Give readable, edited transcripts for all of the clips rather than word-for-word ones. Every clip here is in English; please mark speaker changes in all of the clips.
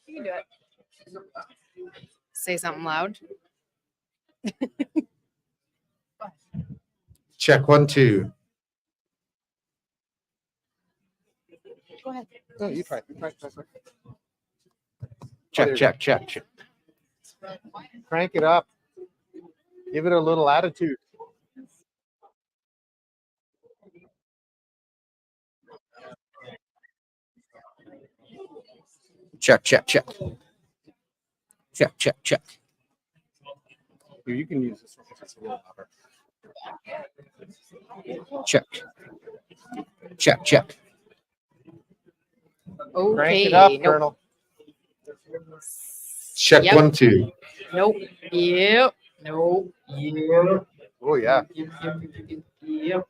Speaker 1: You can do it. Say something loud.
Speaker 2: Check 1, 2.
Speaker 1: Go ahead.
Speaker 3: No, you try.
Speaker 2: Check.
Speaker 3: Crank it up. Give it a little attitude.
Speaker 2: Check.
Speaker 3: Here, you can use this one if it's a little louder.
Speaker 2: Check.
Speaker 1: Okay.
Speaker 3: Crank it up,
Speaker 1: Nope.
Speaker 3: Colonel.
Speaker 2: Check
Speaker 1: Yep.
Speaker 2: 1, 2.
Speaker 1: Nope. Yep. Nope. Yep.
Speaker 3: Oh, yeah.
Speaker 1: Yep.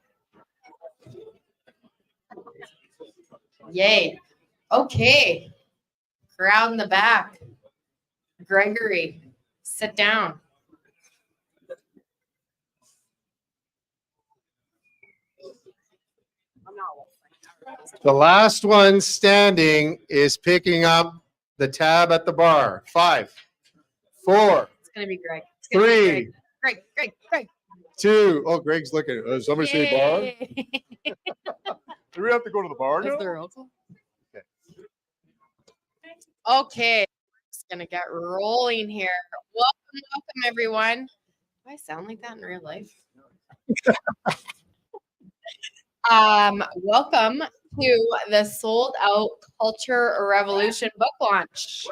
Speaker 1: Yay. Okay. Crowd in the back. Gregory, sit down.
Speaker 3: The last one standing is picking up the tab at the bar. 5, 4,
Speaker 1: It's going to be Greg. It's gonna be
Speaker 3: 3,
Speaker 1: Greg.
Speaker 3: 2. Oh, Greg's looking. Somebody say bar?
Speaker 1: Yay.
Speaker 3: Do we have to go to the bar
Speaker 1: Is
Speaker 3: now?
Speaker 1: there also?
Speaker 3: Okay.
Speaker 1: Okay. Just going to get rolling here. Welcome, everyone. Do I sound like that in real life? Welcome to the Sold Out Culture Revolution book launch.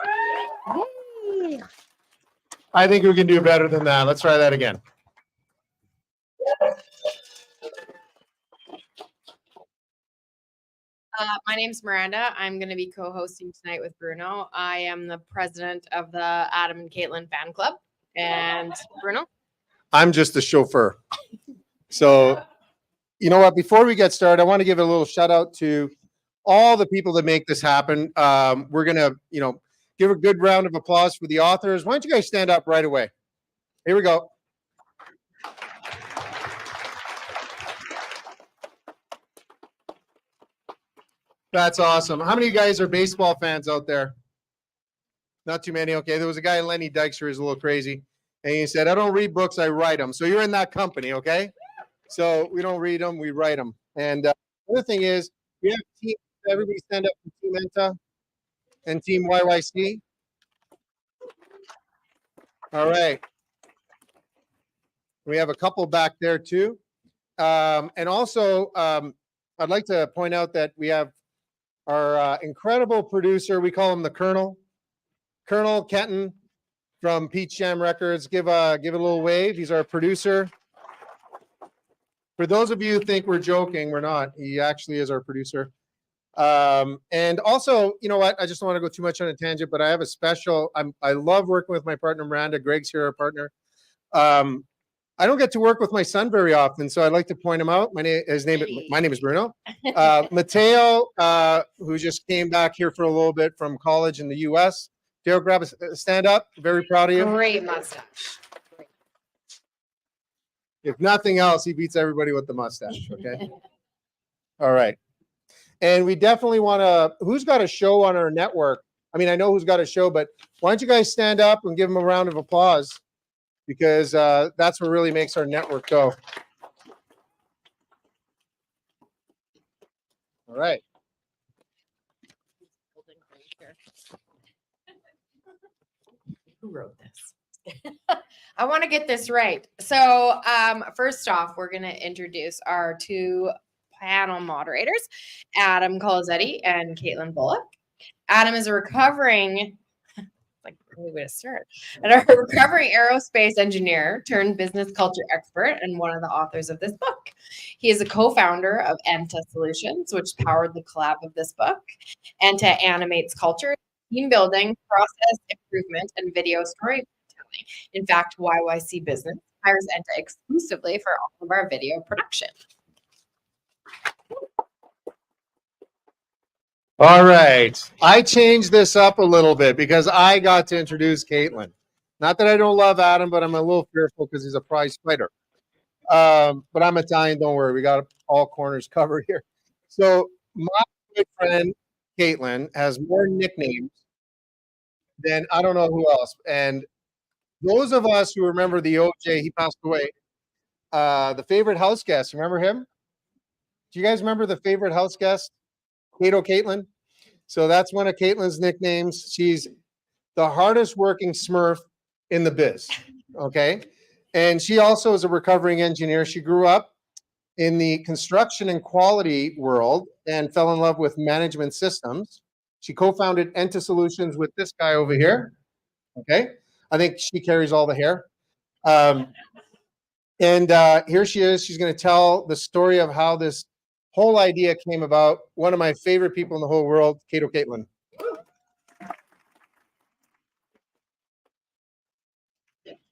Speaker 1: Yay.
Speaker 3: I think we can do better than that. Let's try that again.
Speaker 1: My name's Miranda. I'm going to be co-hosting tonight with Bruno. I am the president of the Adam and Caitlin fan club. And Bruno?
Speaker 3: I'm just the chauffeur. So, you know what? Before we get started, I want to give a little shout out to all the people that make this happen. We're going to, give a good round of applause for the authors. Why don't you guys stand up right away? Here we go. That's awesome. How many of you guys are baseball fans out there? Not too many. Okay. There was a guy, Lenny Dykstra, who's a little crazy. And he said, I don't read books, I write them. So you're in that company, okay? So we don't read them, we write them. And the other thing is, we have team, everybody stand up for Team ENTA and Team YYC. All right. We have a couple back there too. And also, I'd like to point out that we have our incredible producer. We call him the Colonel. Colonel Kenton from Peach Jam Records. Give a little wave. He's our producer. For those of you who think we're joking, we're not. He actually is our producer. And also, you know what? I just don't want to go too much on a tangent, but I have a special. I love working with my partner Miranda. Greg's here, our partner. I don't get to work with my son very often, so I'd like to point him out. My name is Bruno. Mateo, who just came back here for a little bit from college in the U.S. Dale, grab a stand up. Very proud of you.
Speaker 1: Great mustache.
Speaker 3: If nothing else, he beats everybody with the mustache. Okay. All right. And we definitely want to. Who's got a show on our network? I mean, I know who's got a show, but why don't you guys stand up and give them a round of applause? Because that's what really makes our network go. All right.
Speaker 1: Who wrote this? I want to get this right. So first off, we're going to introduce our two panel moderators, Adam Colazetti and Caitlin Bullock. Adam is a recovering way to start. And a recovering aerospace engineer turned business culture expert and one of the authors of this book. He is a co-founder of ENTA Solutions, which powered the collab of this book. ENTA animates culture, team building, process improvement, and video storytelling. In fact, YYC Business hires ENTA exclusively for all of our video production.
Speaker 3: All right. I changed this up a little bit because I got to introduce Caitlin. Not that I don't love Adam, but I'm a little fearful because he's a prize fighter. But I'm Italian. Don't worry. We got all corners covered here. So my good friend Caitlin has more nicknames then I don't know who else. And those of us who remember the OJ, he passed away. The favorite house guest, remember him? Do you guys remember the favorite house guest? Kato Caitlin. So that's one of Caitlin's nicknames. She's the hardest working Smurf in the biz. Okay. And she also is a recovering engineer. She grew up in the construction and quality world and fell in love with management systems. She co-founded Enta Solutions with this guy over here. Okay. I think she carries all the hair. And here she is. She's going to tell the story of how this whole idea came about. One of my favorite people in the whole world, Kato Caitlin.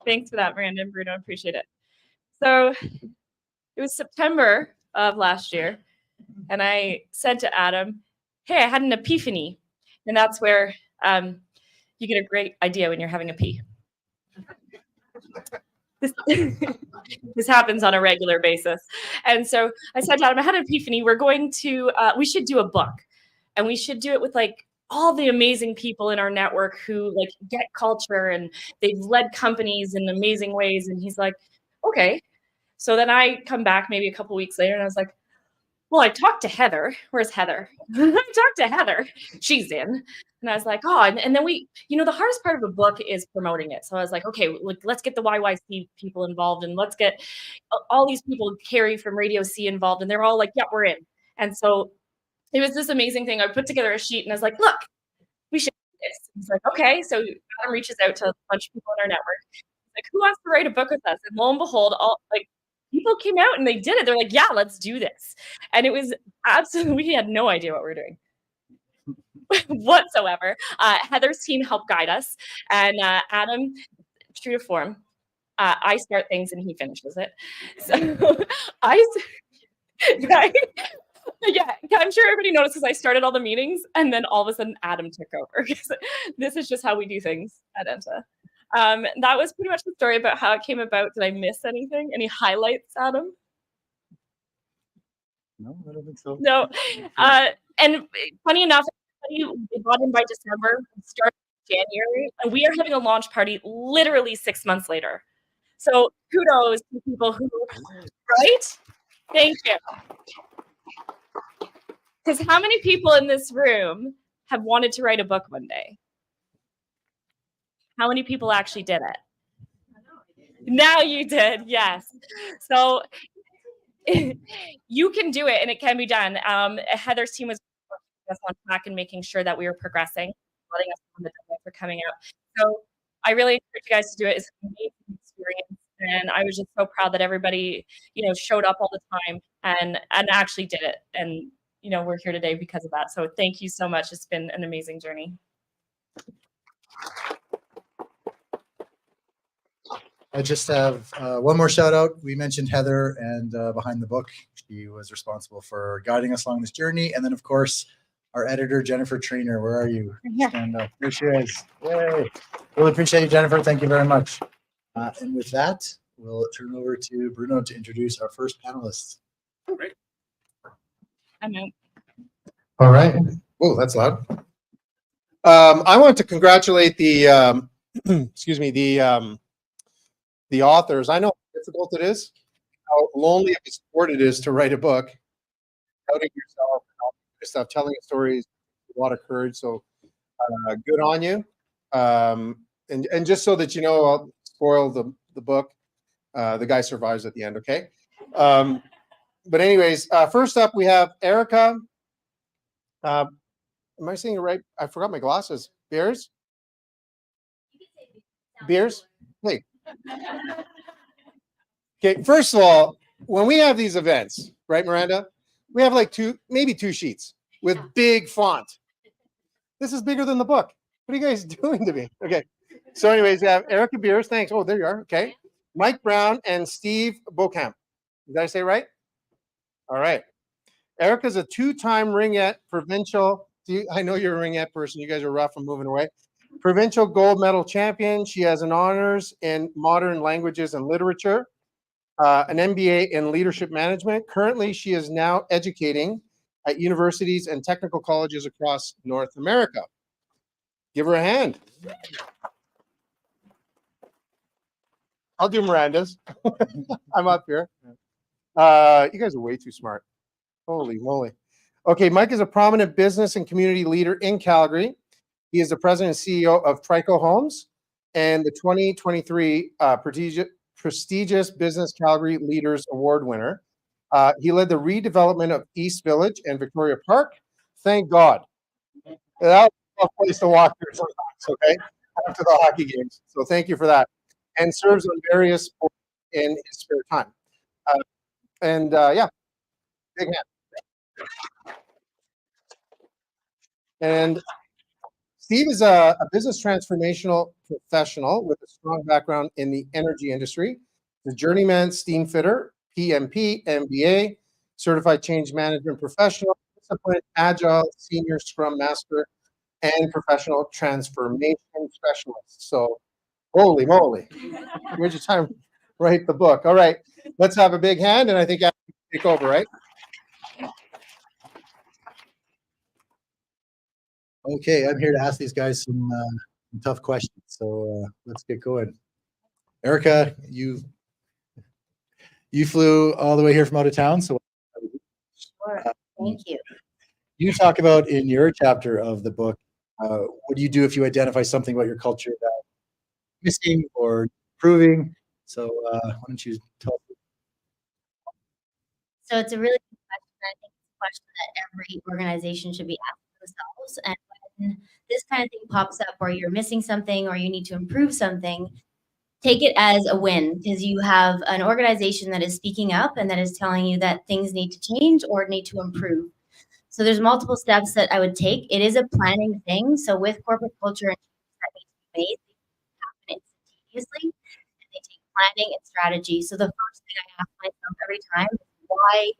Speaker 4: Thanks for that, Brandon, Bruno. Appreciate it. So it was September of last year, and I said to Adam, hey, I had an epiphany. And that's where you get a great idea when you're having a pee. This happens on a regular basis. And so I said to Adam, I had an epiphany. We should do a book. And we should do it with like all the amazing people in our network who like get culture and they've led companies in amazing ways. And he's like, okay. So then I come back maybe a couple weeks later and I was like, well, I talked to Heather. Where's Heather? I talked to Heather. She's in. And I was like, oh, and then the hardest part of a book is promoting it. So I was like, okay, let's get the YYC people involved and let's get all these people, Carrie from Radio C involved. And they're all like, yeah, we're in. And so it was this amazing thing. I put together a sheet and I was like, look, we should do this. He's like, okay. So Adam reaches out to a bunch of people in our network. He's like, who wants to write a book with us? And lo and behold, people came out and they did it. They're like, yeah, let's do this. And it was absolutely, we had no idea what we were doing whatsoever. Heather's team helped guide us. And Adam, true to form, I start things and he finishes it. So yeah, I'm sure everybody noticed because I started all the meetings and then all of a sudden Adam took over. This is just how we do things at Enta. That was pretty much the story about how it came about. Did I miss anything? Any highlights, Adam?
Speaker 5: No, I don't think so.
Speaker 4: No. And funny enough, we bought in by December, started in January, and we are having a launch party literally 6 months later. So kudos to people who, right? Thank you. Because how many people in this room have wanted to write a book one day? How many people actually did it? Now you did, yes. So you can do it and it can be done. Heather's team was on track and making sure that we were progressing, letting us know the deadlines were coming out. So I really encourage you guys to do it. It's an amazing experience. And I was just so proud that everybody, showed up all the time and actually did it. And, we're here today because of that. So thank you so much. It's been an amazing journey.
Speaker 5: I just have one more shout out. We mentioned Heather and behind the book. She was responsible for guiding us along this journey. And then, of course, our editor, Jennifer Trainer. Where are you?
Speaker 1: Yeah.
Speaker 5: Stand up. There she is. Yay. Really appreciate you, Jennifer. Thank you very much. And with that, we'll turn over to Bruno to introduce our first panelists.
Speaker 3: Great.
Speaker 4: I'm out.
Speaker 3: All right. Oh, that's loud. I want to congratulate the the authors. I know how difficult it is, how lonely of a sport it is to write a book, doubting yourself, and all that stuff, telling stories, a lot of courage. So good on you. And just so that I'll spoil the book. The guy survives at the end. Okay. But anyways, first up we have Erica. Am I saying it right? I forgot my glasses. Beers? Beers? Hey. Okay, first of all, when we have these events, right, Miranda, we have like maybe two sheets with big font. This is bigger than the book. What are you guys doing to me? Okay. So anyways, we have Erica Beers. Thanks. Oh, there you are. Okay. Mike Brown and Steve Bokamp. Did I say it right? All right. Erica's a two-time ringette provincial. I know you're a ringette person. You guys are rough. I'm moving away. Provincial gold medal champion. She has an honors in modern languages and literature, an MBA in leadership management. Currently, she is now educating at universities and technical colleges across North America. Give her a hand. I'll do Miranda's. I'm up here. You guys are way too smart. Holy moly. Okay, Mike is a prominent business and community leader in Calgary. He is the president and CEO of Trico Homes and the 2023 prestigious Business Calgary Leaders Award winner. He led the redevelopment of East Village and Victoria Park. Thank God. That was a tough place to walk through sometimes, okay? After the hockey games. So thank you for that. And serves on various boards in his spare time. Yeah, big hand. And Steve is a business transformational professional with a strong background in the energy industry. The journeyman steam fitter, PMP, MBA, certified change management professional, disciplined agile senior scrum master, and professional transformation specialist. So, holy moly, where'd you time write the book? All right, let's have a big hand, and I think I take over, right?
Speaker 5: Okay, I'm here to ask these guys some tough questions. So let's get going. Erica, you flew all the way here from out of town. So
Speaker 6: Sure. Thank you.
Speaker 5: you talk about in your chapter of the book, what do you do if you identify something about your culture that missing or improving? So why don't you tell us?
Speaker 6: So it's a really good question. I think it's a question that every organization should be asking themselves. And when this kind of thing pops up where you're missing something or you need to improve something, take it as a win because you have an organization that is speaking up and that is telling you that things need to change or need to improve. So there's multiple steps that I would take. It is a planning thing. So with corporate culture and changes that need to be made, they happen instantaneously and they take planning and strategy. So the first thing I ask myself every time is why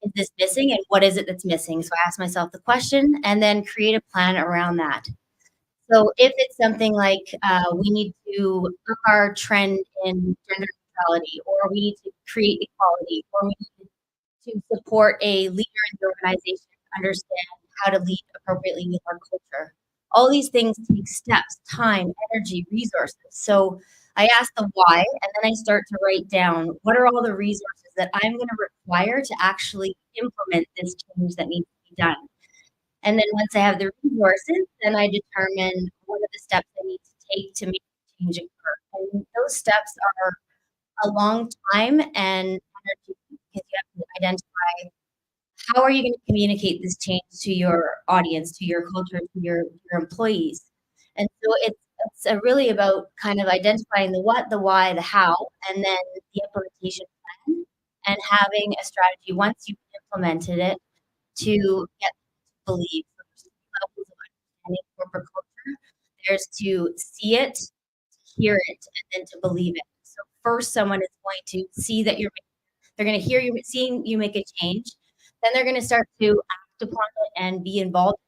Speaker 6: is this missing and what is it that's missing? So I ask myself the question and then create a plan around that. So if it's something like we need to up our trend in gender neutrality, or we need to create equality, or we need to support a leader in the organization to understand how to lead appropriately with our culture. All these things take steps, time, energy, resources. So I ask the why, and then I start to write down what are all the resources that I'm going to require to actually implement this change that needs to be done. And then once I have the resources, then I determine what are the steps I need to take to make the change occur. And those steps are a long time and energy because you have to identify how are you going to communicate this change to your audience, to your culture, to your employees. And so it's really about kind of identifying the what, the why, the how, and then the implementation plan and having a strategy once you've implemented it to get believe. So there's two levels of understanding corporate culture. There's to see it, to hear it, and then to believe it. So first, someone is going to see that they're going to hear you, seeing you make a change. Then they're going to start to act upon it and be involved.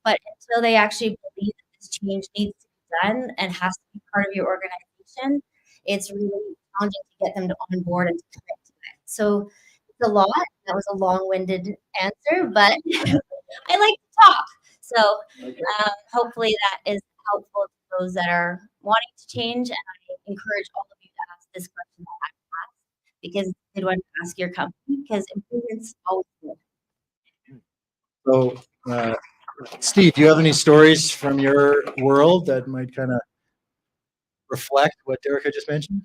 Speaker 6: But until they actually believe that this change needs to be done and has to be part of your organization, it's really challenging to get them to on board and to commit to it. So it's a lot. That was a long-winded answer, but I like to talk. So hopefully that is helpful to those that are wanting to change. And I encourage all of you to ask this question that I asked because it's a good one to ask your company because improvement's always good.
Speaker 5: So, Steve, do you have any stories from your world that might kind of reflect what Erica just mentioned?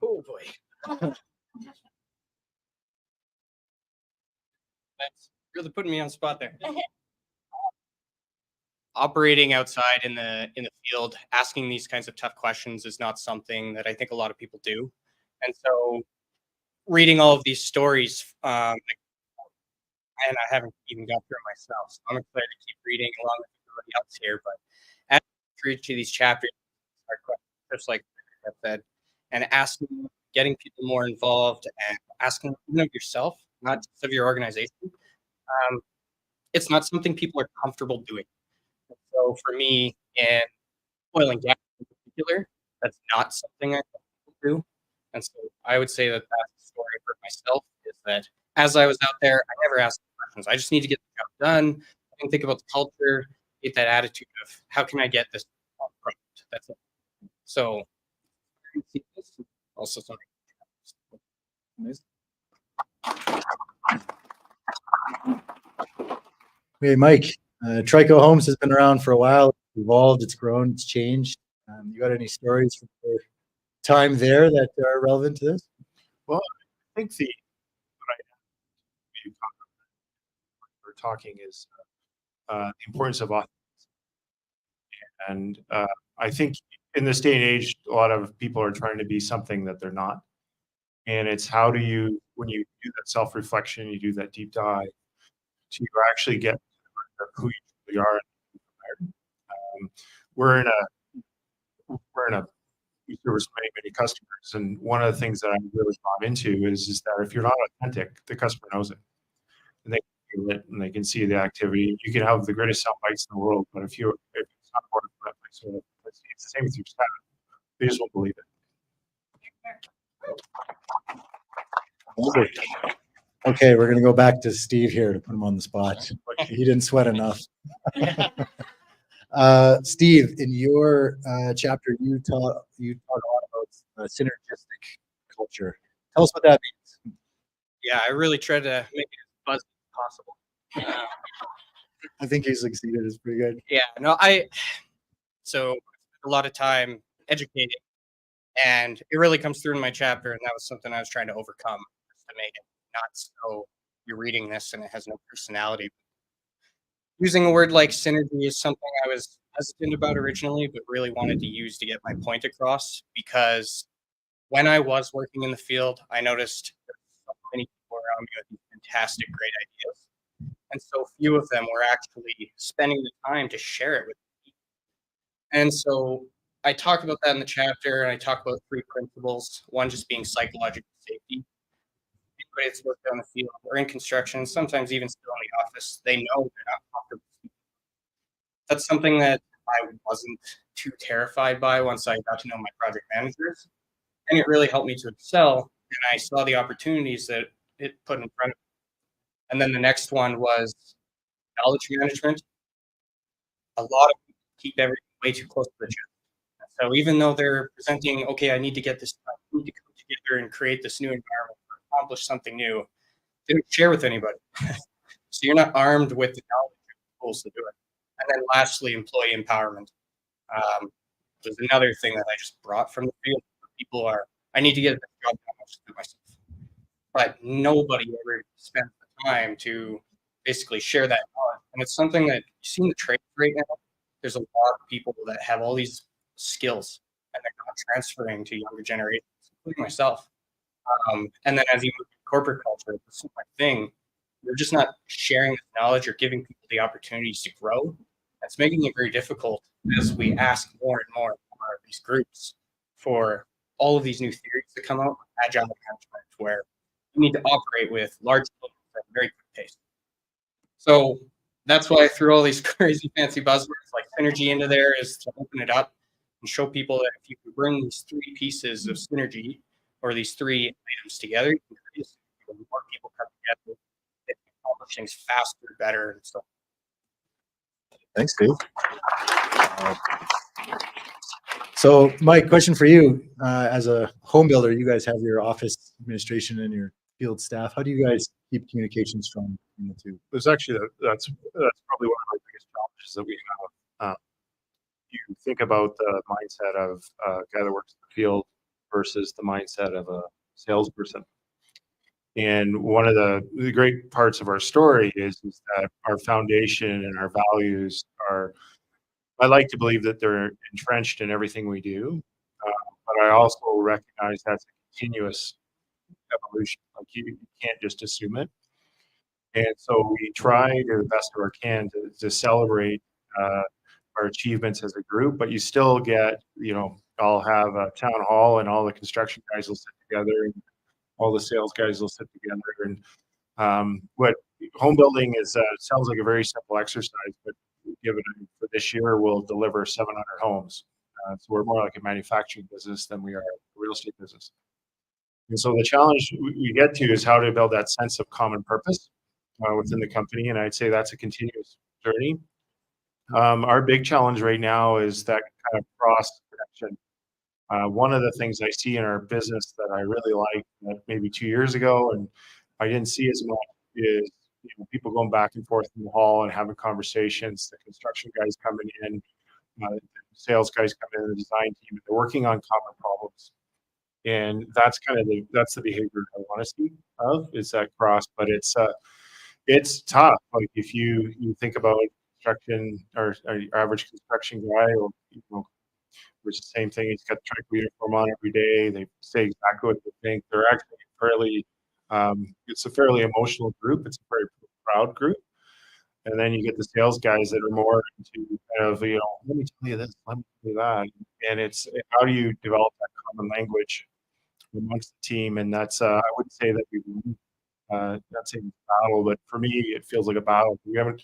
Speaker 2: Oh boy.
Speaker 7: That's really putting me on the spot there. Operating outside in the field, asking these kinds of tough questions is not something that I think a lot of people do. And so reading all of these stories, and I haven't even got through them myself. So I'm excited to keep reading along with everybody else here. But as for each of these chapters, hard questions, just like I said, and asking, getting people more involved and asking even of yourself, not just of your organization. It's not something people are comfortable doing. And so for me, in oil and gas in particular, that's not something I think people do. And so I would say that that's the story for myself is that as I was out there, I never asked questions. I just need to get the job done. I didn't think about the culture. get that attitude of how can I get this product? That's it. So also sorry.
Speaker 5: Hey, Mike, Trico Homes has been around for a while. It's evolved, it's grown, it's changed. You got any stories from your time there that are relevant to this?
Speaker 8: Well, I think we're talking is the importance of authenticity. And I think in this day and age, a lot of people are trying to be something that they're not. And it's how do you, when you do that self-reflection, you do that deep dive, to actually get to the root of who you really are. We're in a we service many customers, and one of the things that I'm really bought into is that if you're not authentic, the customer knows it, and they can feel it, and they can see the activity. You can have the greatest sound bites in the world, but if it's not part of that place, so it's the same with your staff. They just won't believe it.
Speaker 5: Okay, we're going to go back to Steve here to put him on the spot. He didn't sweat enough. Steve, in your chapter, you talk a lot about synergistic culture. Tell us what that means.
Speaker 7: Yeah, I really try to make it as buzzy as possible.
Speaker 5: I think you succeeded. It's pretty good.
Speaker 7: Yeah, no, so a lot of time educating, and it really comes through in my chapter, and that was something I was trying to overcome to make it not so you're reading this and it has no personality. Using a word like synergy is something I was hesitant about originally, but really wanted to use to get my point across, because when I was working in the field, I noticed there were so many people around me with these fantastic, great ideas, and so few of them were actually spending the time to share it with me. And so I talk about that in the chapter, and I talk about 3 principles. One just being psychological safety. Anybody that's worked on the field or in construction, sometimes even still in the office, they know they're not comfortable. That's something that I wasn't too terrified by once I got to know my project managers, and it really helped me to excel. And I saw the opportunities that it put in front of me. And then the next one was knowledge management. A lot of people keep everything way too close to the chest. So even though they're presenting, okay, I need to get this done, I need to come together and create this new environment or accomplish something new, they don't share with anybody. So you're not armed with the knowledge and tools to do it. And then lastly, employee empowerment. Was another thing that I just brought from the field. People are, I need to get this job done, I'll just do it myself. But nobody ever spends the time to basically share that knowledge. And it's something that you see in the trades right now. There's a lot of people that have all these skills and they're not transferring to younger generations, including myself. And then as you move to corporate culture, it's the same thing. You're just not sharing this knowledge or giving people the opportunities to grow. That's making it very difficult as we ask more and more of these groups for all of these new theories to come out, agile management, where you need to operate with large teams at a very quick pace. So that's why I threw all these crazy fancy buzzwords like synergy into there, is to open it up and show people that if you can bring these 3 pieces of synergy or these 3 items together, you can create more people come together, they can accomplish things faster, better, and so on.
Speaker 5: Thanks, Steve. So, Mike, question for you. As a home builder, you guys have your office administration and your field staff. How do you guys keep communication strong between the 2?
Speaker 8: There's actually that's probably one of our biggest challenges that we have. You think about the mindset of a guy that works in the field versus the mindset of a salesperson. And one of the great parts of our story is that our foundation and our values are, I like to believe that they're entrenched in everything we do. But I also recognize that's a continuous evolution. Like you can't just assume it. And so we try to the best of our can to celebrate our achievements as a group, but you still get, I'll have a town hall and all the construction guys will sit together and all the sales guys will sit together. And what home building is, sounds like a very simple exercise, but given for this year, we'll deliver 700 homes. So we're more like a manufacturing business than we are a real estate business. And so the challenge we get to is how to build that sense of common purpose within the company. And I'd say that's a continuous journey. Our big challenge right now is that kind of cross connection. One of the things I see in our business that I really like that maybe 2 years ago and I didn't see as much is people going back and forth in the hall and having conversations. The construction guys coming in, the sales guys coming in, the design team, and they're working on common problems. And that's kind of the behavior I want to see of is that cross, but it's tough. Like if you think about construction or your average construction guy, or which is the same thing. He's got the trick uniform on every day. They say exactly what they think. They're actually fairly. It's a fairly emotional group. It's a very proud group. And then you get the sales guys that are more into kind of let me tell you this, let me tell you that, and it's how do you develop that common language amongst the team? And that's I wouldn't say that we won, not saying battle, but for me it feels like a battle. We haven't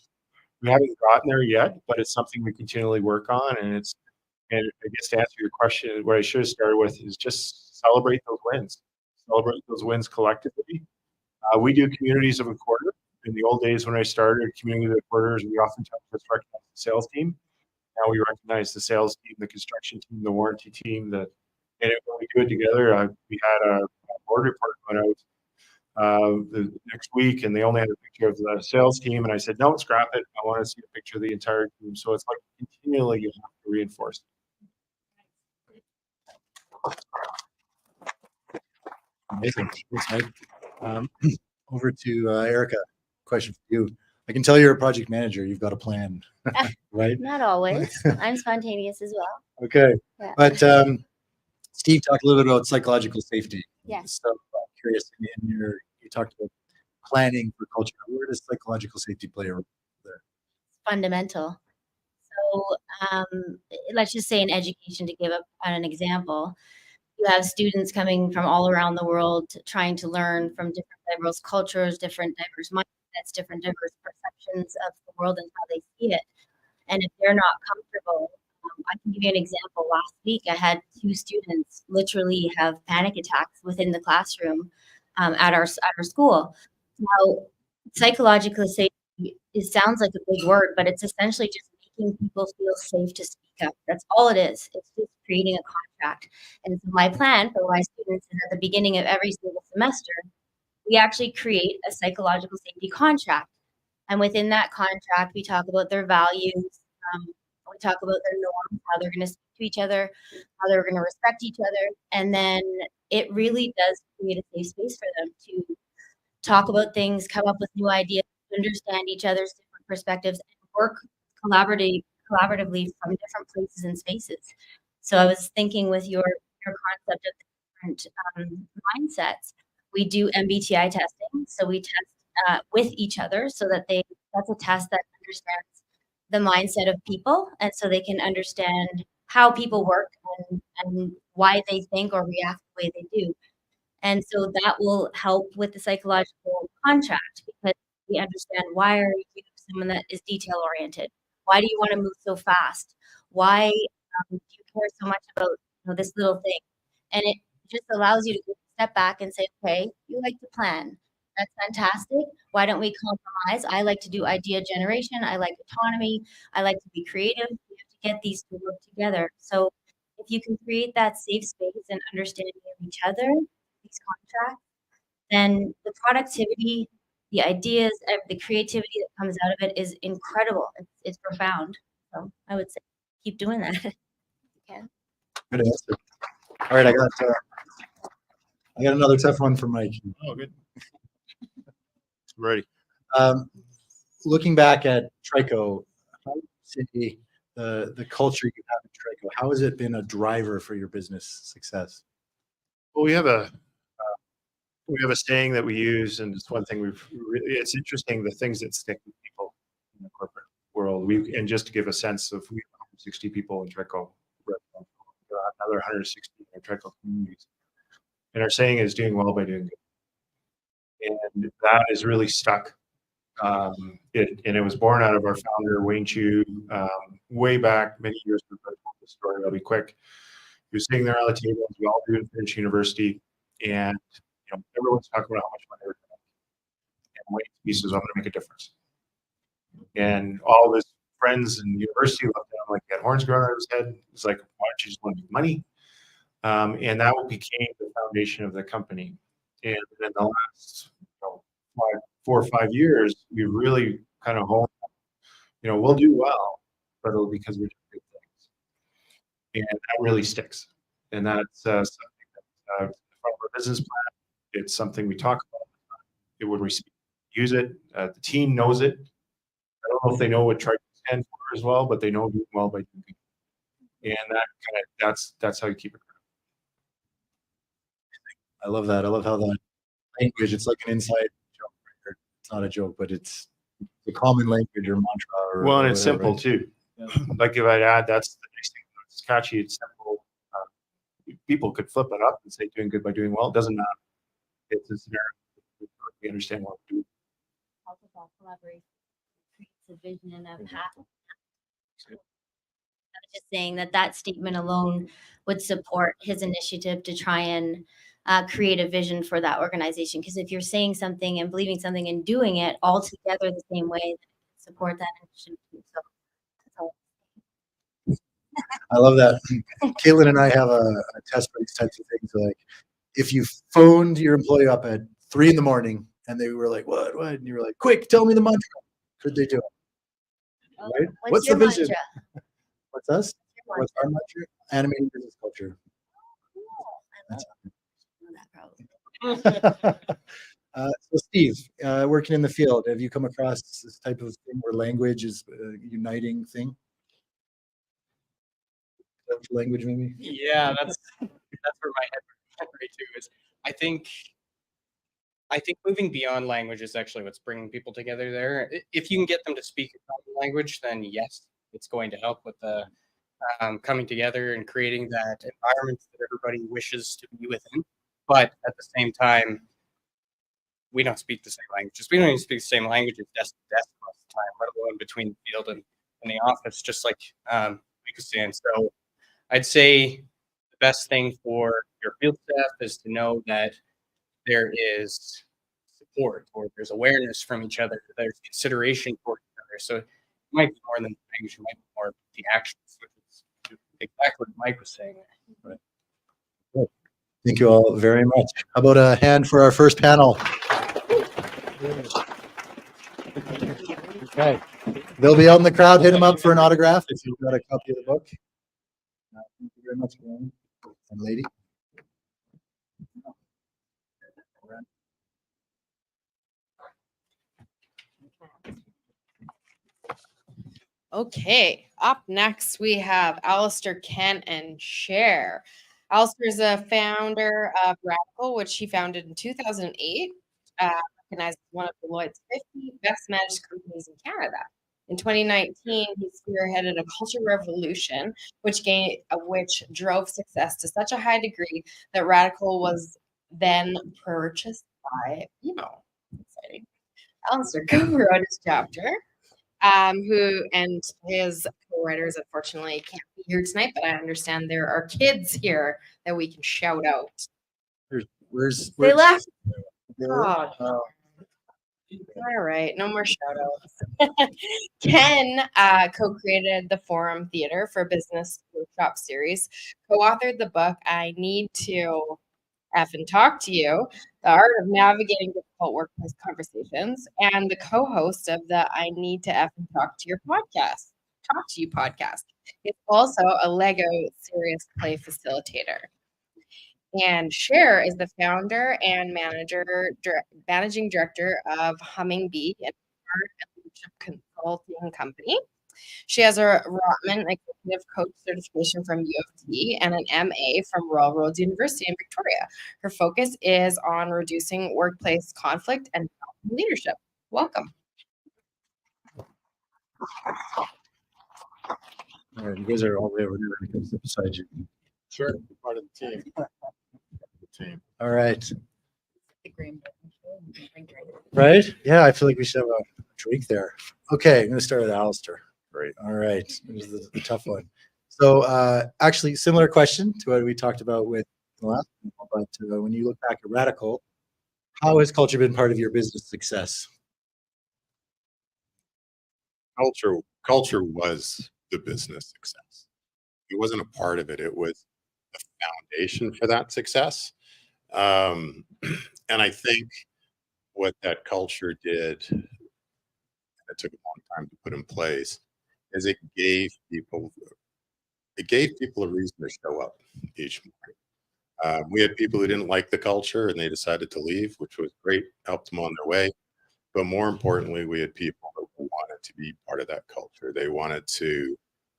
Speaker 8: gotten there yet, but it's something we continually work on, and I guess to answer your question, what I should have started with is just celebrate those wins. Celebrate those wins collectively. We do communities of a quarter. In the old days when I started community of a quarters, we oftentimes just recognized the sales team. Now we recognize the sales team, the construction team, the warranty team. When we do it together, we had a board report going out the next week, and they only had a picture of the sales team. And I said, no, scrap it. I want to see a picture of the entire team. So it's like continually you have to reinforce.
Speaker 5: Amazing. Thanks, Mike. Over to Erica. Question for you. I can tell you're a project manager. You've got a plan, right?
Speaker 6: Not always. I'm spontaneous as well.
Speaker 5: Okay.
Speaker 6: Yeah.
Speaker 5: But Steve talked a little bit about psychological safety.
Speaker 6: Yes.
Speaker 5: So I'm curious, you talked about planning for culture. Where does psychological safety play a role there?
Speaker 6: Fundamental. So let's just say in education, to give an example, you have students coming from all around the world trying to learn from different diverse cultures, different diverse mindsets, different diverse perceptions of the world and how they see it. And if they're not comfortable, I can give you an example. Last week, I had 2 students literally have panic attacks within the classroom at our school. Now, psychological safety, it sounds like a big word, but it's essentially just making people feel safe to speak up. That's all it is. It's just creating a contract. And so my plan for my students is at the beginning of every single semester, we actually create a psychological safety contract. And within that contract, we talk about their values, we talk about their norms, how they're going to speak to each other, how they're going to respect each other. And then it really does create a safe space for them to talk about things, come up with new ideas, understand each other's different perspectives, and work collaboratively from different places and spaces. So I was thinking with your concept of different mindsets, we do MBTI testing. So we test with each other so that that's a test that understands the mindset of people, and so they can understand how people work and why they think or react the way they do. And so that will help with the psychological contract, because we understand, why are you someone that is detail oriented? Why do you want to move so fast? Why do you care so much about this little thing? And it just allows you to step back and say, okay, you like to plan. That's fantastic. Why don't we compromise? I like to do idea generation. I like autonomy. I like to be creative. We have to get these to work together. So if you can create that safe space and understanding of each other, these contracts, then the productivity, the ideas, the creativity that comes out of it is incredible. It's profound. So I would say keep doing that. You can.
Speaker 5: Good answer. All right, I got another tough one for Mike.
Speaker 8: Oh, good. Ready.
Speaker 5: Looking back at Trico, how would you say the culture you have at Trico, how has it been a driver for your business success?
Speaker 8: Well, we have a saying that we use, and it's one thing it's interesting, the things that stick with people in the corporate world. And just to give a sense of, we have 160 people in Trico, another 160 in our Trico communities. And our saying is doing well by doing good. And that is really stuck. It was born out of our founder, Wayne Chu, way back many years ago. I told the story, I'll be quick. He was sitting there on the table, we all didn't finish university, and everyone's talking about how much money we're going to make. And Wayne, he says, I'm going to make a difference. And all of his friends in university looked at him like he had horns growing out of his head. It's like, why don't you just want to make money? And that became the foundation of the company. And in the last 4 or 5 years, we really kind of honed, we'll do well, but it'll be because we're doing good things. And that really sticks. And that's something that from our business plan, it's something we talk about. It would use it. The team knows it. I don't know if they know what Triton stands for as well, but they know doing well by doing good. And that's how you keep it.
Speaker 5: I love that. I love how that language, it's like an inside joke. Right? It's not a joke, but it's a common language or mantra.
Speaker 8: Well, and it's
Speaker 5: whatever,
Speaker 8: simple
Speaker 5: right?
Speaker 8: too.
Speaker 5: Yeah.
Speaker 8: Like if I'd add, that's the nice thing. It's catchy. It's simple. People could flip it up and say doing good by doing well. It doesn't matter. It's a scenario. We understand what we're doing.
Speaker 6: Help with that collaboration, creates a vision and a path. I was just saying that statement alone would support his initiative to try and create a vision for that organization. Because if you're saying something and believing something and doing it all together the same way, then it can support that initiative. So that's all.
Speaker 5: I love that. Caitlin and I have a test for these types of things. Like, if you phoned your employee up at 3 a.m. and they were like, "What? What?" and you were like, "Quick, tell me the mantra." Could they do it? Right? What's the
Speaker 6: your
Speaker 5: vision?
Speaker 6: mantra?
Speaker 5: What's us?
Speaker 6: Your
Speaker 5: What's our mantra? Animating business culture.
Speaker 6: mantra? I know that probably.
Speaker 5: So Steve, working in the field, have you come across this type of thing where language is a uniting thing? Language, maybe?
Speaker 7: Yeah, that's where my head went right to is I think moving beyond language is actually what's bringing people together there. If you can get them to speak a common language, then yes, it's going to help with the coming together and creating that environment that everybody wishes to be within. But at the same time, we don't speak the same languages. We don't even speak the same languages desk to desk most of the time, let alone between the field and the office, just like we could saying. So I'd say the best thing for your field staff is to know that there is support or there's awareness from each other. There's consideration for each other. So it might be more than the language, it might be more the actions, which is exactly what Mike was saying.
Speaker 5: Right. Good. Thank you all very much. How about a hand for our first panel? Okay. They'll be out in the crowd. Hit them up for an autograph if you've got a copy of the book. Thank you very much, man. And lady.
Speaker 1: Okay, up next we have Alistair Kent and Cher. Alistair is a founder of Radical, which he founded in 2008, recognized as one of Deloitte's 50 best managed companies in Canada. In 2019, he spearheaded a culture revolution, which drove success to such a high degree that Radical was then purchased by BMO. Exciting. Alistair co-wrote his chapter, who and his co-writers unfortunately can't be here tonight, but I understand there are kids here that we can shout out.
Speaker 5: Where's
Speaker 1: They left.
Speaker 5: Oh,
Speaker 1: All right, no more shout outs. Ken co-created the Forum Theater for Business Workshop series, co-authored the book I Need to Effing Talk to You, The Art of Navigating Difficult Workplace Conversations, and the co-host of the I Need to Effing Talk to You podcast. It's also a Lego serious play facilitator. And Cher is the founder and managing director of Humming Bee, an art and leadership consulting company. She has a Rotman Executive Coach certification from U of T and an MA from Royal Roads University in Victoria. Her focus is on reducing workplace conflict and leadership. Welcome.
Speaker 5: all right, you guys are all the way over here when it comes beside you.
Speaker 2: Sure, part of the team.
Speaker 5: All right. Right? Yeah, I feel like we should have a drink there. Okay, I'm going to start with Alistair.
Speaker 8: Great.
Speaker 5: All right. This is the tough one. So actually, similar question to what we talked about with the last one, but when you look back at Radical, how has culture been part of your business success?
Speaker 2: culture was the business success. It wasn't a part of it. It was the foundation for that success. Um, and I think what that culture did, it took a long time to put in place, is it gave people a reason to show up each morning. We had people who didn't like the culture and they decided to leave, which was great, helped them on their way. But more importantly, we had people who wanted to be part of that culture. They wanted to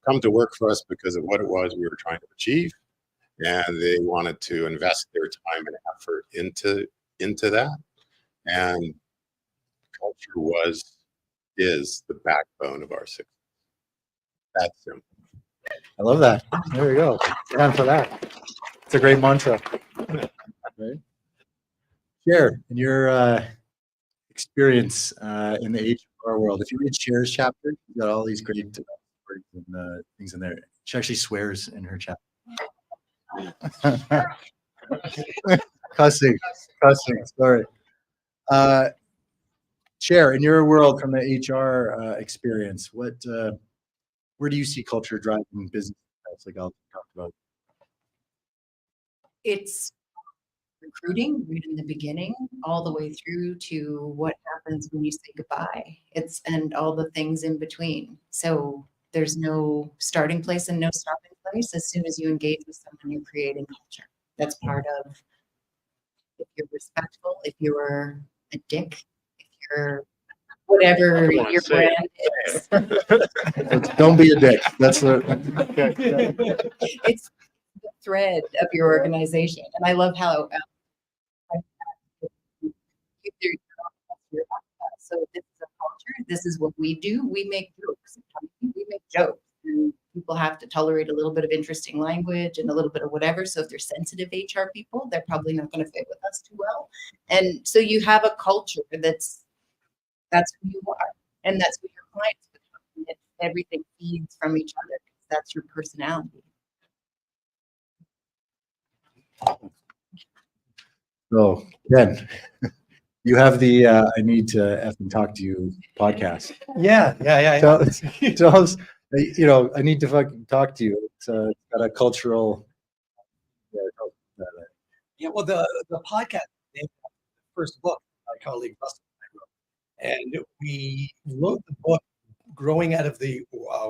Speaker 2: come to work for us because of what it was we were trying to achieve, and they wanted to invest their time and effort into that. And culture is the backbone of our success. That's simple.
Speaker 5: I love that. There you go. Stand for that. It's a great mantra. Right? Cher, in your experience in the HR world, if you read Cher's chapter, you got all these great stories and things in there. She actually swears in her chapter. cussing, sorry. Cher, in your world from the HR experience, where do you see culture driving business? Like I'll talk about.
Speaker 9: It's recruiting right in the beginning, all the way through to what happens when you say goodbye. And all the things in between. So there's no starting place and no stopping place. As soon as you engage with someone, you're creating culture. That's part of, if you're respectful, if you're a dick, if you're whatever your brand is.
Speaker 5: Don't be a dick. That's the.
Speaker 9: It's the thread of your organization. And I love how so this is a culture. This is what we do. We make jokes. We make jokes. And people have to tolerate a little bit of interesting language and a little bit of whatever. So if they're sensitive HR people, they're probably not going to fit with us too well. And so you have a culture that's who you are, and that's who your clients become. And everything feeds from each other. That's your personality.
Speaker 5: So Ken, you have the I need to effing talk to you podcast.
Speaker 10: Yeah.
Speaker 5: Tell us, I need to fucking talk to you. It's got a cultural.
Speaker 10: Yeah. Well, the podcast named after the first book my colleague Russell and I wrote, and we wrote the book growing out of the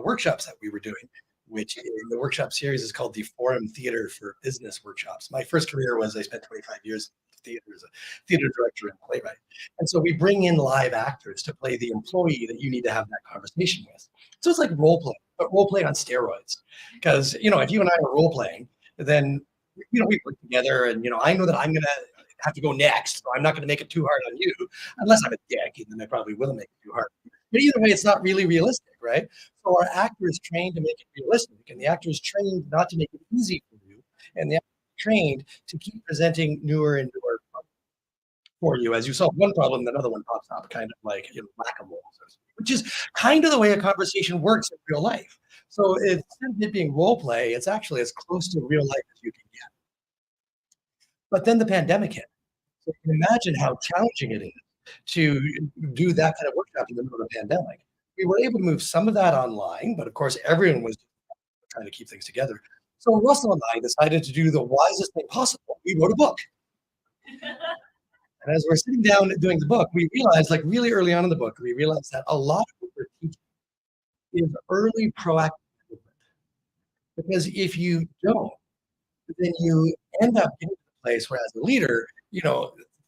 Speaker 10: workshops that we were doing, which in the workshop series is called the Forum Theater for Business Workshops. My first career was I spent 25 years in theater as a theater director and playwright. And so we bring in live actors to play the employee that you need to have that conversation with. So it's like role play, but role play on steroids. Because, if you and I are role playing, then, we work together and, I know that I'm going to have to go next. So I'm not going to make it too hard on you, unless I'm a dick, and then I probably will make it too hard. But either way, it's not really realistic, right? So our actor is trained to make it realistic, and the actor is trained not to make it easy for you, and the actor is trained to keep presenting newer and newer for you. As you solve one problem, another one pops up, kind of like whack-a-mole, which is kind of the way a conversation works in real life. So instead of it being role play, it's actually as close to real life as you can get. But then the pandemic hit. So you can imagine how challenging it is to do that kind of workshop in the middle of the pandemic. We were able to move some of that online, but of course, everyone was trying to keep things together. So Russell and I decided to do the wisest thing possible. We wrote a book. And as we're sitting down doing the book, we realized, like really early on in the book, we realized that a lot of what we're teaching is early proactive movement. Because if you don't, then you end up getting to the place where, as a leader,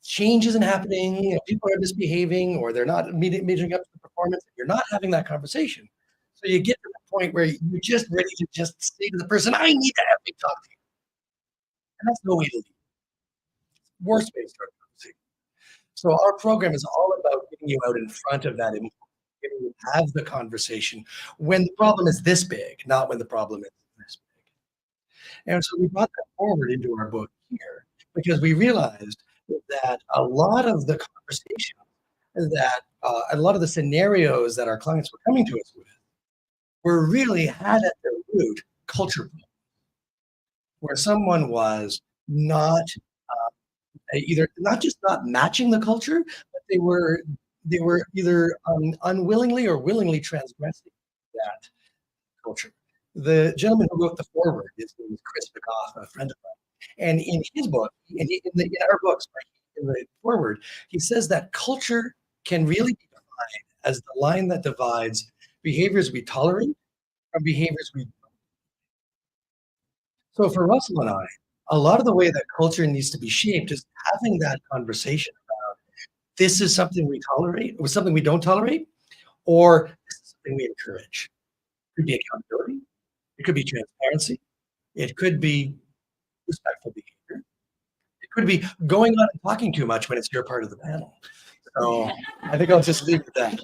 Speaker 10: change isn't happening, people are misbehaving, or they're not measuring up to the performance. You're not having that conversation. So you get to the point where you're just ready to just say to the person, I need to have a big talk to you. And that's no way to lead. Worst way to start a conversation. So our program is all about getting you out in front of that, getting you to have the conversation when the problem is this big, not when the problem is this big. And so we brought that forward into our book here because we realized that a lot of the conversation that a lot of the scenarios that our clients were coming to us with were really had at their root culture problems, where someone was not either not just not matching the culture, but they were either unwillingly or willingly transgressing that culture. The gentleman who wrote the foreword, his name is Chris McGough, a friend of mine. And in his book, in our books, right, in the foreword, he says that culture can really be defined as the line that divides behaviors we tolerate from behaviors we don't. So for Russell and I, a lot of the way that culture needs to be shaped is having that conversation about this is something we tolerate or something we don't tolerate, or this is something we encourage. It could be accountability. It could be transparency. It could be respectful behavior. It could be going on and talking too much when it's your part of the panel. So I think I'll just leave it at that.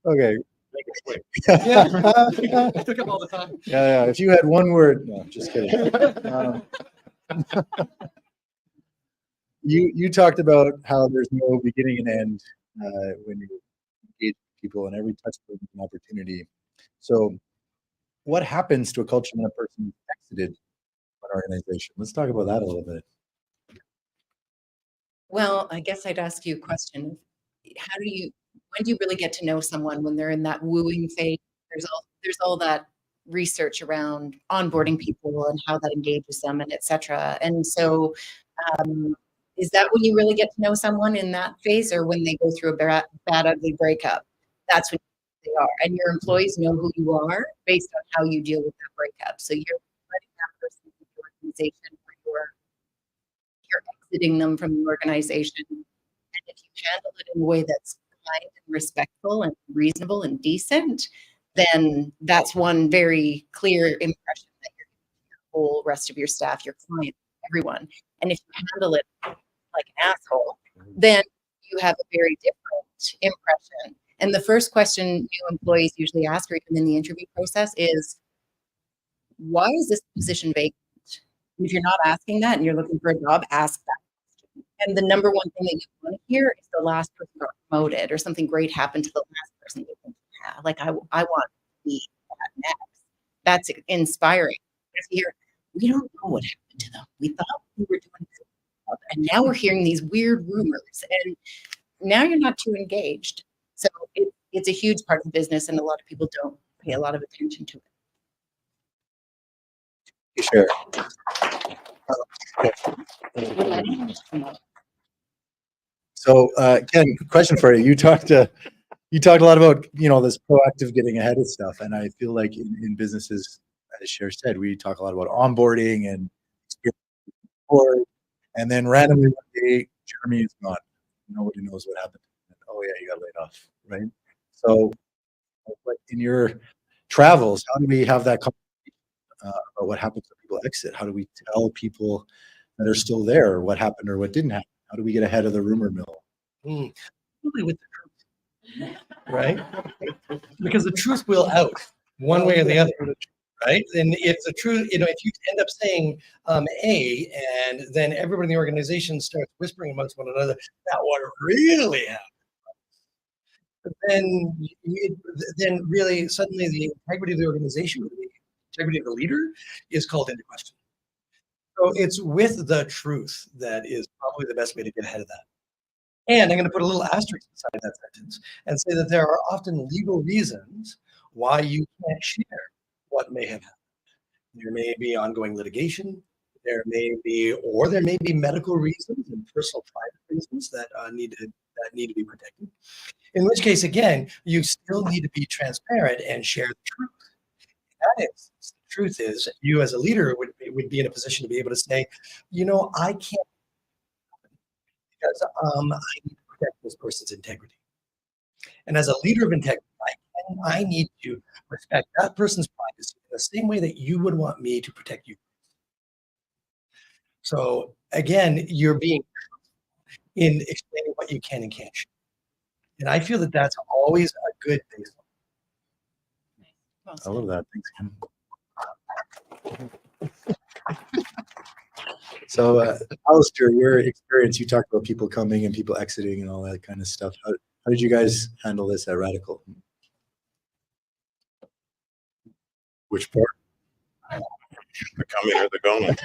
Speaker 3: Okay.
Speaker 10: Yeah, I took up all the time.
Speaker 3: Yeah. If you had one word, no, just kidding. You talked about how there's no beginning and end when you engage people, and every touch point is an opportunity. So, what happens to a culture when a person is exited an organization? Let's talk about that a little bit.
Speaker 9: Well, I guess I'd ask you a question. When do you really get to know someone when they're in that wooing phase? There's all that research around onboarding people and how that engages them and et cetera. And so, is that when you really get to know someone in that phase, or when they go through a bad ugly breakup? That's when they are. And your employees know who you are based on how you deal with that breakup. So you're letting that person in the organization, or you're exiting them from the organization. And if you handle it in a way that's kind and respectful and reasonable and decent, then that's one very clear impression that you're giving to your whole rest of your staff, your clients, everyone. And if you handle it like an asshole, then you have a very different impression. And the first question new employees usually ask, or even in the interview process, is, why is this position vacant? And if you're not asking that and you're looking for a job, ask that question. And the number one thing that you want to hear is the last person got promoted, or something great happened to the last person. You think, yeah, like I want to be that next. That's inspiring. If you hear, we don't know what happened to them. We thought we were doing good, and now we're hearing these weird rumors, and now you're not too engaged. So it's a huge part of the business, and a lot of people don't pay a lot of attention to it.
Speaker 3: Sure. So, Ken, question for you. You talked a lot about this proactive getting ahead of stuff, and I feel like in businesses, as Cher said, we talk a lot about onboarding and support, and then randomly one day Jeremy is gone. Nobody knows what happened. Oh yeah, he got laid off, right? So, but in your travels, how do we have that conversation about what happens when people exit? How do we tell people that are still there what happened or what didn't happen? How do we get ahead of the rumor mill?
Speaker 10: Really with the truth, right? Because the truth will out one way or the other, right? And if the truth, if you end up saying A, and then everybody in the organization starts whispering amongst one another that what really happened, then really suddenly the integrity of the organization, the integrity of the leader, is called into question. So it's with the truth that is probably the best way to get ahead of that. And I'm going to put a little asterisk beside that sentence and say that there are often legal reasons why you can't share what may have happened. There may be ongoing litigation. There may be medical reasons and personal private reasons that need to be protected. In which case, again, you still need to be transparent and share the truth. That is, the truth is, you as a leader would be in a position to be able to say, I can't, because I need to protect this person's integrity. And as a leader of integrity, I need to respect that person's privacy in the same way that you would want me to protect you. So again, you're being in explaining what you can and can't share. And I feel that that's always a good baseline.
Speaker 3: I love that. Thanks, Ken. So, Alistair, your experience, you talked about people coming and people exiting and all that kind of stuff. How did you guys handle this at Radical?
Speaker 2: Which part? The coming or the going?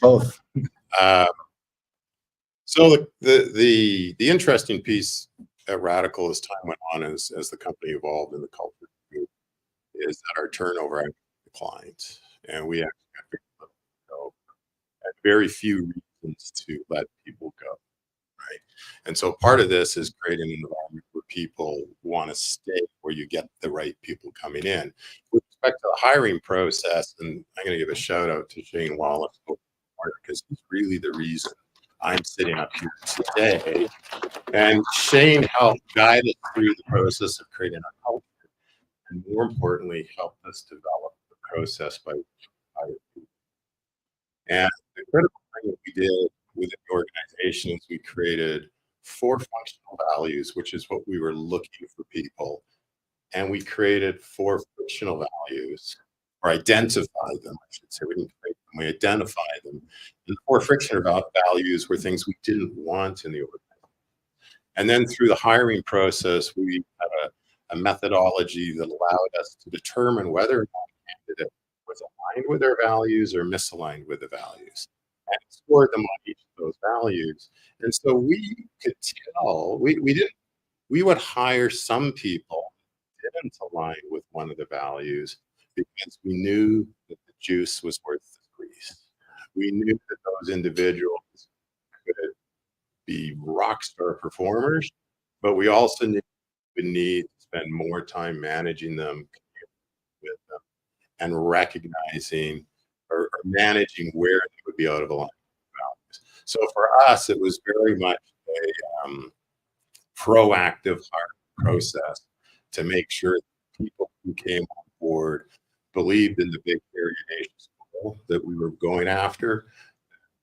Speaker 3: Both.
Speaker 2: So the interesting piece at Radical as time went on, as the company evolved and the culture grew, is that our turnover actually declined, and we actually had very little go, had very few reasons to let people go. Right. And so part of this is creating an environment where people want to stay, where you get the right people coming in. With respect to the hiring process, and I'm going to give a shout out to Shane Wallace, because he's really the reason I'm sitting up here today. And Shane helped guide us through the process of creating a culture, and more importantly, helped us develop the process by which we hire people. And the critical thing that we did within the organization is we created 4 functional values, which is what we were looking for people. And we created 4 frictional values, or identified them, I should say. We didn't create them, we identified them. And the 4 frictional values were things we didn't want in the organization. And then through the hiring process, we had a methodology that allowed us to determine whether or not a candidate was aligned with their values or misaligned with the values, and scored them on each of those values. And so we could tell, we would hire some people that didn't align with one of the values because we knew that the juice was worth the squeeze. We knew that those individuals could be rock star performers, but we also knew we need to spend more time managing them, with them, and recognizing or managing where they would be out of alignment with values. So for us, it was very much a proactive hiring process to make sure that people who came on board believed in the big variation goal that we were going after,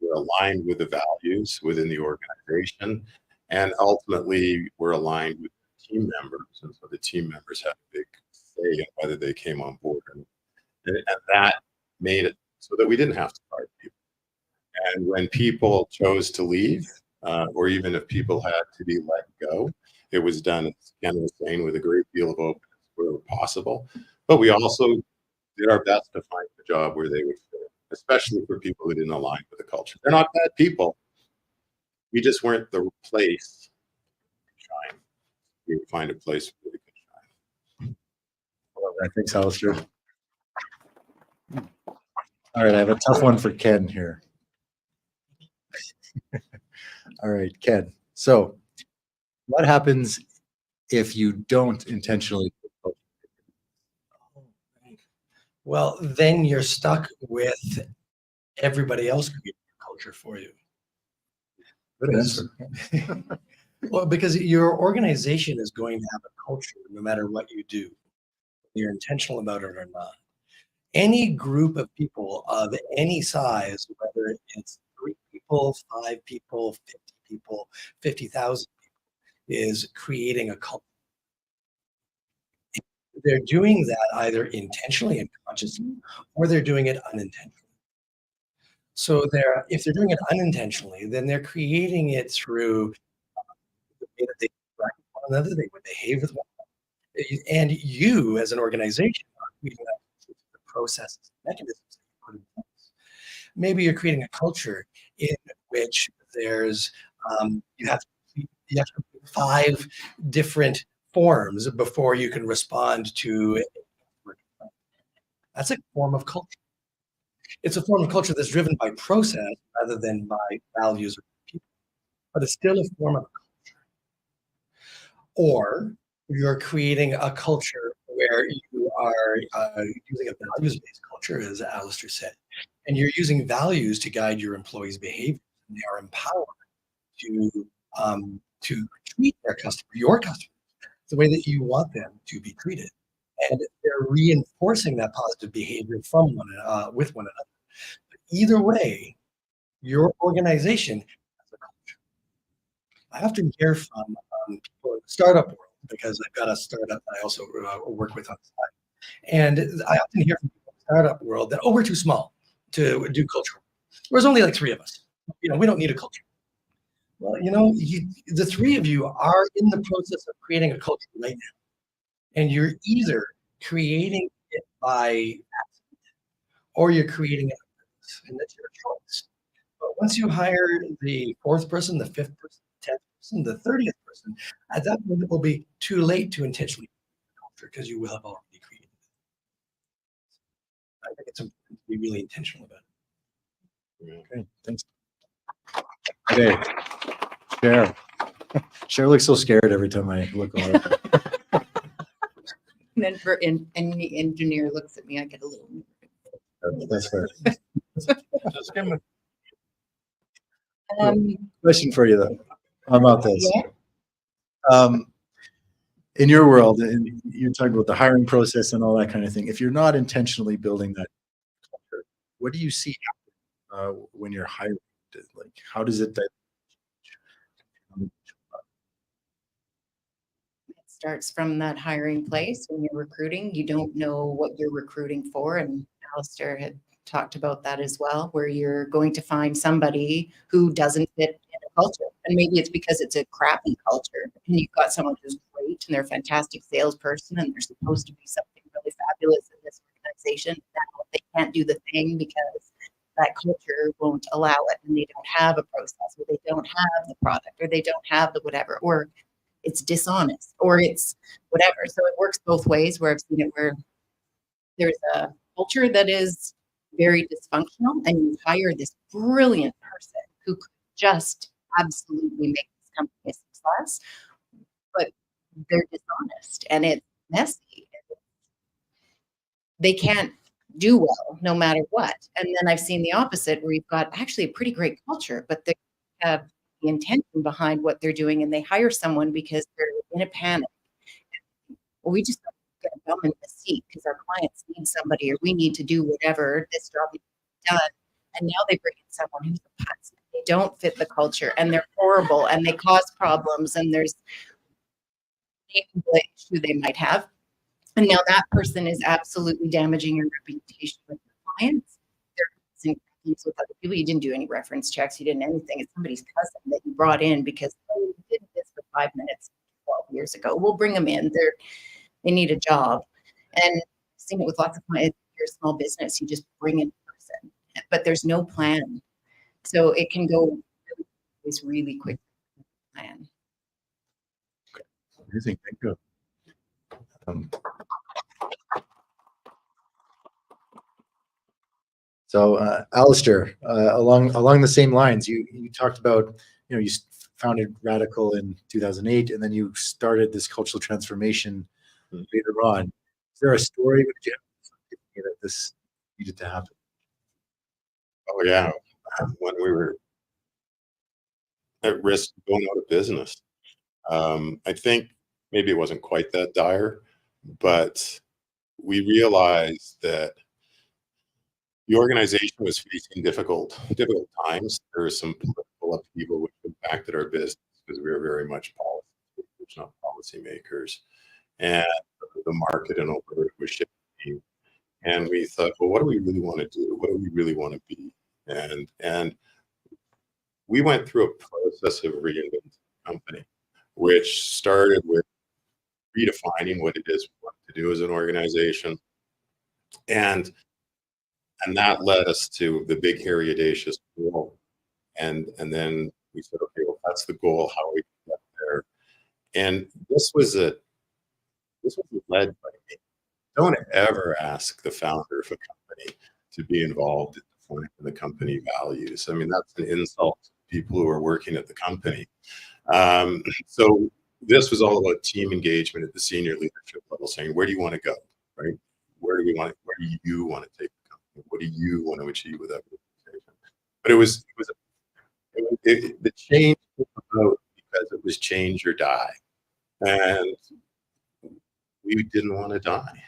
Speaker 2: were aligned with the values within the organization, and ultimately were aligned with team members. And so the team members had a big say in whether they came on board. And that made it so that we didn't have to fire people. And when people chose to leave, or even if people had to be let go, it was done, as Ken was saying, with a great deal of openness where possible. But we also did our best to find a job where they would fit, especially for people who didn't align with the culture. They're not bad people. We just weren't the place to shine. We would find a place where they could shine.
Speaker 5: Well, thanks, Alistair. All right, I have a tough one for Ken here. All right, Ken. So, what happens if you don't intentionally?
Speaker 10: Well, then you're stuck with everybody else creating a culture for you.
Speaker 5: Good answer.
Speaker 10: Well, because your organization is going to have a culture no matter what you do. You're intentional about it or not. Any group of people of any size, whether it's 3 people, 5 people, 50 people, 50,000 people, is creating a culture. They're doing that either intentionally and consciously, or they're doing it unintentionally. So if they're doing it unintentionally, then they're creating it through the way that they interact with one another, they would behave with one another. And you, as an organization, are creating that through the processes, mechanisms that you put in place. Maybe you're creating a culture in which there's you have to complete 5 different forms before you can respond to a. That's a form of culture. It's a form of culture that's driven by process rather than by values or people, but it's still a form of culture. Or you're creating a culture where you are using a values-based culture, as Alistair said, and you're using values to guide your employees' behavior. And they are empowered to treat your customer, the way that you want them to be treated, and they're reinforcing that positive behavior with one another. But either way, your organization has a culture. I often hear from people in the startup world, because I've got a startup that I also work with on the side, and I often hear from people in the startup world that, we're too small to do culture. There's only like 3 of us. We don't need a culture. Well, the 3 of you are in the process of creating a culture right now. And you're either creating it by accident or you're creating it on purpose. And that's your choice. But once you hire the fourth person, the fifth person, 10th person, the 30th person, at that point it will be too late to intentionally culture because you will have already created it. I think it's important to be really intentional about it.
Speaker 5: Okay, thanks. Okay, Cher. Cher looks so scared every time I look over.
Speaker 9: And then and the engineer looks at me, I get a little.
Speaker 5: That's fair.
Speaker 10: Just give them
Speaker 5: Question for you though about this.
Speaker 9: Yeah.
Speaker 5: In your world, and you're talking about the hiring process and all that kind of thing. If you're not intentionally building that culture, what do you see when you're hiring? Like, how does it?
Speaker 9: It starts from that hiring place when you're recruiting. You don't know what you're recruiting for. And Alistair had talked about that as well, where you're going to find somebody who doesn't fit in a culture. And maybe it's because it's a crappy culture. And you've got someone who's great and they're a fantastic salesperson and they're supposed to be something really fabulous in this organization. Now they can't do the thing because that culture won't allow it and they don't have a process or they don't have the product or they don't have the whatever, or it's dishonest or it's whatever. So it works both ways where I've seen it where there's a culture that is very dysfunctional and you hire this brilliant person who could just absolutely make this company a success, but they're dishonest and it's messy. They can't do well no matter what. And then I've seen the opposite where you've got actually a pretty great culture, but they have the intention behind what they're doing and they hire someone because they're in a panic. Well, we just get a bum in the seat because our clients need somebody or we need to do whatever this job needs to be done. And now they bring in someone who's a putz. They don't fit the culture and they're horrible and they cause problems and there's the issue they might have. And now that person is absolutely damaging your reputation with your clients. They're causing problems with other people. You didn't do any reference checks. You didn't anything. It's somebody's cousin that you brought in because you did this for 5 minutes 12 years ago. We'll bring them in. They need a job. And I've seen it with lots of clients. If you're a small business, you just bring in a person, but there's no plan. So it can go really quick plan.
Speaker 5: Amazing, thank you. So, Alistair, along the same lines, you talked about, you founded Radical in 2008, and then you started this cultural transformation later on. Is there a story that this needed to happen?
Speaker 2: Oh yeah, when we were at risk of going out of business. I think maybe it wasn't quite that dire, but we realized that the organization was facing difficult times. There was some political upheaval which impacted our business because we were very much policy, not policymakers, and the market in Alberta was shifting. And we thought, well, what do we really want to do? What do we really want to be? And we went through a process of reinventing the company, which started with redefining what it is we want to do as an organization. And that led us to the big, hairy, audacious goal. And then we said, okay, well, that's the goal. How we get there? And this was led by me. Don't ever ask the founder of a company to be involved in defining the company values. I mean, that's an insult to people who are working at the company. So this was all about team engagement at the senior leadership level, saying, where do you want to go, right? Where do you want to take the company? What do you want to achieve with that organization? But the change came about because it was change or die. And we didn't want to die,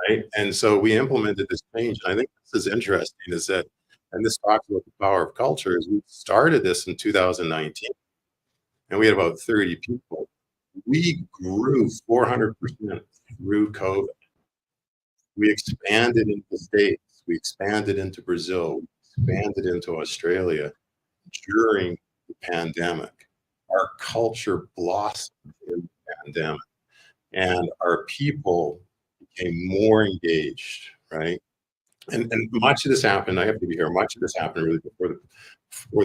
Speaker 2: right? And so we implemented this change. And I think this is interesting is that, and this talks about the power of culture, is we started this in 2019 and we had about 30 people. We grew 400% through COVID. We expanded into the States. We expanded into Brazil. We expanded into Australia during the pandemic. Our culture blossomed in the pandemic. And our people became more engaged, right? And much of this happened, I have to be here, much of this happened really before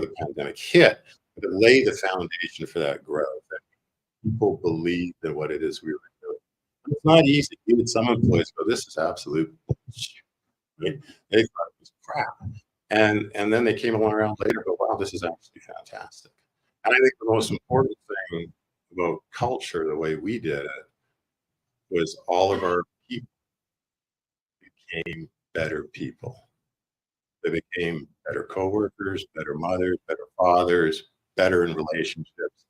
Speaker 2: the pandemic hit, but it laid the foundation for that growth, that people believed in what it is we were doing. It's not easy. Even some employees go, this is absolute bullshit. Right? They thought it was crap. And then they came along around later, but wow, this is actually fantastic. And I think the most important thing about culture, the way we did it, was all of our people became better people. They became better coworkers, better mothers, better fathers, better in relationships.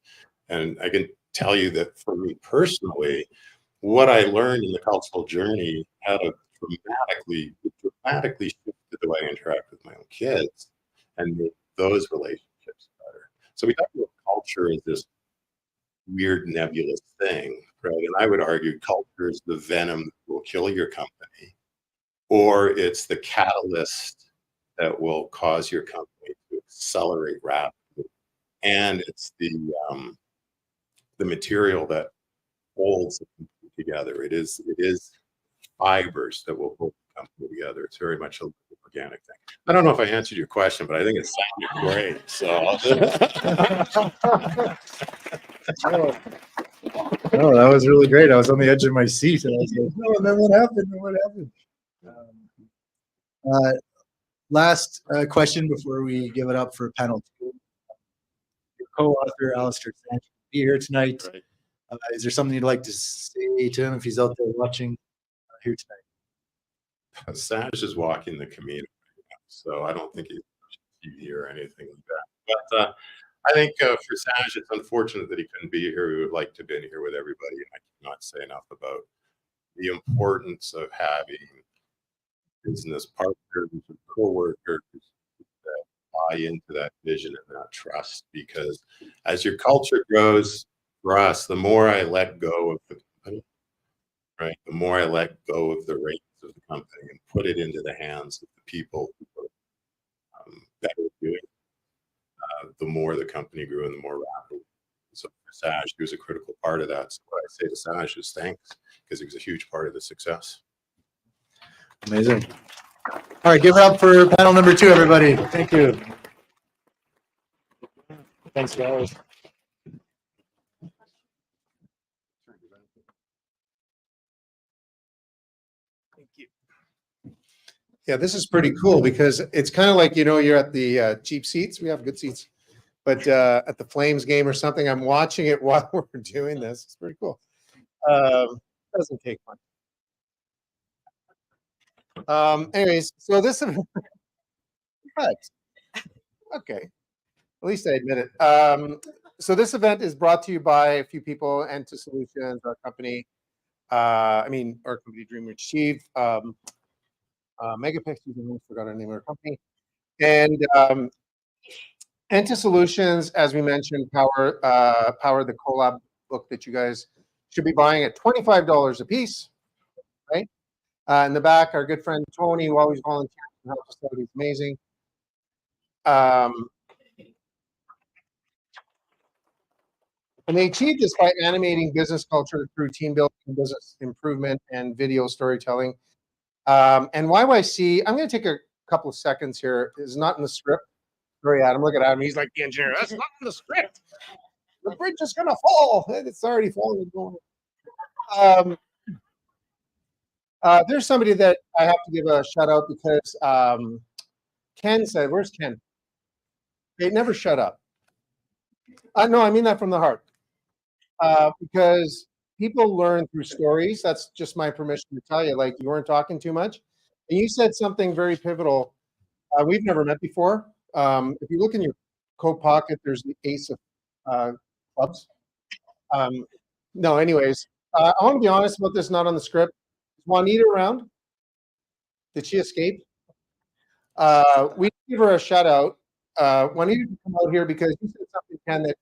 Speaker 2: And I can tell you that for me personally, what I learned in the cultural journey had a dramatically shifted the way I interact with my own kids and made those relationships better. So we talk about culture as this weird nebulous thing, right? And I would argue culture is the venom that will kill your company, or it's the catalyst that will cause your company to accelerate rapidly. And it's the material that holds the company together. It is fibers that will hold the company together. It's very much an organic thing. I don't know if I answered your question, but I think it sounded great. So
Speaker 5: Oh, that was really great. I was on the edge of my seat, and I was like, "No!" And then what happened? And what happened? Last question before we give it up for panel 2. Your co-author, Alistair Sanchez, will be here tonight.
Speaker 2: right.
Speaker 5: Is there something you'd like to say to him if he's out there watching here tonight?
Speaker 2: Saj is walking the community, so I don't think he's TV or anything like that. But I think for Saj, it's unfortunate that he couldn't be here. We would like to have been here with everybody, and I cannot say enough about the importance of having business partners and coworkers that buy into that vision and that trust. Because as your culture grows, for us, the more I let go of the company, right, the more I let go of the reins of the company and put it into the hands of the people who are better at doing it, the more the company grew and the more rapidly. So for Saj, he was a critical part of that. So what I say to Saj is thanks, because he was a huge part of the success.
Speaker 5: Amazing. All right, give it up for panel number 2, everybody. Thank you. Thanks, guys.
Speaker 3: Yeah, this is pretty cool because it's kind of like, you're at the cheap seats. We have good seats, but at the Flames game or something, I'm watching it while we're doing this. It's pretty cool. Doesn't take much. Anyways, so this is okay. At least I admit it. So this event is brought to you by a few people, Enta Solutions, our company. Our company Dream Achieve. Megapixels, I forgot our name of our company. And Enta Solutions, as we mentioned, power the collab book that you guys should be buying at $25 a piece, right? In the back, our good friend Tony, who always volunteers to help us out, he's amazing. And they achieved this by animating business culture through team building, business improvement, and video storytelling. And YYC, I'm going to take a couple of seconds here. It's not in the script. Sorry, Adam. Look at Adam. He's like the engineer. That's not in the script. The bridge is going to fall. It's already falling. There's somebody that I have to give a shout out because Ken said, "Where's Ken?" They never shut up. No, I mean that from the heart. Because people learn through stories. That's just my permission to tell you. Like, you weren't talking too much, and you said something very pivotal. We've never met before. If you look in your coat pocket, there's the ace of clubs. No, anyways, I want to be honest about this. Not on the script. Is Juanita around? Did she escape? We give her a shout out. Juanita to come out here because you said something, Ken, that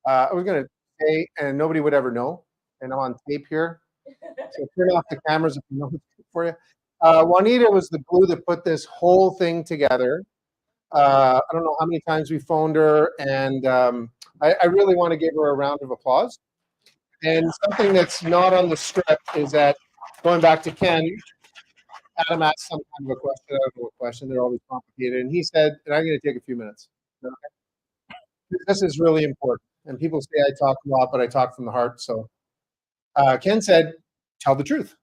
Speaker 3: I was going to say, and nobody would ever know. And I'm on tape here. So turn off the cameras if you know what's good for you. Juanita was the glue that put this whole thing together. I don't know how many times we phoned her, and I really want to give her a round of applause. And something that's not on the script is that, going back to Ken, Adam asked some kind of a question. I don't know what question. They're always complicated. And he said, and I'm going to take a few minutes. Okay? This is really important. And people say I talk a lot, but I talk from the heart. So Ken said, tell the truth.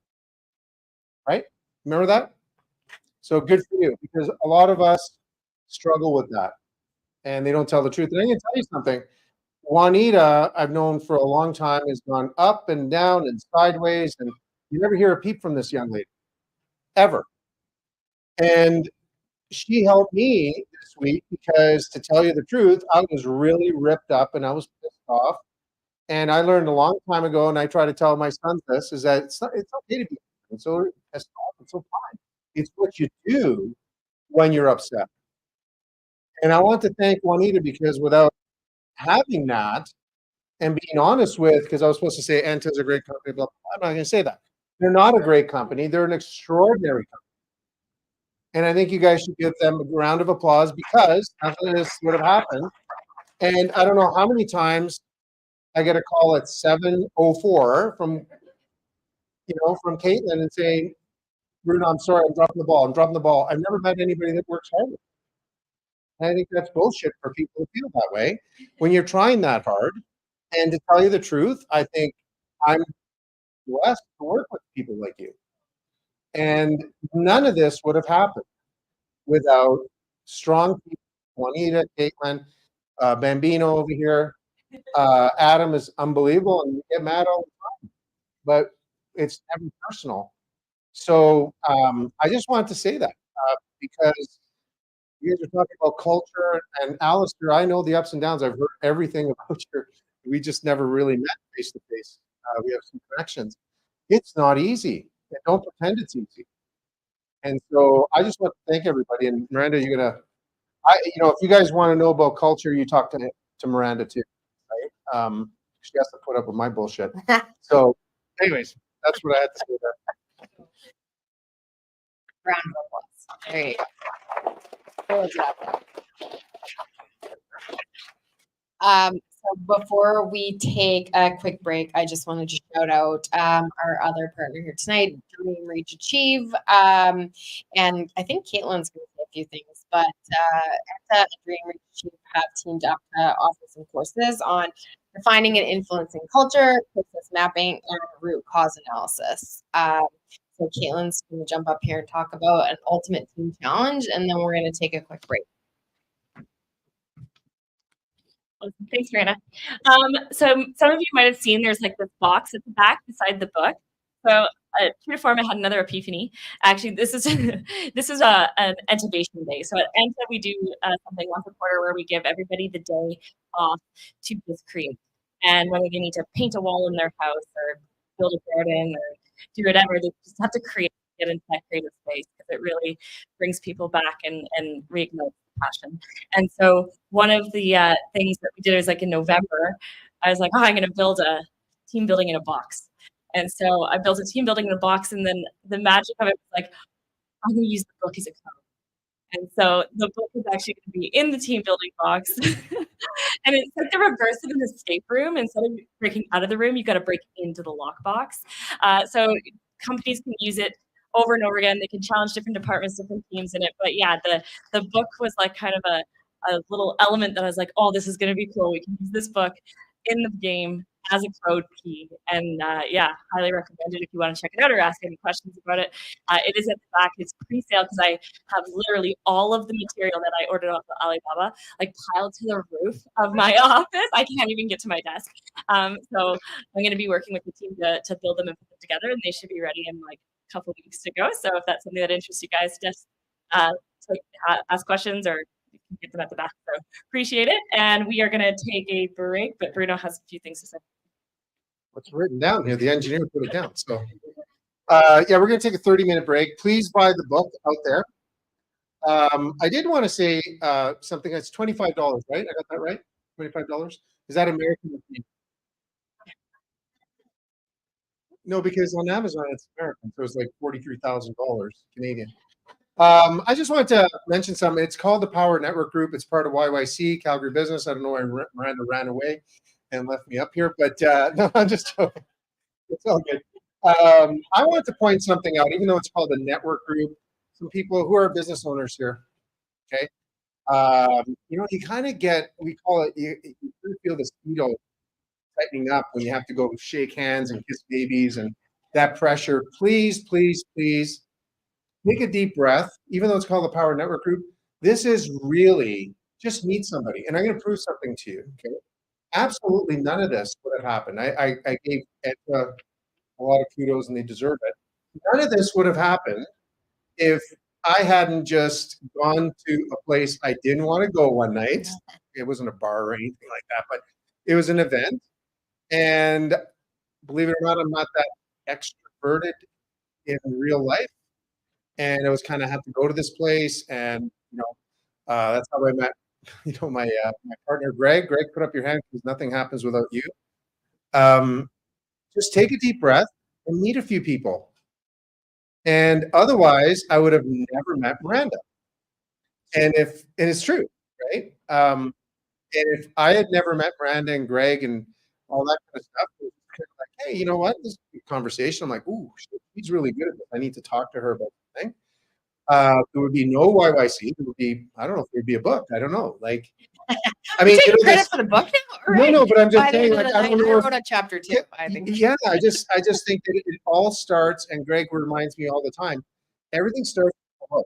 Speaker 3: Right? Remember that? So good for you, because a lot of us struggle with that and they don't tell the truth. And I'm going to tell you something. Juanita, I've known for a long time, has gone up and down and sideways, and you never hear a peep from this young lady, ever. And she helped me this week because, to tell you the truth, I was really ripped up and I was pissed off. And I learned a long time ago, and I try to tell my sons this, is that it's okay to be so pissed off. It's so fine. It's what you do when you're upset. And I want to thank Juanita, because without having that and being honest with, because I was supposed to say Anta's a great company, but I'm not going to say that. They're not a great company. They're an extraordinary company. And I think you guys should give them a round of applause, because nothing of this would have happened. And I don't know how many times I get a call at 7:04 from Caitlin and saying, Bruno, I'm sorry, I'm dropping the ball. I'm dropping the ball. I've never met anybody that works harder. And I think that's bullshit for people to feel that way when you're trying that hard. And to tell you the truth, I think I'm blessed to work with people like you. And none of this would have happened without strong people. Juanita, Caitlin, Bambino over here. Adam is unbelievable, and we get mad all the time, but it's never personal. So I just wanted to say that because you guys are talking about culture, and Alistair, I know the ups and downs. I've heard everything about you. We just never really met face to face. We have some connections. It's not easy. And don't pretend it's easy. And so I just want to thank everybody. And Miranda, you're gonna, if you guys want to know about culture, you talk to Miranda too, right? She has to put up with my bullshit. So, anyways, that's what I had to say there.
Speaker 1: Round of applause. There you go. Good job. So before we take a quick break, I just wanted to shout out our other partner here tonight, Dream Reach Achieve. And I think Caitlin's going to say a few things, but Etta and Dream Reach Achieve have teamed up to offer some courses on defining and influencing culture, process mapping, and root cause analysis. So Caitlin's going to jump up here and talk about an ultimate team challenge, and then we're going to take a quick break.
Speaker 4: Thanks, Miranda. So some of you might have seen there's like this box at the back beside the book. So true to form, I had another epiphany. Actually, this is an intubation day. So at Enta, we do something once a quarter where we give everybody the day off to just create. And whether they need to paint a wall in their house or build a garden or do whatever, they just have to create, get into that creative space, because it really brings people back and reignites passion. And so one of the things that we did was like in November, I was like, I'm going to build a team building in a box. And so I built a team building in a box, and then the magic of it was like, I'm going to use the book as a code. And so the book is actually going to be in the team building box. And it's like the reverse of an escape room. Instead of breaking out of the room, you got to break into the lockbox. So companies can use it over and over again. They can challenge different departments, different teams in it. But yeah, the book was like kind of a little element that I was like, oh, this is going to be cool. We can use this book in the game as a code key. And yeah, highly recommend it if you want to check it out or ask any questions about it. It is at the back. It's pre-sale because I have literally all of the material that I ordered off of Alibaba like piled to the roof of my office. I can't even get to my desk. So I'm going to be working with the team to build them and put them together, and they should be ready in like a couple of weeks to go. So if that's something that interests you guys, just ask questions or you can get them at the back. So appreciate it. And we are going to take a break, but Bruno has a few things to say.
Speaker 3: What's written down here? The engineer put it down. So, yeah, we're going to take a 30-minute break. Please buy the book out there. I did want to say something. That's $25, right? I got that right? $25? Is that American? No, because on Amazon it's American, so it's like $43,000 Canadian. I just wanted to mention something. It's called the Power Network Group. It's part of YYC, Calgary Business. I don't know why Miranda ran away and left me up here, but no, I'm just joking. It's all good. I want to point something out, even though it's called a network group. Some people who are business owners here, okay? You kind of get, we call it, you really feel the speedo tightening up when you have to go shake hands and kiss babies and that pressure. Please, please, please take a deep breath. Even though it's called the Power Network Group, this is really just meet somebody. And I'm going to prove something to you, okay? Absolutely none of this would have happened. I gave Edna a lot of kudos and they deserve it. None of this would have happened if I hadn't just gone to a place I didn't want to go one night. It wasn't a bar or anything like that, but it was an event. And believe it or not, I'm not that extroverted in real life. And I was kind of had to go to this place, and that's how I met. My partner Greg. Greg, put up your hand because nothing happens without you. Just take a deep breath and meet a few people. And otherwise, I would have never met Miranda. And it's true, right? And if I had never met Miranda and Greg and all that kind of stuff, it was kind of like, hey, you know what? This conversation, I'm like, ooh, she's really good at this. I need to talk to her about something. There would be no YYC. There would be, I don't know if there'd be a book. I don't know. Like, I mean,
Speaker 1: Taking credit for the book now?
Speaker 3: no, no, but I'm just
Speaker 1: By the
Speaker 3: saying,
Speaker 1: end of
Speaker 3: like,
Speaker 1: the
Speaker 3: I
Speaker 1: night,
Speaker 3: don't
Speaker 1: I
Speaker 3: know if
Speaker 1: wrote a chapter 2, I think.
Speaker 3: yeah, I just think that it all starts, and Greg reminds me all the time, everything starts with hello.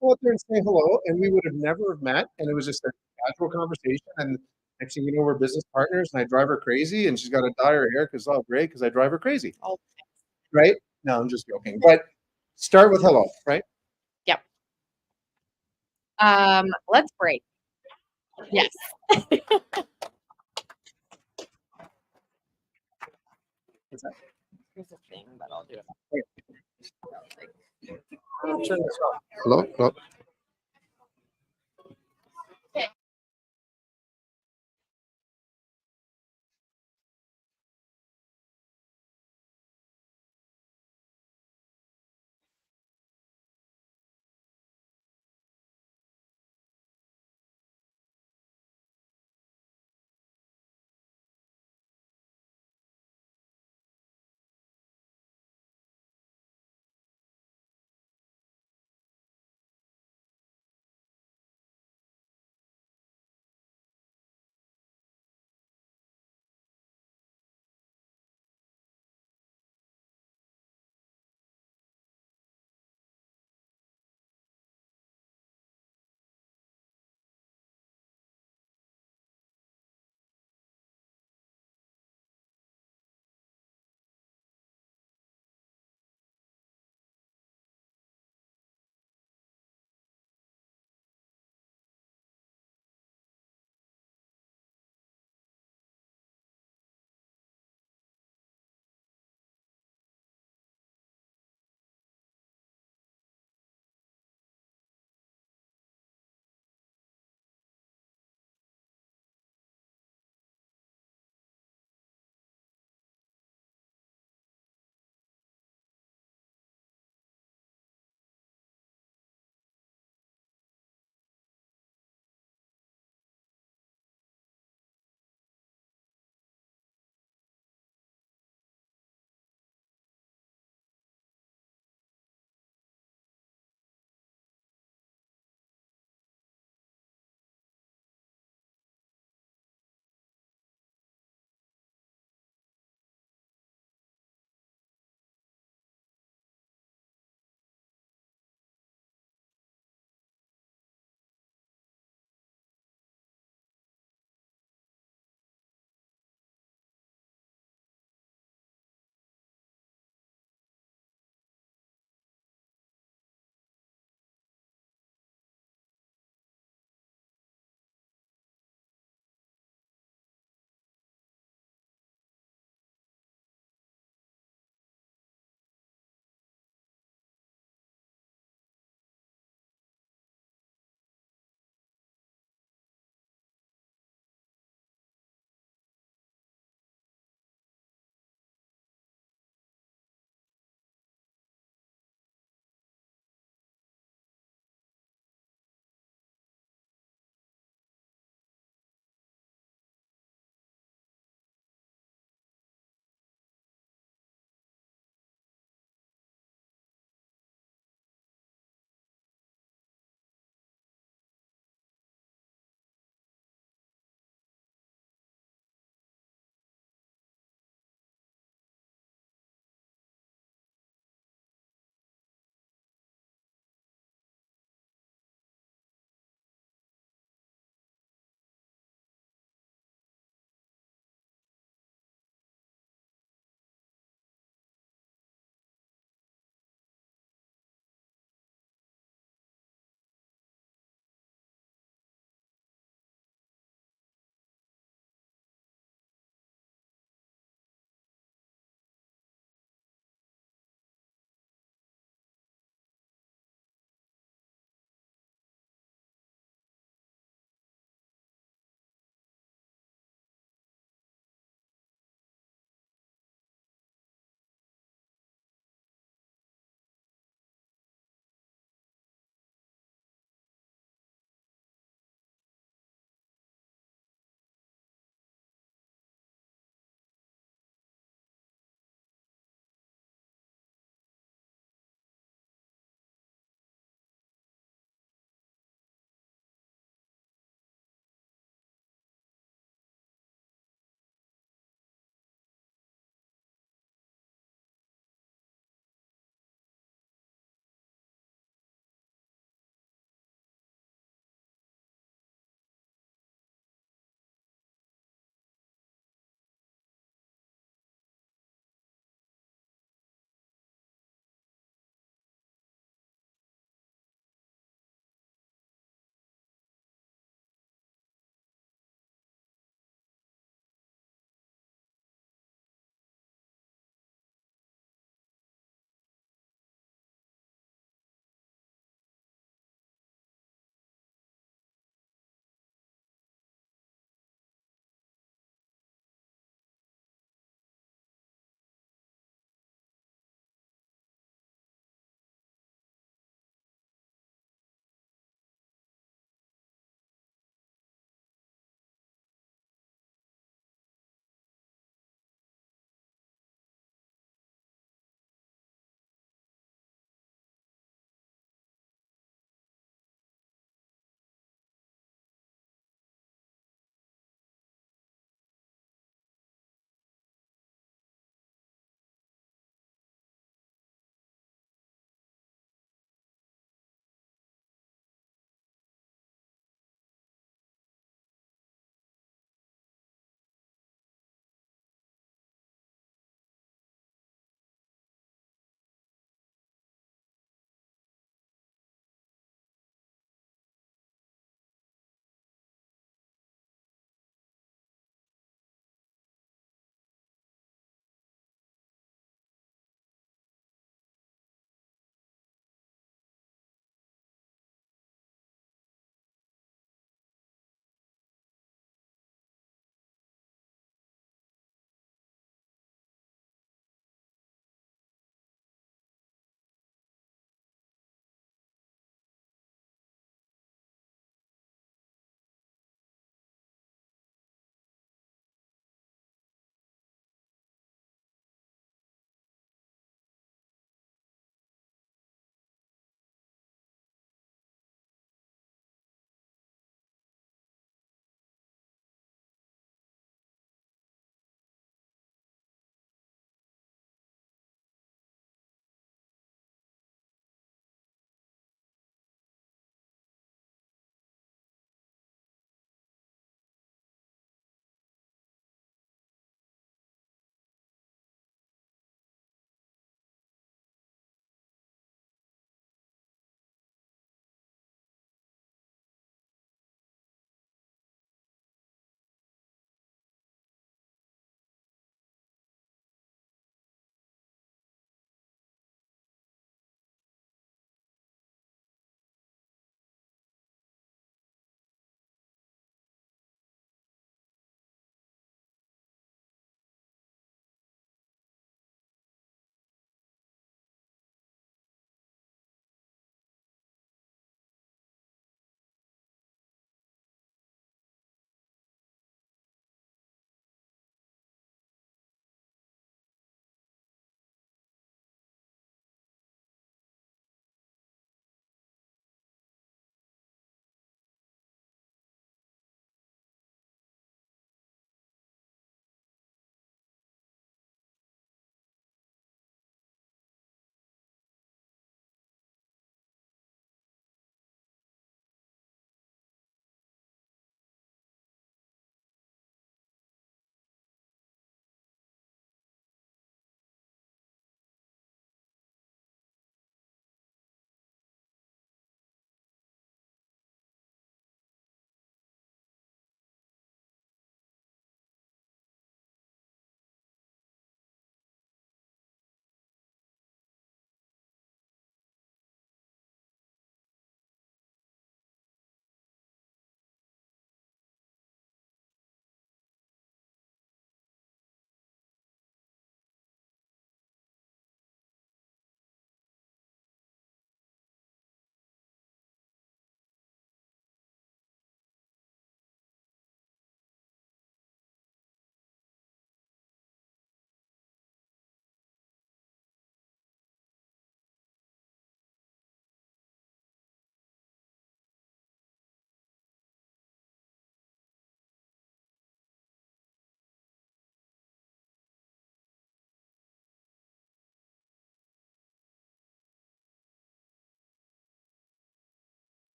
Speaker 3: Go out there and say hello, and we would have never have met, and it was just a casual conversation, and next thing you know, we're business partners, and I drive her crazy, and she's got to dye her hair because, oh, great, because I drive her crazy.
Speaker 1: Oh.
Speaker 3: Right? No, I'm just joking. But start with hello, right?
Speaker 1: Yep. Let's break. Yes. Here's a thing, but I'll do it.
Speaker 3: Turn this off. Hello? Hello?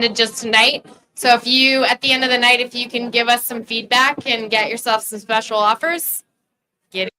Speaker 1: just tonight. So if you, at the end of the night, if you can give us some feedback and get yourself some special offers, get it.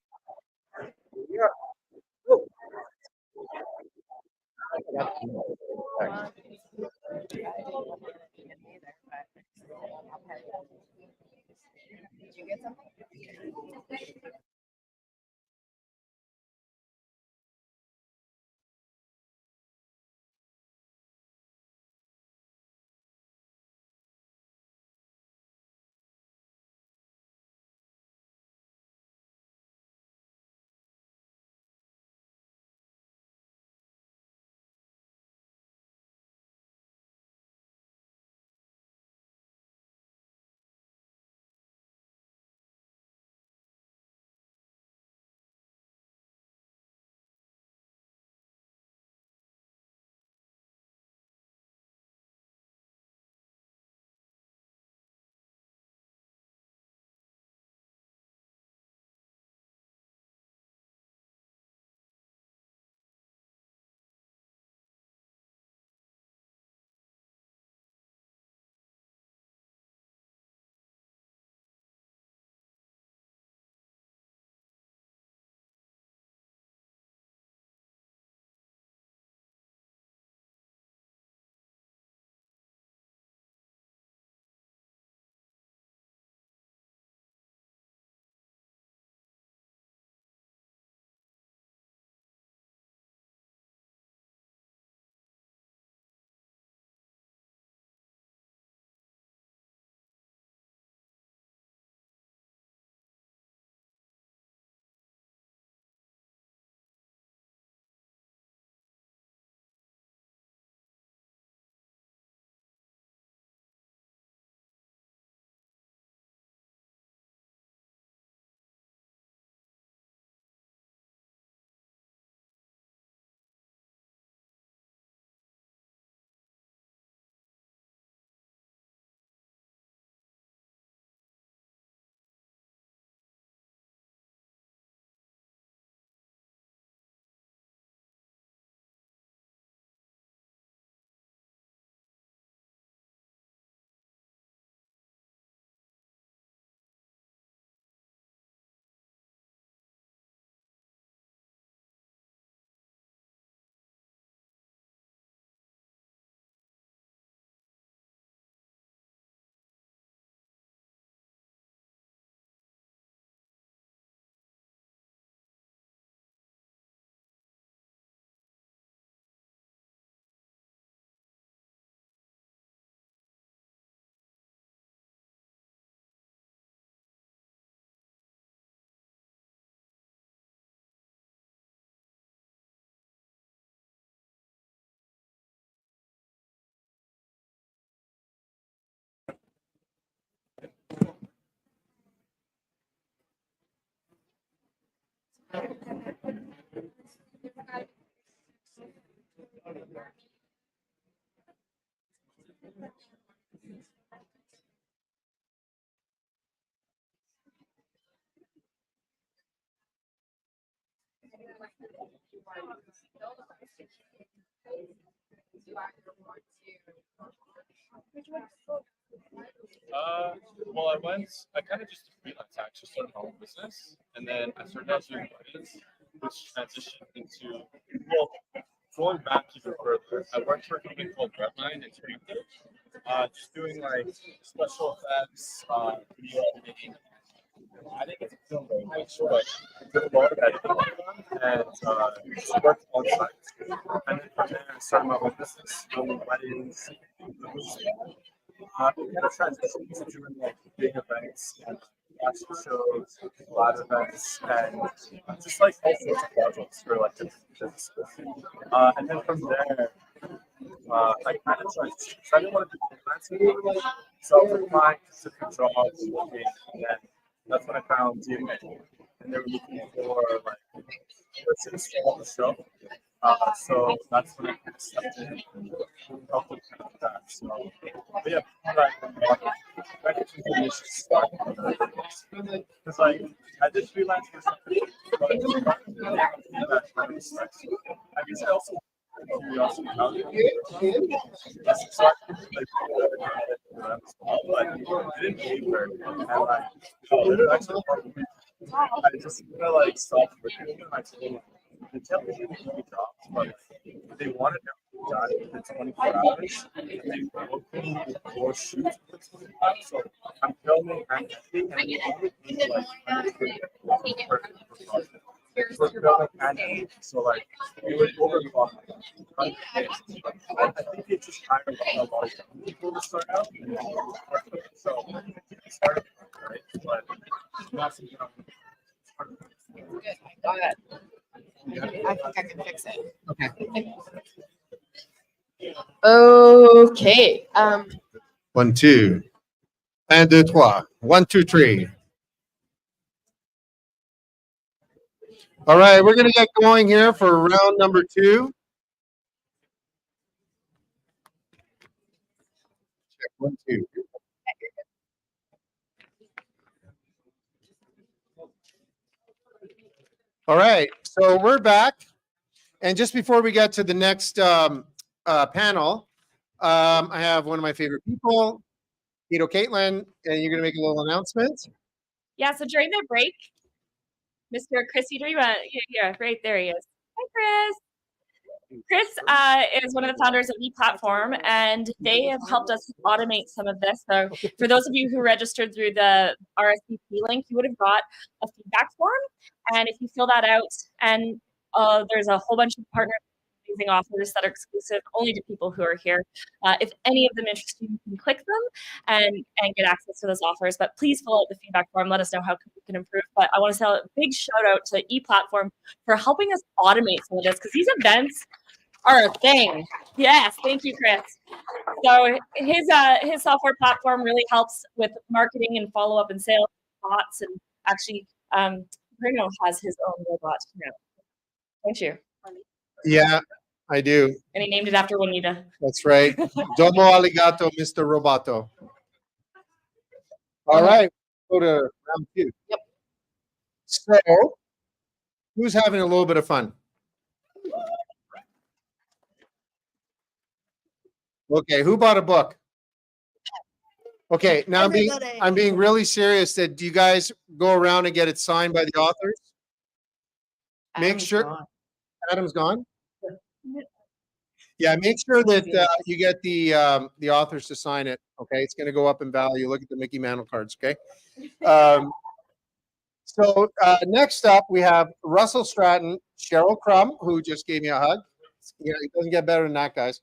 Speaker 11: Well, I kind of just freelance actually started my own business, and then I started out doing weddings, which transitioned into, well, going back even further. I worked for a company called Redline in Springfield, just doing like special effects, video editing. I didn't get to film very much, but I did a lot of editing and just worked on site. And then from there, I started my own business, doing weddings. Kind of transitioned to doing like big events, and fashion shows, live events, and just like all sorts of projects for like different businesses. And then from there, I kind of transitioned. So I didn't want to do freelancing, so I was applying to different jobs, looking, and then that's when I found DMA, and they were looking for like persons to help the show. So that's when I kind of stepped in and helped them kind of that. So, but yeah, I did some really start because like I did freelance for something, but I guess I also curiosity awesome how they do it. So I think, like, but it didn't pay for it. And like, there's actually part of me, I just feel like stopped working in my school. They tell me to do jobs, but they wanted to done in 24 hours. And they booked me for shoots for 24 hours. So I'm filming and editing, and it only takes like 100 per project. For filming and editing. So like it would overclock. I think it's just kind of a lot of people to start out. So it started right, but that's
Speaker 1: Good. I got it. I think I can fix it.
Speaker 3: Okay.
Speaker 1: Okay.
Speaker 3: 1, 2. 1, 2, 3. 1, 2, 3. All right, we're gonna get going here for round number 2. Check 1, 2. All right, so we're back. And just before we get to the next panel, I have one of my favorite people, Caitlin, and you're going to make a little announcement.
Speaker 4: Yeah, so during the break, Mr. Chris, yeah, right there he is. Hi, Chris. Chris is one of the founders of ePlatform, and they have helped us automate some of this. So for those of you who registered through the RSVP link, you would have got a feedback form. And if you fill that out, and there's a whole bunch of partner amazing offers that are exclusive only to people who are here. If any of them interest you, you can click them and get access to those offers. But please fill out the feedback form. Let us know how we can improve. But I want to say a big shout out to ePlatform for helping us automate some of this, because these events are a thing. Yes, thank you, Chris. So his software platform really helps with marketing and follow up and sales bots, and actually Bruno has his own robot now. Don't you?
Speaker 3: Yeah, I do.
Speaker 4: And he named it after Juanita.
Speaker 3: That's right. Domo aligato, Mr. Roboto. All right, go to round 2.
Speaker 1: Yep.
Speaker 3: So, who's having a little bit of fun? Okay, who bought a book? Okay, now I'm being really serious. That do you guys go around and get it signed by the authors? Make sure Adam's gone. Yeah, make sure that you get the authors to sign it. Okay, it's going to go up in value. Look at the Mickey Mantle cards. Okay. So next up, we have Russell Stratton, Cheryl Crum, who just gave me a hug. You know, it doesn't get better than that, guys.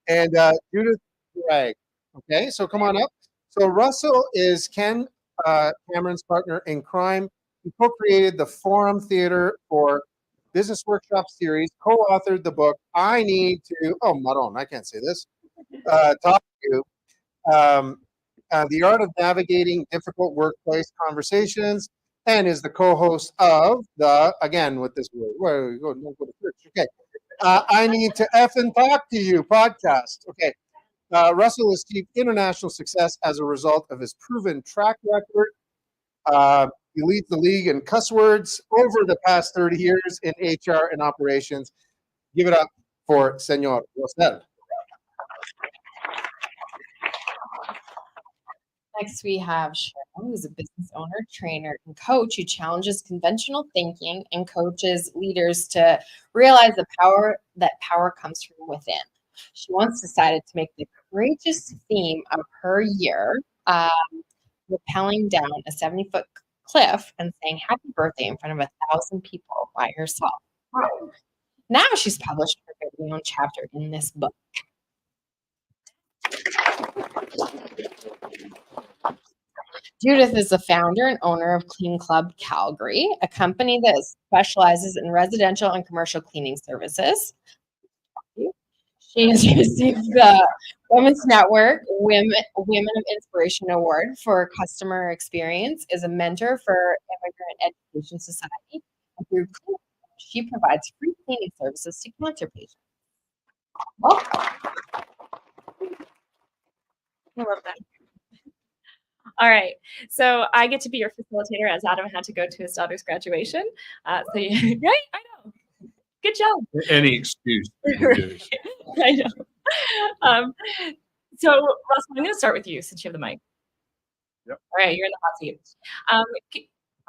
Speaker 3: And Judith Gray. Okay, so come on up. So Russell is Ken Cameron's partner in crime. He co-created the Forum Theater for Business Workshop series, co-authored the book, I Need to, Maron, I can't say this, talk to you. The Art of Navigating Difficult Workplace Conversations, and is the co-host of the, again with this word, where we go, don't go to church. Okay, I Need to Effing Talk to You podcast. Okay, Russell has achieved international success as a result of his proven track record. He leads the league in cuss words over the past 30 years in HR and operations. Give it up for Senor Rosell.
Speaker 1: Next, we have Cheryl, who's a business owner, trainer, and coach who challenges conventional thinking and coaches leaders to realize the power comes from within. She once decided to make the courageous theme of her year, rappelling down a 70-foot cliff and saying happy birthday in front of 1,000 people by herself. Wow. Now she's published her very own chapter in this book. Judith is the founder and owner of Clean Club Calgary, a company that specializes in residential and commercial cleaning services. She has received the Women's Network Women of Inspiration Award for customer experience, is a mentor for Immigrant Education Society, and through Clean Club, she provides free cleaning services to cancer patients. Welcome.
Speaker 4: I love that. All right, so I get to be your facilitator as Adam had to go to his daughter's graduation. Right, I know. Good job.
Speaker 8: Any excuse.
Speaker 4: Right. I know. So, Russell, I'm going to start with you since you have the mic.
Speaker 8: Yep.
Speaker 4: All right, you're in the hot seat.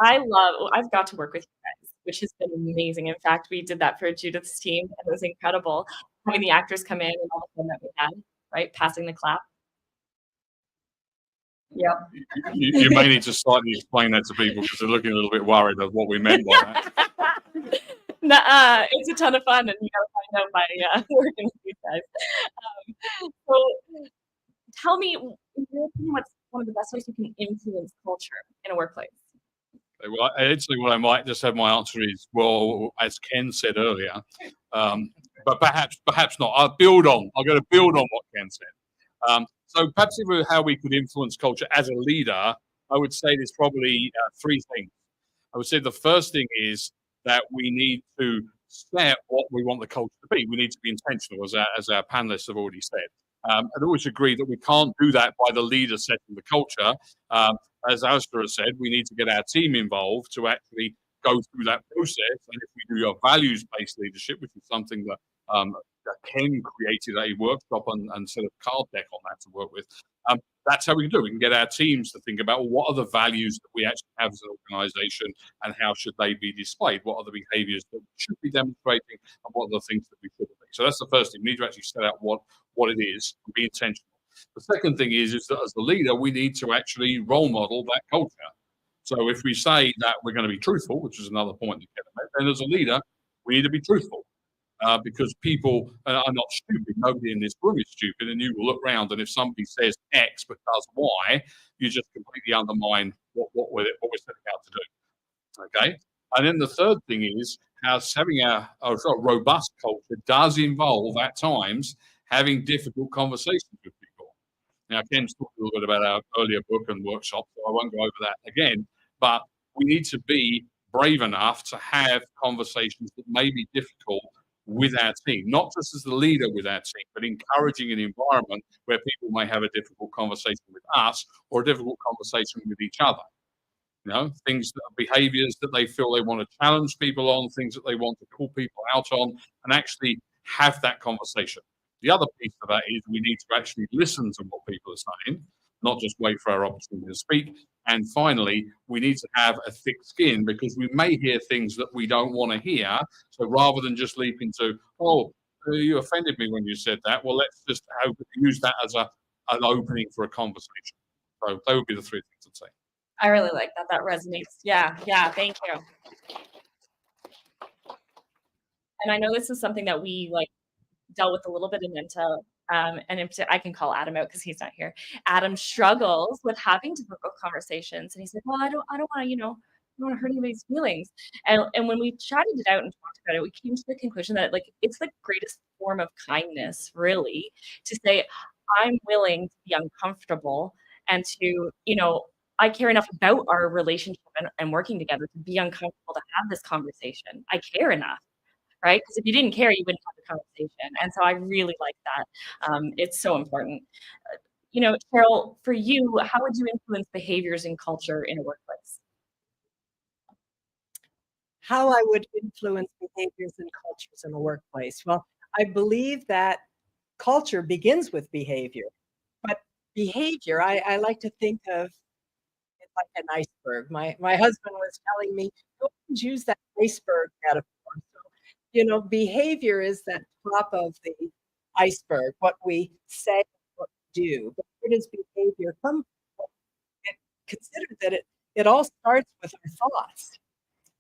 Speaker 4: I've got to work with you guys, which has been amazing. In fact, we did that for Judith's team, and it was incredible having the actors come in and all the fun that we had, right? Passing the clap. Yep.
Speaker 12: You may need to slightly explain that to people because they're looking a little bit worried of what we meant by that.
Speaker 4: It's a ton of fun, and you gotta find out by working with these guys. So, tell me, in your opinion, what's one of the best ways you can influence culture in a workplace?
Speaker 12: Well, actually, what I might just have my answer is, well, as Ken said earlier, but perhaps not. I'm going to build on what Ken said. So perhaps how we could influence culture as a leader, I would say there's probably three things. I would say the first thing is that we need to set what we want the culture to be. We need to be intentional, as our panelists have already said. I'd always agree that we can't do that by the leader setting the culture. As Alistair has said, we need to get our team involved to actually go through that process. And if we do a values-based leadership, which is something that Ken created a workshop and set a card deck on that to work with, that's how we can do it. We can get our teams to think about, well, what are the values that we actually have as an organization and how should they be displayed? What are the behaviors that we should be demonstrating and what are the things that we shouldn't be? So that's the first thing. We need to actually set out what it is and be intentional. The second thing is that as the leader, we need to actually role model that culture. So if we say that we're going to be truthful, which is another point that Kevin made, then as a leader, we need to be truthful. Because people are not stupid. Nobody in this room is stupid, and you will look around, and if somebody says X but does Y, you just completely undermine what we're setting out to do. Okay, and then the third thing is how having a sort of robust culture does involve at times having difficult conversations with people. Now, Ken's talked a little bit about our earlier book and workshop, so I won't go over that again. But we need to be brave enough to have conversations that may be difficult with our team, not just as the leader with our team, but encouraging an environment where people may have a difficult conversation with us or a difficult conversation with each other. You know, behaviors that they feel they want to challenge people on, things that they want to call people out on, and actually have that conversation. The other piece of that is we need to actually listen to what people are saying, not just wait for our opportunity to speak. And finally, we need to have a thick skin because we may hear things that we don't want to hear. So rather than just leap into, oh, you offended me when you said that, well, let's just use that as an opening for a conversation. So those would be the three things I'd say.
Speaker 4: I really like that. That resonates. Yeah, thank you. And I know this is something that we dealt with a little bit in Minto. I can call Adam out because he's not here. Adam struggles with having difficult conversations, and he said, "Well, I don't want to, I don't want to hurt anybody's feelings." And when we chatted it out and talked about it, we came to the conclusion that it's the greatest form of kindness, really, to say, "I'm willing to be uncomfortable and to, I care enough about our relationship and working together to be uncomfortable to have this conversation. I care enough." Right? Because if you didn't care, you wouldn't have the conversation. And so I really like that. It's so important. Cheryl, for you, how would you influence behaviors and culture in a workplace?
Speaker 13: How I would influence behaviors and cultures in a workplace? Well, I believe that culture begins with behavior. But behavior, I like to think of it like an iceberg. My husband was telling me, don't use that iceberg metaphor. Behavior is that top of the iceberg, what we say, what we do. But where does behavior come from? And consider that it all starts with our thoughts.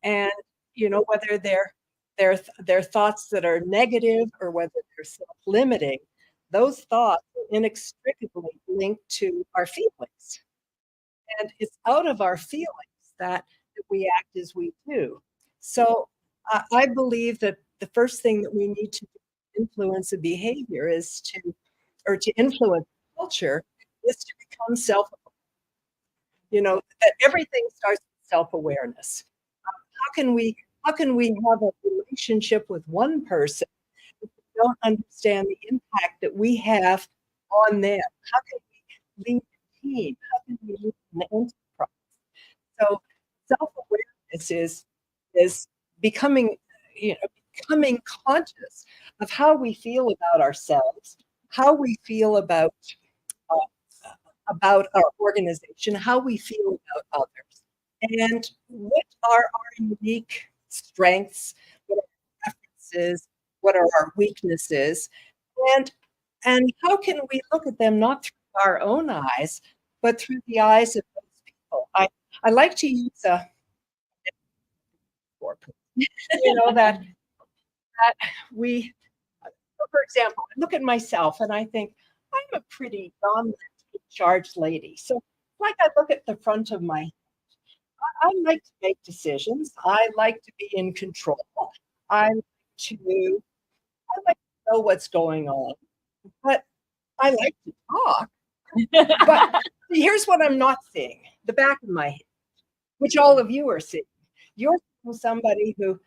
Speaker 13: And, whether they're thoughts that are negative or whether they're self-limiting, those thoughts are inextricably linked to our feelings. And it's out of our feelings that we act as we do. So I believe that the first thing that we need to influence a behavior is to influence culture is to become self-aware. That everything starts with self-awareness. How can we have a relationship with one person if we don't understand the impact that we have on them? How can we lead a team? How can we lead an enterprise? So self-awareness is becoming becoming conscious of how we feel about ourselves, how we feel about our organization, how we feel about others, and what are our unique strengths, what are our preferences, what are our weaknesses, and how can we look at them not through our own eyes, but through the eyes of those people. I like to use that we, for example, I look at myself and I think I'm a pretty dominant, in-charge lady. So, like, I look at the front of my head. I like to make decisions. I like to be in control. I like to, I like to know what's going on, but I like to talk. But here's what I'm not seeing: the back of my head, which all of you are seeing. You're seeing somebody who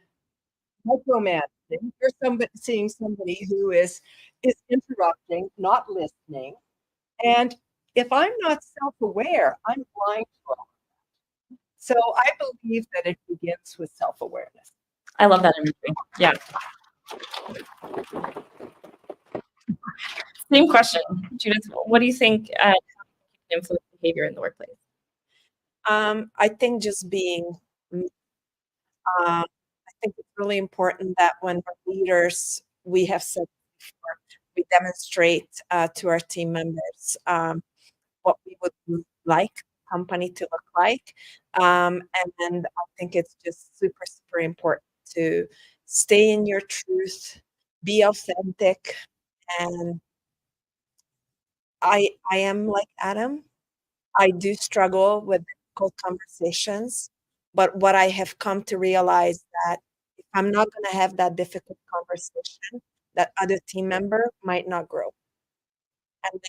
Speaker 13: micromanaging. You're seeing somebody who is interrupting, not listening. And if I'm not self-aware, I'm blind to all. So I believe that it begins with self-awareness.
Speaker 4: I love that imagery. Yeah. Same question, Judith. What do you think influence behavior in the workplace?
Speaker 14: I think just being, I think it's really important that when we're leaders, we have said before, we demonstrate to our team members what we would like company to look like. And I think it's just super, super important to stay in your truth, be authentic. And I am like Adam. I do struggle with difficult conversations, but what I have come to realize that if I'm not going to have that difficult conversation, that other team member might not grow, and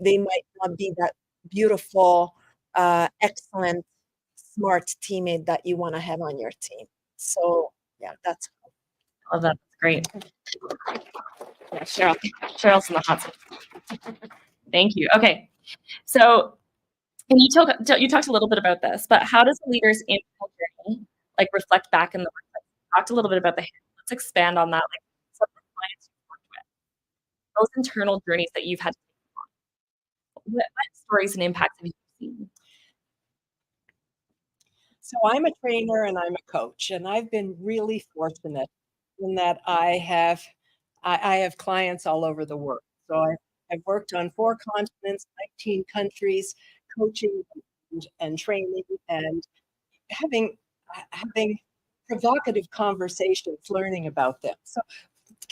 Speaker 14: they might not be that beautiful, excellent, smart teammate that you want to have on your team. So yeah, that's.
Speaker 4: Oh, that's great. Yeah, Cheryl. Cheryl's in the hot seat. Thank you. Okay, so and you talked a little bit about this, but how does a leader's internal journey like reflect back in the workplace? You talked a little bit about let's expand on that. Like some of the clients you've worked with, those internal journeys that you've had to take on. What stories and impacts have you seen?
Speaker 13: So I'm a trainer and I'm a coach, and I've been really fortunate in that I have clients all over the world. So I've worked on 4 continents, 19 countries, coaching and training and having provocative conversations, learning about them. So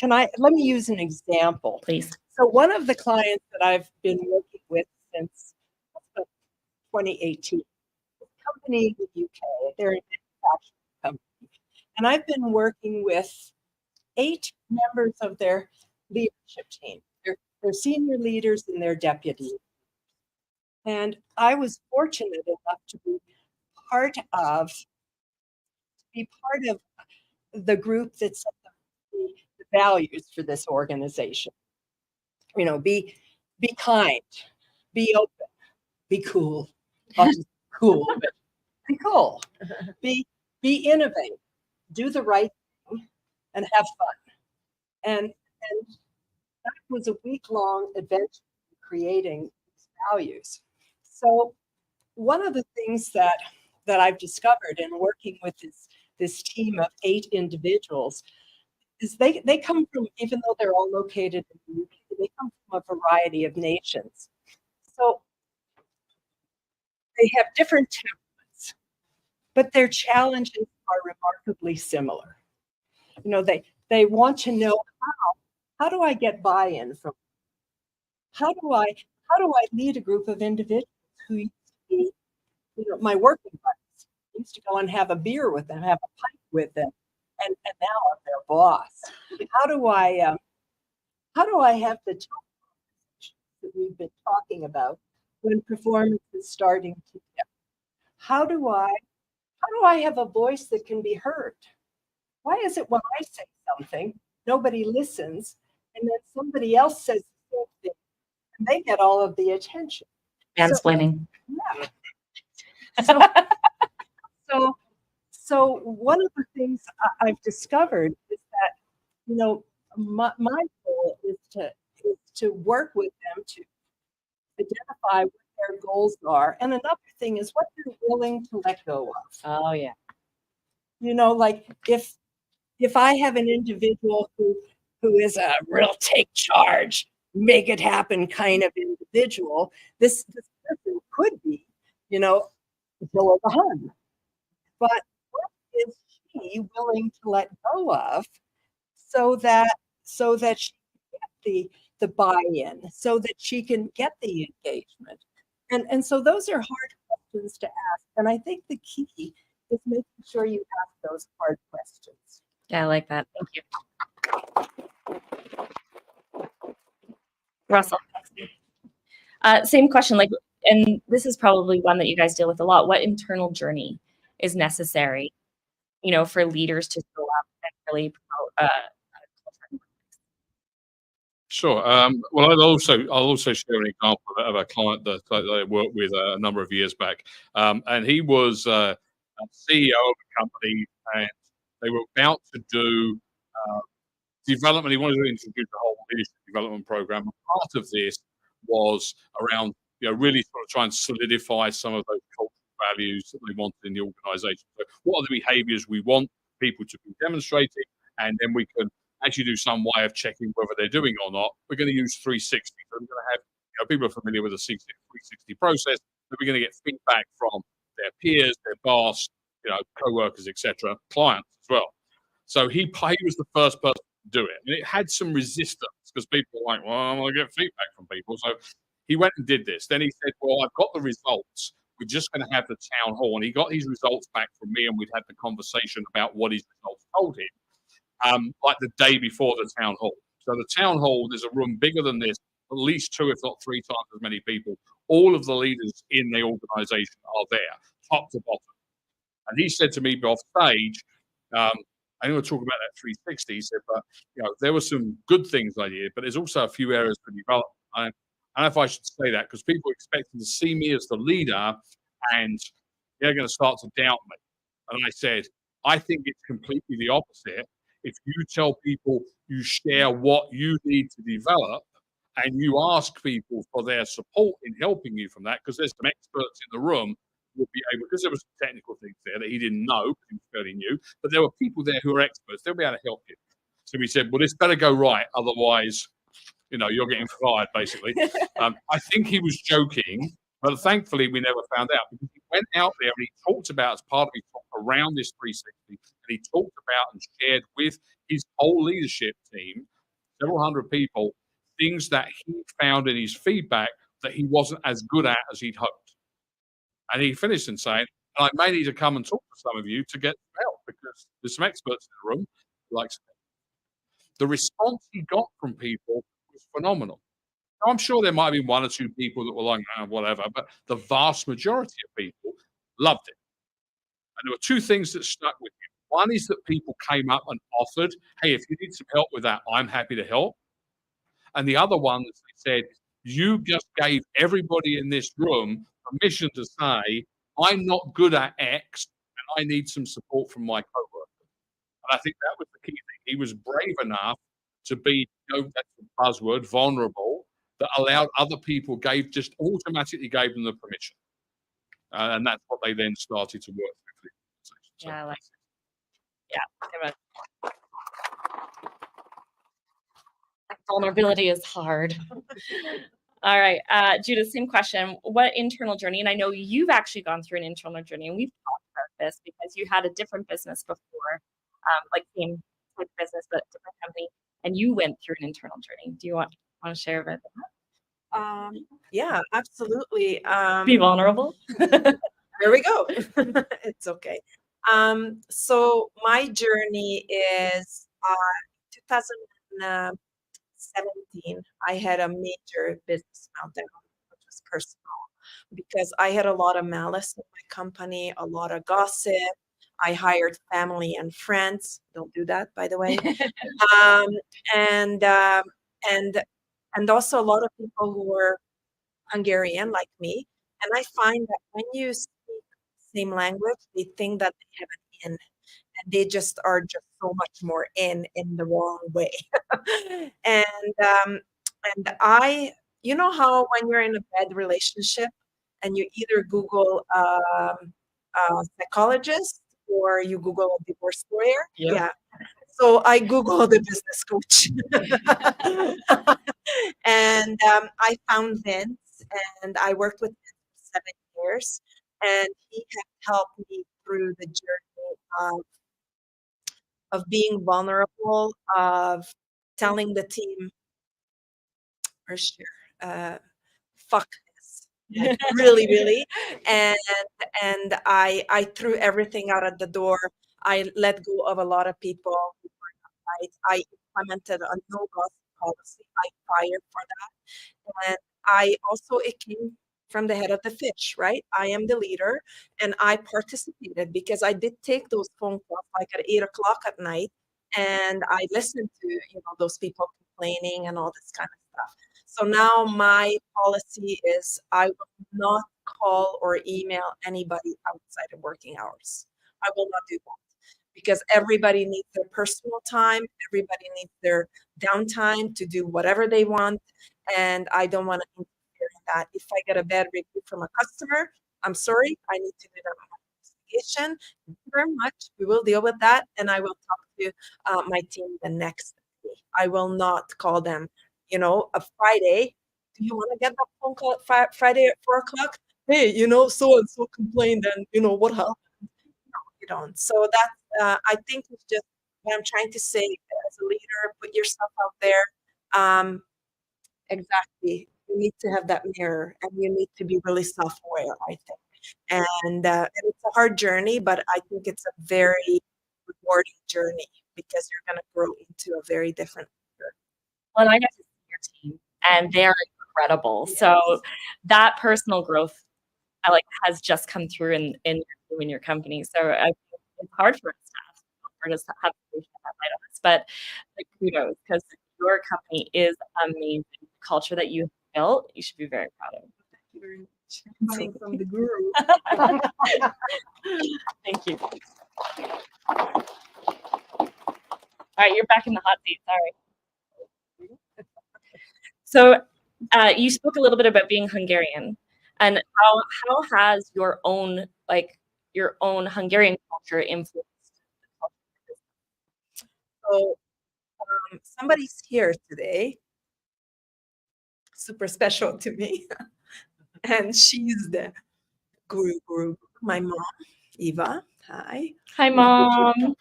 Speaker 13: let me use an example.
Speaker 4: Please.
Speaker 13: So one of the clients that I've been working with since 2018, company in the UK, they're a manufacturing company. And I've been working with 8 members of their leadership team. They're senior leaders and their deputies. And I was fortunate enough to be part of the group that set the values for this organization. You know, be kind, be open, be cool. Not just cool, but be cool. Be innovative, do the right thing, and have fun. And that was a week-long adventure creating these values. So one of the things that I've discovered in working with this team of 8 individuals is they come from, even though they're all located in the UK, they come from a variety of nations. So they have different temperaments, but their challenges are remarkably similar. You know, they want to know how do I get buy-in from, how do I lead a group of individuals who used to be, my working buddies. I used to go and have a beer with them, have a pint with them, and now I'm their boss. How do I have the tough conversations that we've been talking about when performance is starting to dip? How do I have a voice that can be heard? Why is it when I say something, nobody listens, and then somebody else says the same thing, and they get all of the attention?
Speaker 4: Mansplaining.
Speaker 13: So one of the things I've discovered is my goal is to work with them to identify what their goals are. And another thing is what they're willing to let go of.
Speaker 1: Oh yeah.
Speaker 13: Like if I have an individual who is a real take charge, make it happen kind of individual, this person could be, Bill of the Hun. But what is she willing to let go of so that she can get the buy-in, so that she can get the engagement? And so those are hard questions to ask. And I think the key is making sure you ask those hard questions.
Speaker 4: Yeah, I like that. Thank you. Russell. Same question, and this is probably one that you guys deal with a lot. What internal journey is necessary, for leaders to show up and really promote a culture?
Speaker 12: Sure. Well, I'll also share an example of a client that I worked with a number of years back, and he was a CEO of a company, and they were about to do development. He wanted to introduce a whole leadership development program. Part of this was around, really sort of try and solidify some of those cultural values that they wanted in the organization. So what are the behaviors we want people to be demonstrating? And then we can actually do some way of checking whether they're doing or not. We're going to use 360. So we're going to have, people are familiar with the 360 process. So we're going to get feedback from their peers, their boss, co-workers, etc., clients as well. So he was the first person to do it. And it had some resistance because people were like, well, I'm going to get feedback from people. So he went and did this. Then he said, well, I've got the results. We're just going to have the town hall. And he got his results back from me, and we'd had the conversation about what his results told him, like the day before the town hall. So the town hall, there's a room bigger than this, at least 2, if not 3 times as many people. All of the leaders in the organization are there, top to bottom. And he said to me off stage, I'm going to talk about that 360. He said, but there were some good things I did, but there's also a few areas to develop. I don't know if I should say that because people are expecting to see me as the leader, and they're going to start to doubt me. And I said, I think it's completely the opposite. If you tell people you share what you need to develop, and you ask people for their support in helping you from that, because there's some experts in the room would be able, because there were some technical things there that he didn't know because he was fairly new, but there were people there who are experts. They'll be able to help you. So we said, well, this better go right, otherwise, you're getting fired, basically. I think he was joking, but thankfully we never found out, because he went out there and he talked about, as part of his talk around this 360, and he talked about and shared with his whole leadership team, several hundred people, things that he found in his feedback that he wasn't as good at as he'd hoped. And he finished in saying, I may need to come and talk to some of you to get help, because there's some experts in the room who like the response he got from people was phenomenal. Now, I'm sure there might be 1 or 2 people that were like, whatever, but the vast majority of people loved it. And there were 2 things that stuck with me. One is that people came up and offered, hey, if you need some help with that, I'm happy to help. And the other one is they said, you just gave everybody in this room permission to say, I'm not good at X and I need some support from my coworkers. And I think that was the key thing. He was brave enough to be, that's the buzzword, vulnerable, that allowed other people, just automatically gave them the permission. And that's what they then started to work through.
Speaker 4: So, yeah, I like it. Yeah. Vulnerability is hard. All right, Judith, same question. What internal journey, and I know you've actually gone through an internal journey, and we've talked about this because you had a different business before, like same type business, but different company, and you went through an internal journey. Do you want to share about
Speaker 14: that? Yeah, absolutely.
Speaker 4: Be vulnerable.
Speaker 14: There we go. It's okay. So my journey is 2017, I had a major business meltdown, which was personal, because I had a lot of malice in my company, a lot of gossip. I hired family and friends. Don't do that, by the way. And also a lot of people who were Hungarian like me. And I find that when you speak the same language, they think that they have an in, and they just are just so much more in the wrong way. And I, you know how when you're in a bad relationship and you either Google psychologist or you Google a divorce lawyer?
Speaker 4: Yep.
Speaker 14: Yeah. So I Googled the business coach. And I found Vince, and I worked with him for 7 years, and he had helped me through the journey of being vulnerable, of telling the team, or sure, fuck this. Like, really, really. And I threw everything out at the door. I let go of a lot of people who were not right. I implemented a no gossip policy. I fired for that. And I also, it came from the head of the fish, right? I am the leader, and I participated because I did take those phone calls like at 8 o'clock at night, and I listened to, those people complaining and all this kind of stuff. So now my policy is I will not call or email anybody outside of working hours. I will not do that because everybody needs their personal time. Everybody needs their downtime to do whatever they want. And I don't want to interfere in that. If I get a bad review from a customer, I'm sorry, I need to do that investigation. Thank you very much. We will deal with that. And I will talk to my team the next day. I will not call them, a Friday. Do you want to get that phone call at Friday at 4 o'clock? Hey, so and so complained, and what happened? No, you don't. So that I think it's just what I'm trying to say as a leader. Put yourself out there. Exactly. You need to have that mirror, and you need to be really self-aware, I think. And it's a hard journey, but I think it's a very rewarding journey because you're going to grow into a very different leader.
Speaker 4: Well, I get to see your team, and they're incredible. So that personal growth, has just come through in your company. So I think it's hard for us to have that light on us, but kudos, because your company is amazing. The culture that you built, you should be very proud of.
Speaker 14: Thank you very much. Coming from the guru.
Speaker 4: Thank you. All right, you're back in the hot seat. Sorry. So you spoke a little bit about being Hungarian, and how has your own Hungarian culture influenced the culture?
Speaker 14: So somebody's here today, super special to me, and she's the guru. My mom, Eva. Hi.
Speaker 4: Hi, Mom.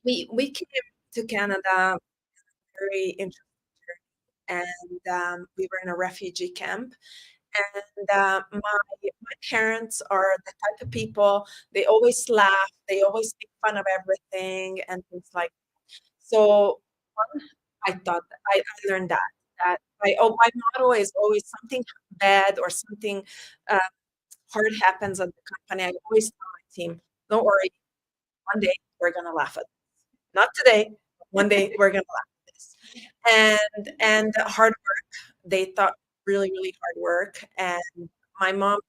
Speaker 14: We came to Canada very interesting journey, and we were in a refugee camp. And my parents are the type of people, they always laugh, they always make fun of everything and things like that. So I thought I learned that my motto is always something bad or something hard happens at the company. I always tell my team, don't worry, one day we're gonna laugh at this. Not today, but one day we're gonna laugh at this. And hard work, they thought really, really hard work. And my mom,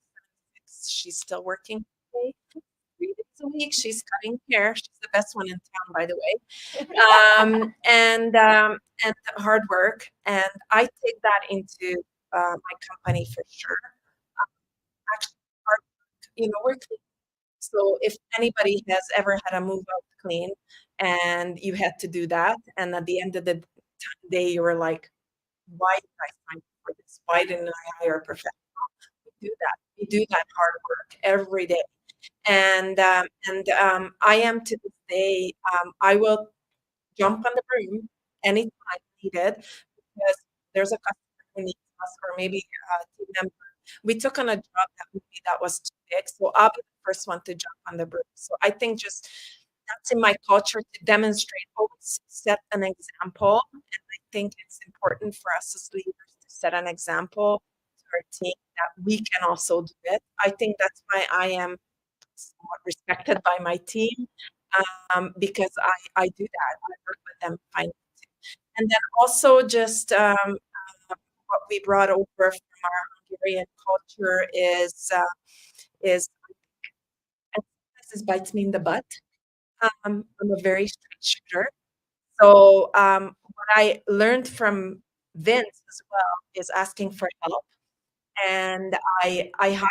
Speaker 14: she's still working today, 3 days a week. She's cutting hair. She's the best one in town, by the way. And hard work. And I take that into my company for sure. Actually, hard work, we're clean. So if anybody has ever had a move out clean and you had to do that, and at the end of the day, you were like, why did I sign up for this? Why didn't I hire a professional? We do that. We do that hard work every day. And I am to this day, I will jump on the broom anytime needed because there's a customer who needs us, or maybe a team member. We took on a job that was too big, so I'll be the first one to jump on the broom. So I think just that's in my culture to demonstrate, always set an example. And I think it's important for us as leaders to set an example to our team that we can also do it. I think that's why I am somewhat respected by my team, because I do that. I work with them finally. And then also just what we brought over from our Hungarian culture is this bites me in the butt. I'm a very straight shooter. So what I learned from Vince as well is asking for help. And I hired a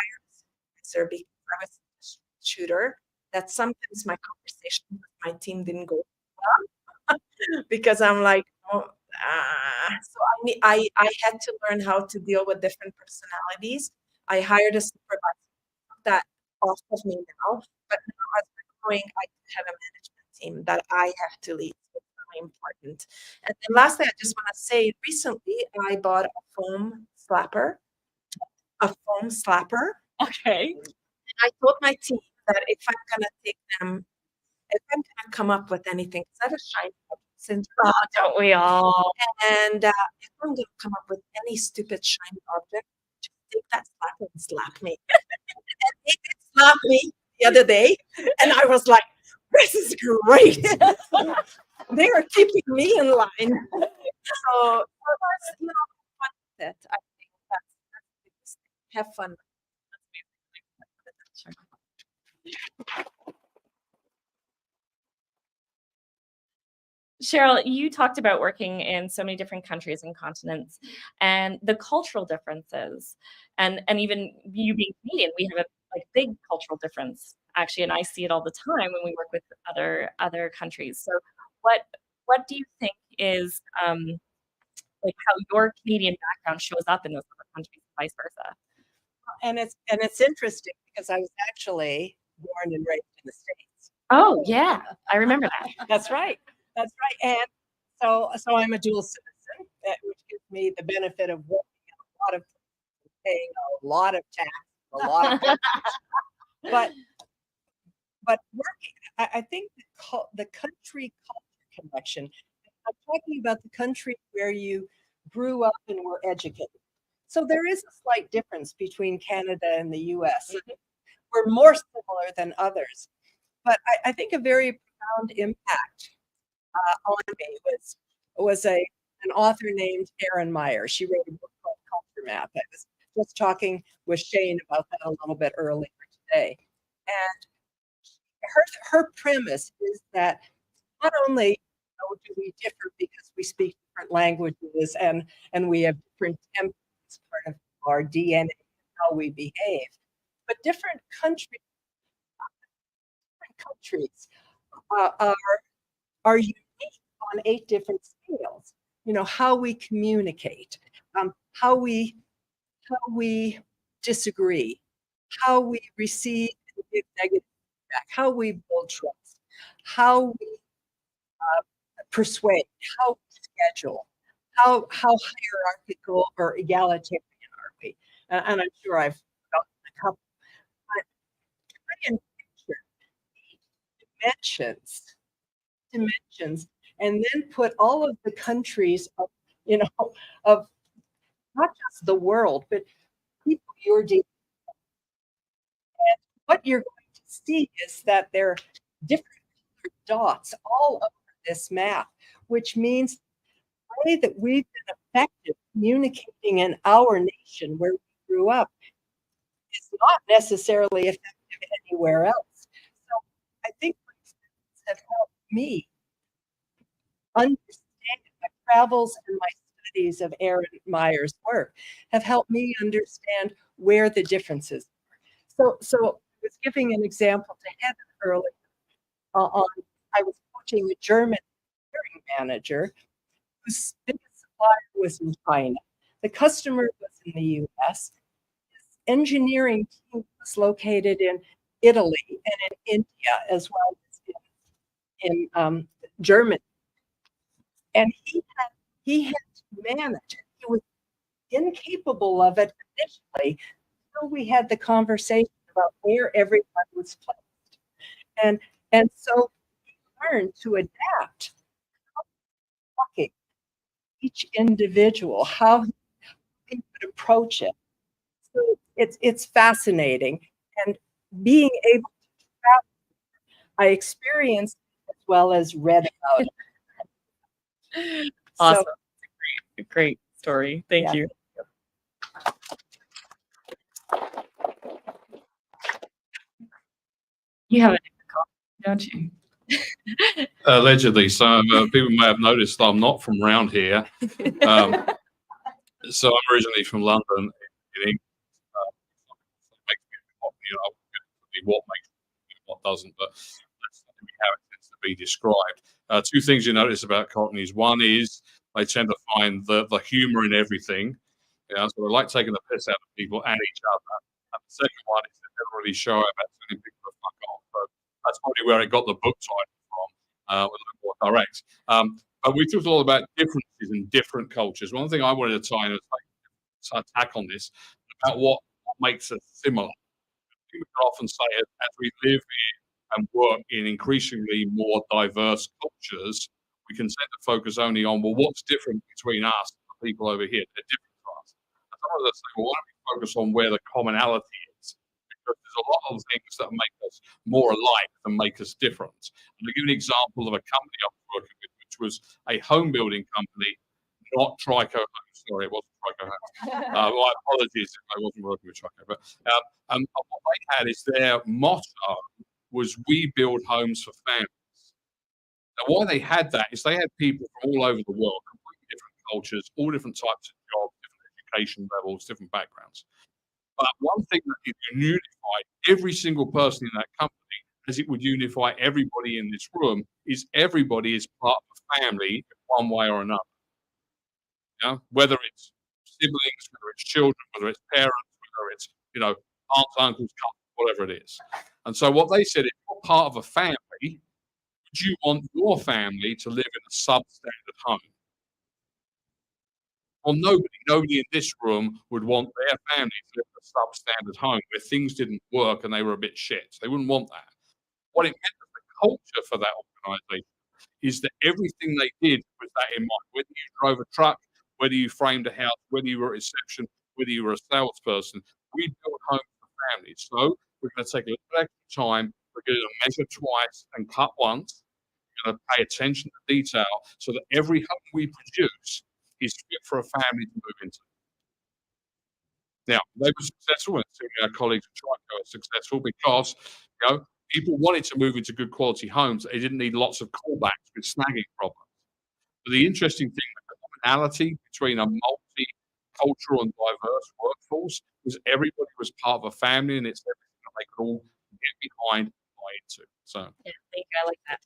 Speaker 14: supervisor because I was a straight shooter. That sometimes my conversation with my team didn't go well because I'm like, oh, so I had to learn how to deal with different personalities. I hired a supervisor that off of me now, but now as we're growing, I do have a management team that I have to lead. So it's really important. And then lastly, I just want to say recently I bought a foam slapper.
Speaker 4: Okay.
Speaker 14: And I told my team that if I'm gonna take them, if I'm gonna come up with anything, because I have a shiny object syndrome.
Speaker 4: Oh, don't we all?
Speaker 14: And if I'm gonna come up with any stupid shiny object, just take that slapper and slap me. And he did slap me the other day, and I was like, "This is great! They are keeping me in line." So that's fun with it. I think that's the biggest thing. Have fun.
Speaker 4: Cheryl, you talked about working in so many different countries and continents and the cultural differences. And even you being Canadian, we have a big cultural difference actually, and I see it all the time when we work with other countries. So what do you think is how your Canadian background shows up in those other countries and vice versa?
Speaker 13: And it's interesting because I was actually born and raised in the States.
Speaker 4: Oh, yeah. I remember that.
Speaker 13: That's right. That's right. And so I'm a dual citizen, which gives me the benefit of working in a lot of paying a lot of tax, a lot of but working, I think the country culture connection. I'm talking about the country where you grew up and were educated. So there is a slight difference between Canada and the US. We're more similar than others. But I think a very profound impact on me was an author named Erin Meyer. She wrote a book called Culture Map. I was just talking with Shane about that a little bit earlier today. And her premise is that not only do we differ because we speak different languages and we have different temperaments, part of our DNA, how we behave, but different countries are unique on 8 different scales. You know, how we communicate, how we disagree, how we receive and give negative feedback, how we build trust, how we persuade, how we schedule, how hierarchical or egalitarian are we? And I'm sure I've forgotten a couple, but try and picture dimensions, and then put all of the countries of, of not just the world, but people you're dealing with. And what you're going to see is that there are different dots all over this map, which means the way that we've been effective communicating in our nation where we grew up is not necessarily effective anywhere else. So I think have helped me understand my travels and my studies of Erin Meyer's work have helped me understand where the differences are. So I was giving an example to Heather earlier I was coaching a German hiring manager whose biggest supplier was in China. The customer was in the US. His engineering team was located in Italy and in India as well as in Germany. And he had to manage it. He was incapable of it initially until we had the conversation about where everyone was placed. And so he learned to adapt talking each individual, how he would approach it. So it's fascinating. And being able to travel, I experienced as well as read about it.
Speaker 4: Awesome. So, great story. Thank you. You have a don't you?
Speaker 12: Allegedly. So people may have noticed that I'm not from around here. So I'm originally from London in England. Makes me what makes me, what doesn't, but that's how it tends to be described. Two things you notice about Cockneys. One is they tend to find the humour in everything. So they like taking the piss out of people and each other. And the second one is they never really show about telling people to fuck off. So that's probably where it got the book title from, a little more direct. But we talked a lot about differences in different cultures. One thing I wanted to try and attack on this about what makes us similar. We can often say as we live in and work in increasingly more diverse cultures, we can tend to focus only on, well, what's different between us and the people over here? They're different to us. And some of us say, well, why don't we focus on where the commonality is? Because there's a lot of things that make us more alike than make us different. And I'll give you an example of a company I was working with, which was a home building company, not Trico Homes. Sorry, it wasn't Trico Homes. My apologies if I wasn't working with Trico. But what they had is their motto was "We build homes for families." Now, why they had that is they had people from all over the world, completely different cultures, all different types of jobs, different education levels, different backgrounds. But one thing that unified every single person in that company, as it would unify everybody in this room, is everybody is part of a family in one way or another. Whether it's siblings, whether it's children, whether it's parents, whether it's aunts, uncles, cousins, whatever it is. And so what they said, if you're part of a family, would you want your family to live in a substandard home? Well, nobody in this room would want their family to live in a substandard home where things didn't work and they were a bit shit. They wouldn't want that. What it meant was the culture for that organisation is that everything they did with that in mind. Whether you drove a truck, whether you framed a house, whether you were a reception, whether you were a salesperson, we built homes for families. So we're going to take a little extra time. We're going to measure twice and cut once. We're going to pay attention to detail so that every home we produce is fit for a family to move into. Now, they were successful, and certainly our colleagues at Trico are successful because people wanted to move into good quality homes. They didn't need lots of callbacks with snagging problems. But the interesting thing, the commonality between a multicultural and diverse workforce was everybody was part of a family, and it's everything that they could all get behind and buy into. So,
Speaker 4: yeah, thank you. I like that.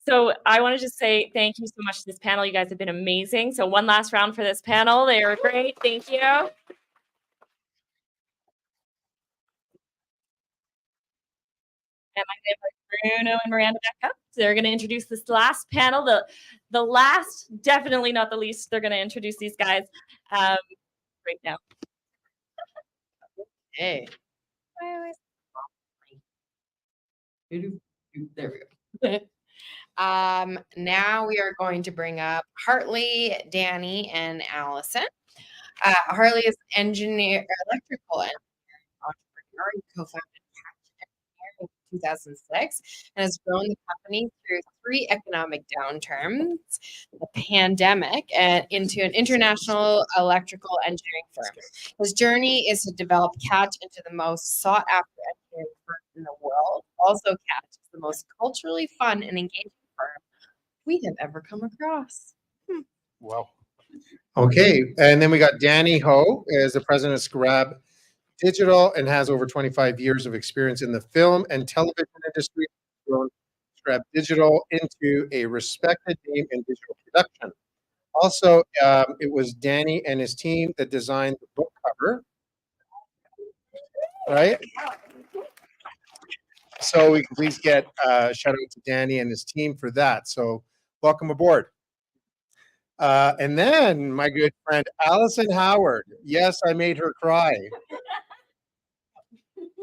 Speaker 4: So I want to just say thank you so much to this panel. You guys have been amazing. So one last round for this panel. They were great. Thank you. And I'm going to invite Bruno and Miranda back up. So they're going to introduce this last panel. The last, definitely not the least, they're going to introduce these guys right now.
Speaker 1: Hey. There we go. Now we are going to bring up Hartley, Danny, and Allison. Hartley is electrical engineer, entrepreneur, and co-founded in 2006, and has grown the company through 3 economic downturns, the pandemic, and into an international electrical engineering firm. His journey is to develop CAT into the most sought-after engineering firm in the world. Also, CAT is the most culturally fun and engaging firm we have ever come across.
Speaker 3: Wow. Okay, and then we got Danny Ho as the president of Scrab Digital and has over 25 years of experience in the film and television industry. Grown Scrab Digital into a respected name in digital production. Also, it was Danny and his team that designed the book cover, right? So we can please get a shout out to Danny and his team for that. So welcome aboard. And then my good friend Allison Howard. Yes, I made her cry.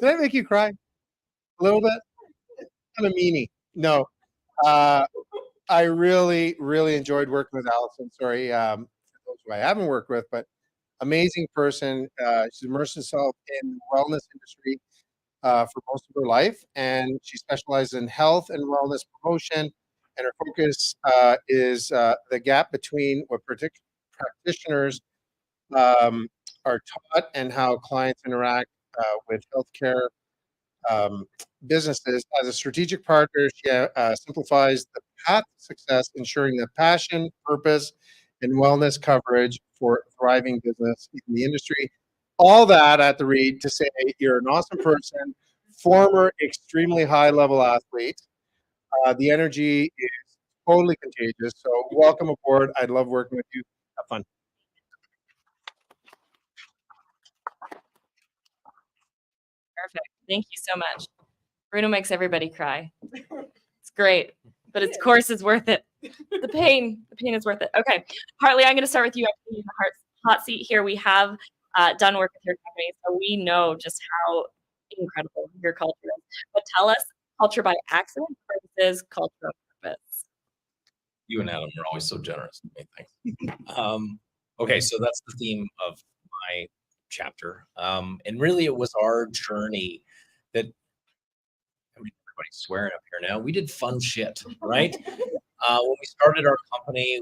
Speaker 3: Did I make you cry? A little bit? Kind of meanie. No. I really, really enjoyed working with Allison. Sorry, for those who I haven't worked with, but amazing person. She's immersed herself in the wellness industry for most of her life, and she specializes in health and wellness promotion. And her focus is the gap between what practitioners are taught and how clients interact with healthcare businesses. As a strategic partner, she simplifies the path to success, ensuring that passion, purpose, and wellness coverage for thriving business in the industry. All that at the read to say you're an awesome person, former extremely high level athlete. The energy is totally contagious. So welcome aboard. I'd love working with you. Have fun.
Speaker 4: Perfect. Thank you so much. Bruno makes everybody cry. It's great, but of course it's worth it. The pain is worth it. Okay, Hartley, I'm going to start with you. In the hot seat here, we have done work with your company, so we know just how incredible your culture is. But tell us, culture by accident versus culture of purpose.
Speaker 15: You and Adam are always so generous. Thanks. Okay, so that's the theme of my chapter, and really, it was our journey that. I mean, everybody's swearing up here now. We did fun shit, right? When we started our company,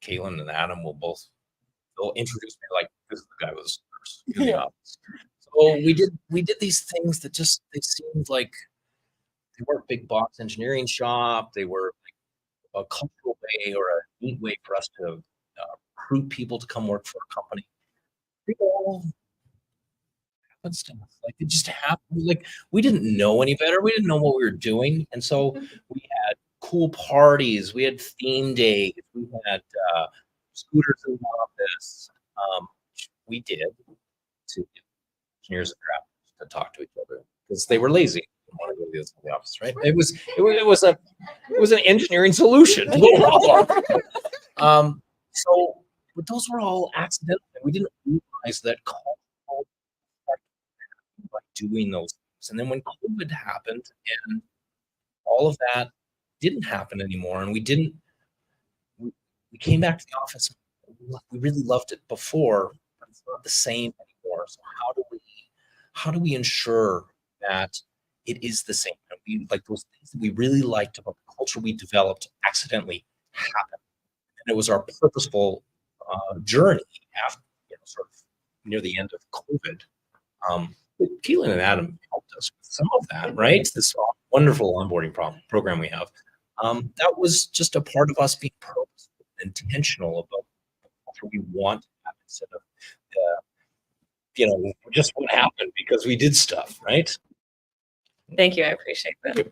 Speaker 15: Caitlin and Adam they'll introduce me like this is the guy with the stars in the office. So we did these things that they seemed like they weren't big box engineering shop. They were like a cultural way or a neat way for us to recruit people to come work for our company. Stuff like it just happened. Like we didn't know any better. We didn't know what we were doing, and so we had cool parties. We had theme days. We had scooters in the office. We did to engineers and drafters to talk to each other because they were lazy. They didn't want to go to the office, right? It was an engineering solution. So, but those were all accidental. We didn't realize that by doing those things. And then when COVID happened and all of that didn't happen anymore, and we came back to the office. We really loved it before, but it's not the same anymore. So how do we ensure that it is the same? And we like those things that we really liked about the culture we developed accidentally happen. And it was our purposeful journey after, sort of near the end of COVID. Keelan and Adam helped us with some of that, right? This wonderful onboarding program we have. That was just a part of us being purposeful and intentional about the culture we want to have instead of, just what happened because we did stuff, right?
Speaker 4: Thank you. I appreciate that.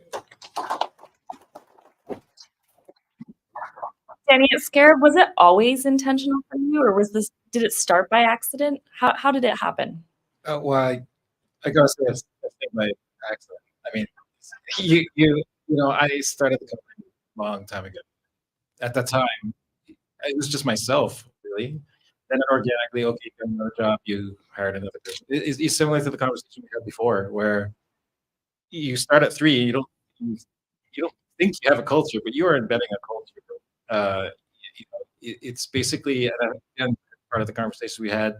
Speaker 4: Danny, at Scarab, was it always intentional for you, or did it start by accident? How did it happen?
Speaker 8: Well, I gotta say it's by accident. I mean, I started the company a long time ago. At that time, it was just myself, really. Then organically, okay, you got another job, you hired another person. It's similar to the conversation we had before, where you start at 3, you don't think you have a culture, but you are embedding a culture. It's basically again, part of the conversation we had.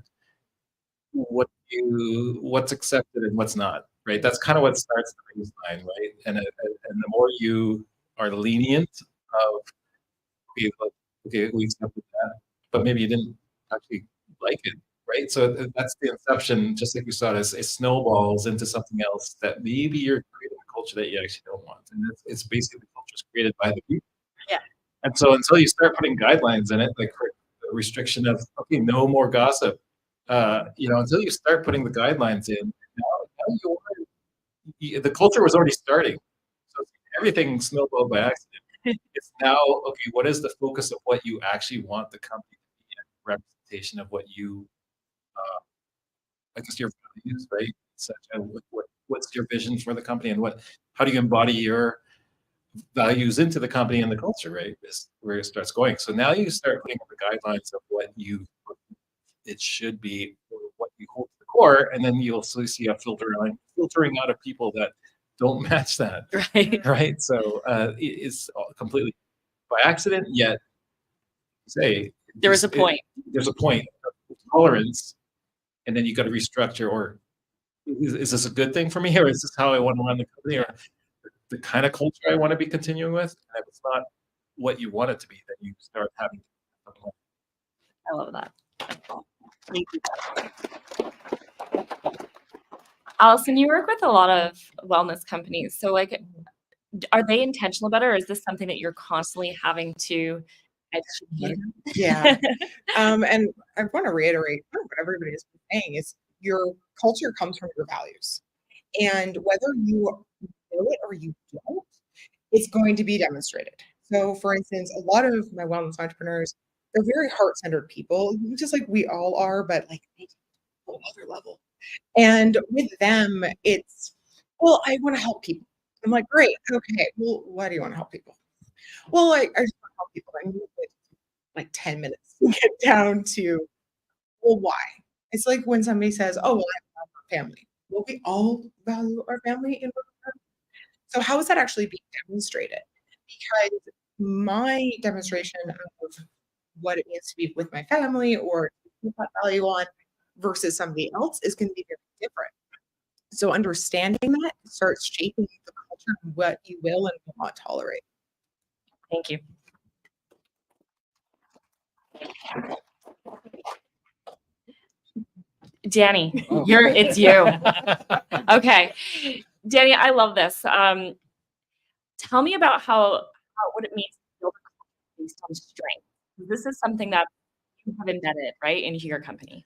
Speaker 8: What's accepted and what's not, right? That's kind of what starts the baseline, right? And the more you are lenient of, okay, we accepted that, but maybe you didn't actually like it, right? So that's the inception, just like we saw this, it snowballs into something else that maybe you're creating a culture that you actually don't want. And it's basically the culture created by the people.
Speaker 4: Yeah.
Speaker 8: And so until you start putting guidelines in it, like the restriction of, okay, no more gossip, until you start putting the guidelines in, now the culture was already starting. So everything snowballed by accident. It's now, okay, what is the focus of what you actually want the company to be, a representation of what you, I guess your values, right? Such as what's your vision for the company and how do you embody your values into the company and the culture, right? Is where it starts going. So now you start putting up the guidelines of what it should be, or what you hold to the core, and then you'll see a filtering out of people that don't match that. Right. So it's completely by accident, yet there's a point of tolerance, and then you got to restructure, or is this a good thing for me, or is this how I want to run the company, or the kind of culture I want to be continuing with? And if it's not what you want it to be, then you start having.
Speaker 4: I love that. Thank you. Allison, you work with a lot of wellness companies. So like, are they intentional about it, or is this something that you're constantly having to educate?
Speaker 16: Yeah. And I want to reiterate what everybody has been saying is your culture comes from your values. And whether you know it or you don't, it's going to be demonstrated. So, for instance, a lot of my wellness entrepreneurs, they're very heart-centered people, just like we all are, but like they take it to a whole other level. And with them, it's, well, I want to help people. I'm like, great, okay. Well, why do you want to help people? Well, I just want to help people. I need like 10 minutes to get down to, well, why? It's like when somebody says, oh, well, I love our family. Well, we all value our family in return. So how is that actually being demonstrated? Because my demonstration of what it means to be with my family or to put that value on versus somebody else is going to be very different. So understanding that starts shaping the culture and what you will and will not tolerate.
Speaker 4: Thank you. Danny, it's you. Okay. Danny, I love this. Tell me about what it means to build a culture based on strength. This is something that you have embedded, right, into your company.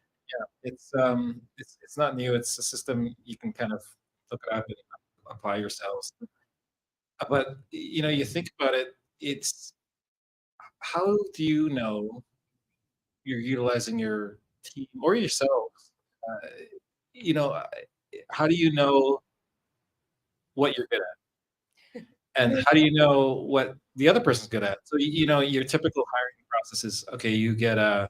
Speaker 17: Yeah, it's not new. It's a system you can kind of look it up and apply yourselves. But you think about it. It's how do you know you're utilizing your team or yourselves? Uh, you know, how do you know what you're good at? And how do you know what the other person's good at? So your typical hiring process is okay. You get a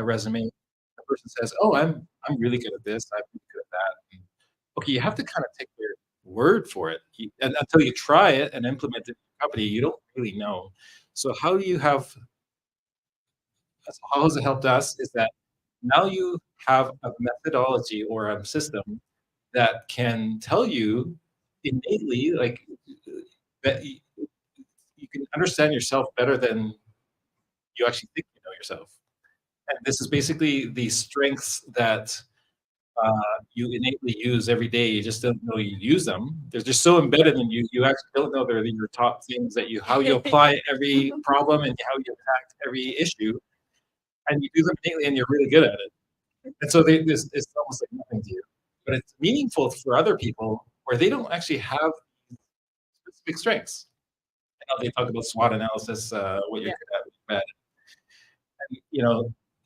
Speaker 17: resume. The person says, "Oh, I'm really good at this. I'm really good at that." And, okay, you have to kind of take their word for it, and until you try it and implement it in your company, you don't really know. So how has it helped us? Is that now you have a methodology or a system that can tell you innately, like that you can understand yourself better than you actually think you know yourself. And this is basically the strengths that you innately use every day. You just don't know you use them. They're just so embedded in you. You actually don't know they're your top things how you apply every problem and how you attack every issue. And you do them innately and you're really good at it. And so this it's almost like nothing to you. But it's meaningful for other people where they don't actually have specific strengths. I know they talk about SWOT analysis, what you're good at, what you're bad at.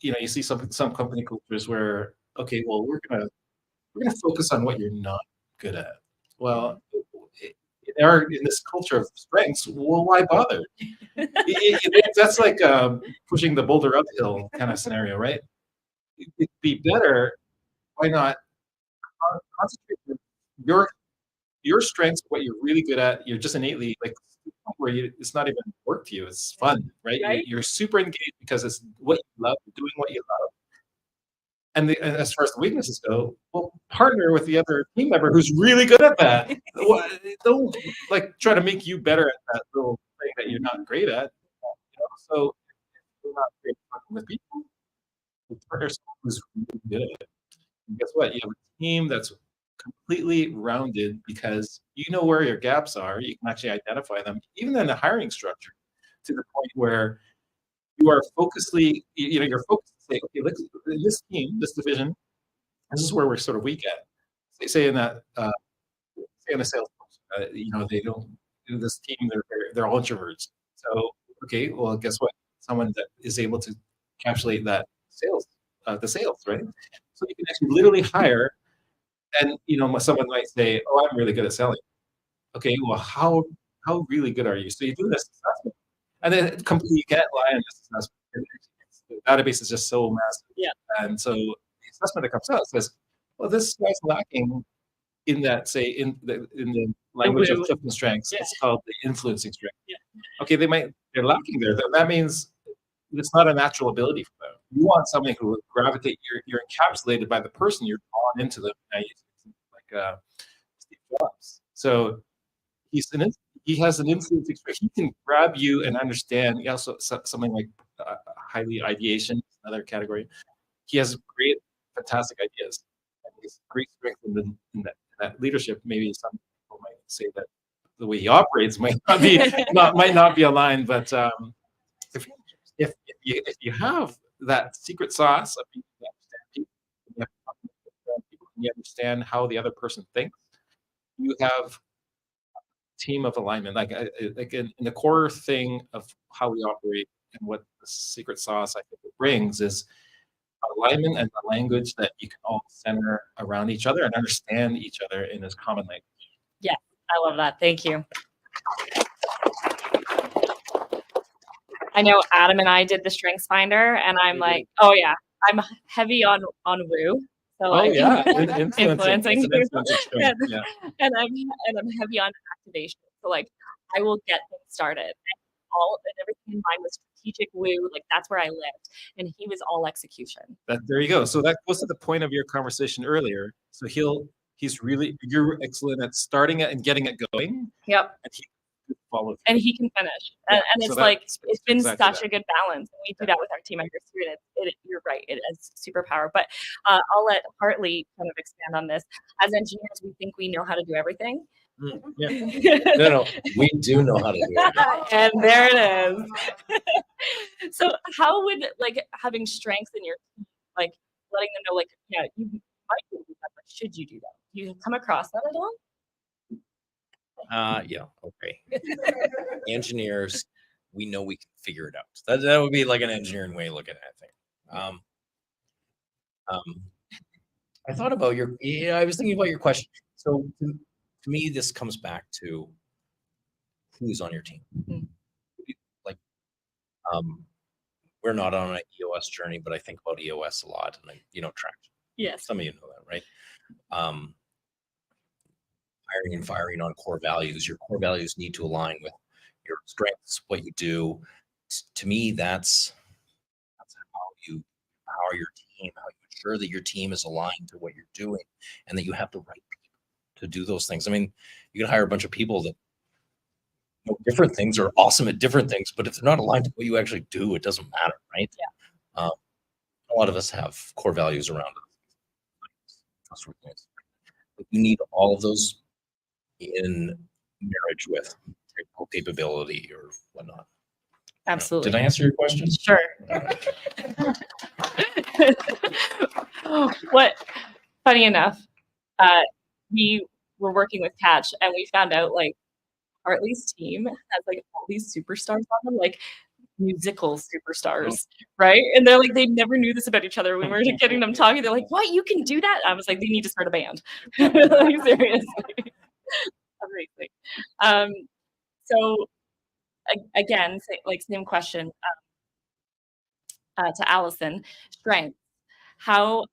Speaker 17: And you see some company cultures where, okay, well, we're gonna focus on what you're not good at. Well, in this culture of strengths, well, why bother? That's like pushing the boulder uphill kind of scenario, right? It'd be better. Why not concentrate on your strengths, what you're really good at? You're just innately like where it's not even work to you. It's fun, right? You're super engaged because it's what you love, doing what you love. And as far as the weaknesses go, well, partner with the other team member who's really good at that. Don't like try to make you better at that little thing that you're not great at. So if you're not great at working with people, you partner someone who's really good at it. And guess what? You have a team that's completely rounded because you know where your gaps are. You can actually identify them, even in the hiring structure, to the point where you are you're focused to say, okay, let's in this team, this division, this is where we're sort of weak at. Say in that, say in a sales, they don't do this team. They're all introverts. So okay, well, guess what? Someone that is able to encapsulate that the sales, right? So you can actually literally hire, and someone might say, "Oh, I'm really good at selling." Okay, well, how really good are you? So you do this assessment, and then completely can't lie on this assessment. The database is just so massive.
Speaker 4: Yeah.
Speaker 17: And so the assessment that comes out says, well, this guy's lacking in that, say, in the language of Clifton strengths. It's called the influencing strength.
Speaker 4: Yeah.
Speaker 17: Okay, they're lacking there. That means it's not a natural ability for them. You want somebody who will gravitate. You're encapsulated by the person. You're drawn into them. Like Steve Jobs. So he has an influencing strength. He can grab you and understand. He also something like highly ideation, another category. he has great, fantastic ideas. And he's great strength in that leadership. Maybe some people might say that the way he operates might not be aligned, but if you have that secret sauce of people that understand people, you have people, and you understand how the other person thinks, you have team of alignment. Like in the core thing of how we operate and what the secret sauce I think it brings is alignment and the language that you can all center around each other and understand each other in this common language.
Speaker 4: Yeah, I love that. Thank you. I know Adam and I did the Strengths Finder, and I'm like, oh yeah, I'm heavy on woo. So like, influencing,
Speaker 17: Yeah.
Speaker 4: and I'm heavy on activation. So like, I will get things started. And everything in mind was strategic woo. Like that's where I lived, and he was all execution.
Speaker 17: There you go. So that goes to the point of your conversation earlier. So you're excellent at starting it and getting it going.
Speaker 4: Yep.
Speaker 17: And he can follow through.
Speaker 4: And he can finish.
Speaker 17: Yeah,
Speaker 4: And
Speaker 17: so
Speaker 4: it's
Speaker 17: that-
Speaker 4: like, it's been
Speaker 17: exactly
Speaker 4: such a good balance. And we do that with our team members too. And you're right, it is superpower. But I'll let Hartley kind of expand on this. As engineers, we think we know how to do everything.
Speaker 15: Yeah. No, we do know how to do it.
Speaker 4: And there it is. So how would like having strengths in your team, like letting them know, like, yeah, you might do that, but should you do that? Do you come across that at all?
Speaker 15: Yeah, okay. Engineers, we know we can figure it out. That would be like an engineering way of looking at it, I think. I thought about I was thinking about your question. So to me, this comes back to who's on your team. Like, we're not on an EOS journey, but I think about EOS a lot, and traction.
Speaker 4: Yes.
Speaker 15: Some of you know that, right? Hiring and firing on core values. Your core values need to align with your strengths, what you do. To me, that's how you empower your team, how you ensure that your team is aligned to what you're doing, and that you have the right people to do those things. I mean, you can hire a bunch of people that know different things are awesome at different things, but if they're not aligned to what you actually do, it doesn't matter, right?
Speaker 4: Yeah.
Speaker 15: A lot of us have core values around us. Trustworthiness. You need all of those in marriage with technical capability or whatnot.
Speaker 4: Absolutely.
Speaker 15: Did I answer your question?
Speaker 4: Sure. Funny enough, we were working with Catch and we found out like Hartley's team has like all these superstars on them, like musical superstars, right? And they're like, they never knew this about each other. We were getting them talking. They're like, what? You can do that? I was like, they need to start a band. Like, seriously. Amazing. So again, same question to Allison. Strengths. How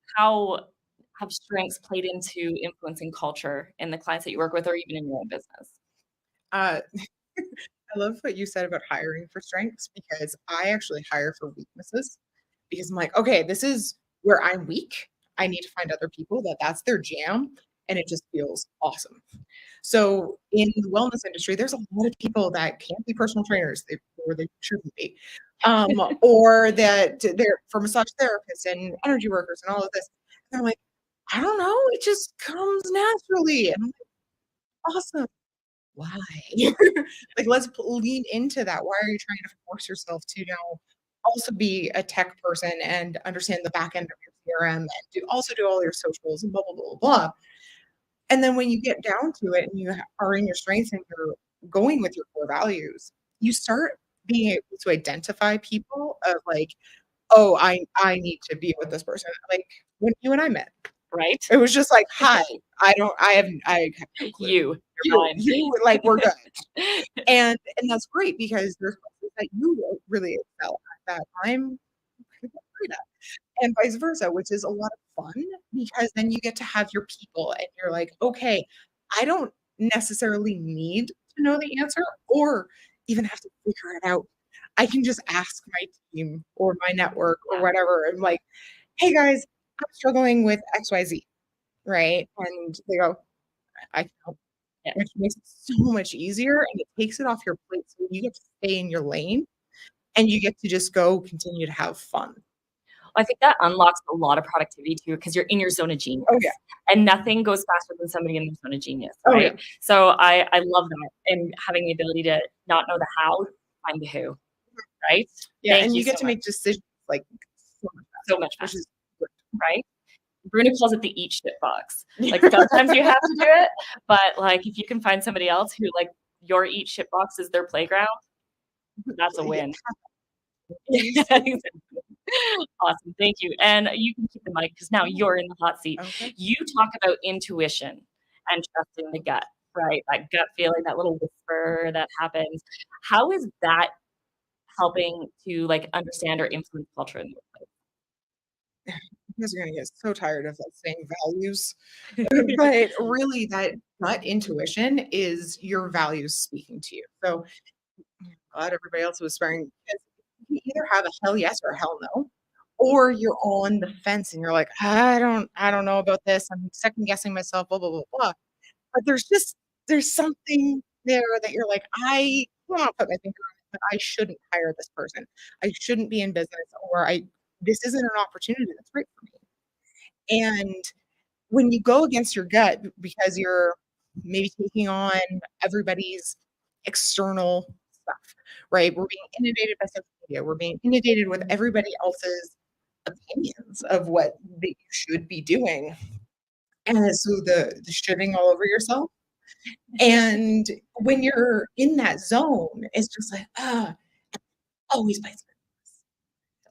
Speaker 4: have strengths played into influencing culture in the clients that you work with, or even in your own business?
Speaker 16: I love what you said about hiring for strengths because I actually hire for weaknesses because I'm like, okay, this is where I'm weak. I need to find other people that's their jam, and it just feels awesome. So in the wellness industry, there's a lot of people that can't be personal trainers, or they shouldn't be, or that they're for massage therapists and energy workers and all of this. And I'm like, I don't know, it just comes naturally, and I'm like, awesome. Why? Like, let's lean into that. Why are you trying to force yourself to now also be a tech person and understand the back end of your CRM and also do all your socials and blah, blah, blah, blah. And then when you get down to it and you are in your strengths and you're going with your core values, you start being able to identify people of like, oh, I need to be with this person. Like when you and I met.
Speaker 4: Right.
Speaker 16: It was just like, hi, I have no clue. You like we're good. And that's great because there's places that you really excel at that I'm great at. And vice versa, which is a lot of fun because then you get to have your people and you're like, okay, I don't necessarily need to know the answer or even have to figure it out. I can just ask my team or my network or whatever. I'm like, hey guys, I'm struggling with XYZ, right? And they go, I can help. Which makes it so much easier and it takes it off your plate so you get to stay in your lane and you get to just go continue to have fun.
Speaker 4: I think that unlocks a lot of productivity too, because you're in your zone of genius.
Speaker 16: Oh, yeah.
Speaker 4: And nothing goes faster than somebody in their zone of genius,
Speaker 16: Oh,
Speaker 4: right?
Speaker 16: yeah.
Speaker 4: So I love that, and having the ability to not know the how, find the who, right?
Speaker 16: Yeah,
Speaker 4: Thank
Speaker 16: and you get
Speaker 4: so
Speaker 16: to
Speaker 4: much.
Speaker 16: make decisions like
Speaker 4: So much
Speaker 16: which
Speaker 4: faster,
Speaker 16: is good.
Speaker 4: right? Bruno calls it the eat shit box. Like sometimes you have to do it, but like if you can find somebody else who like your eat shit box is their playground, that's a win. Yeah, exactly. Awesome. Thank you. And you can keep the mic because now you're in the hot seat.
Speaker 16: Okay.
Speaker 4: You talk about intuition and trusting the gut, right? That gut feeling, that little whisper that happens. How is that helping to like understand or influence culture in the workplace?
Speaker 16: You guys are gonna get so tired of like saying values. But really that gut intuition is your values speaking to you. So glad everybody else was swearing. You either have a hell yes or a hell no, or you're on the fence and you're like, I don't know about this. I'm second guessing myself, blah, blah, blah, blah. But there's something there that you're like, I will not put my finger on it, but I shouldn't hire this person. I shouldn't be in business, or this isn't an opportunity that's right for me. And when you go against your gut because you're maybe taking on everybody's external stuff, right? We're being inundated by social media. We're being inundated with everybody else's opinions of what that you should be doing. And so the shitting all over yourself. And when you're in that zone, it's just like, always bites my ass.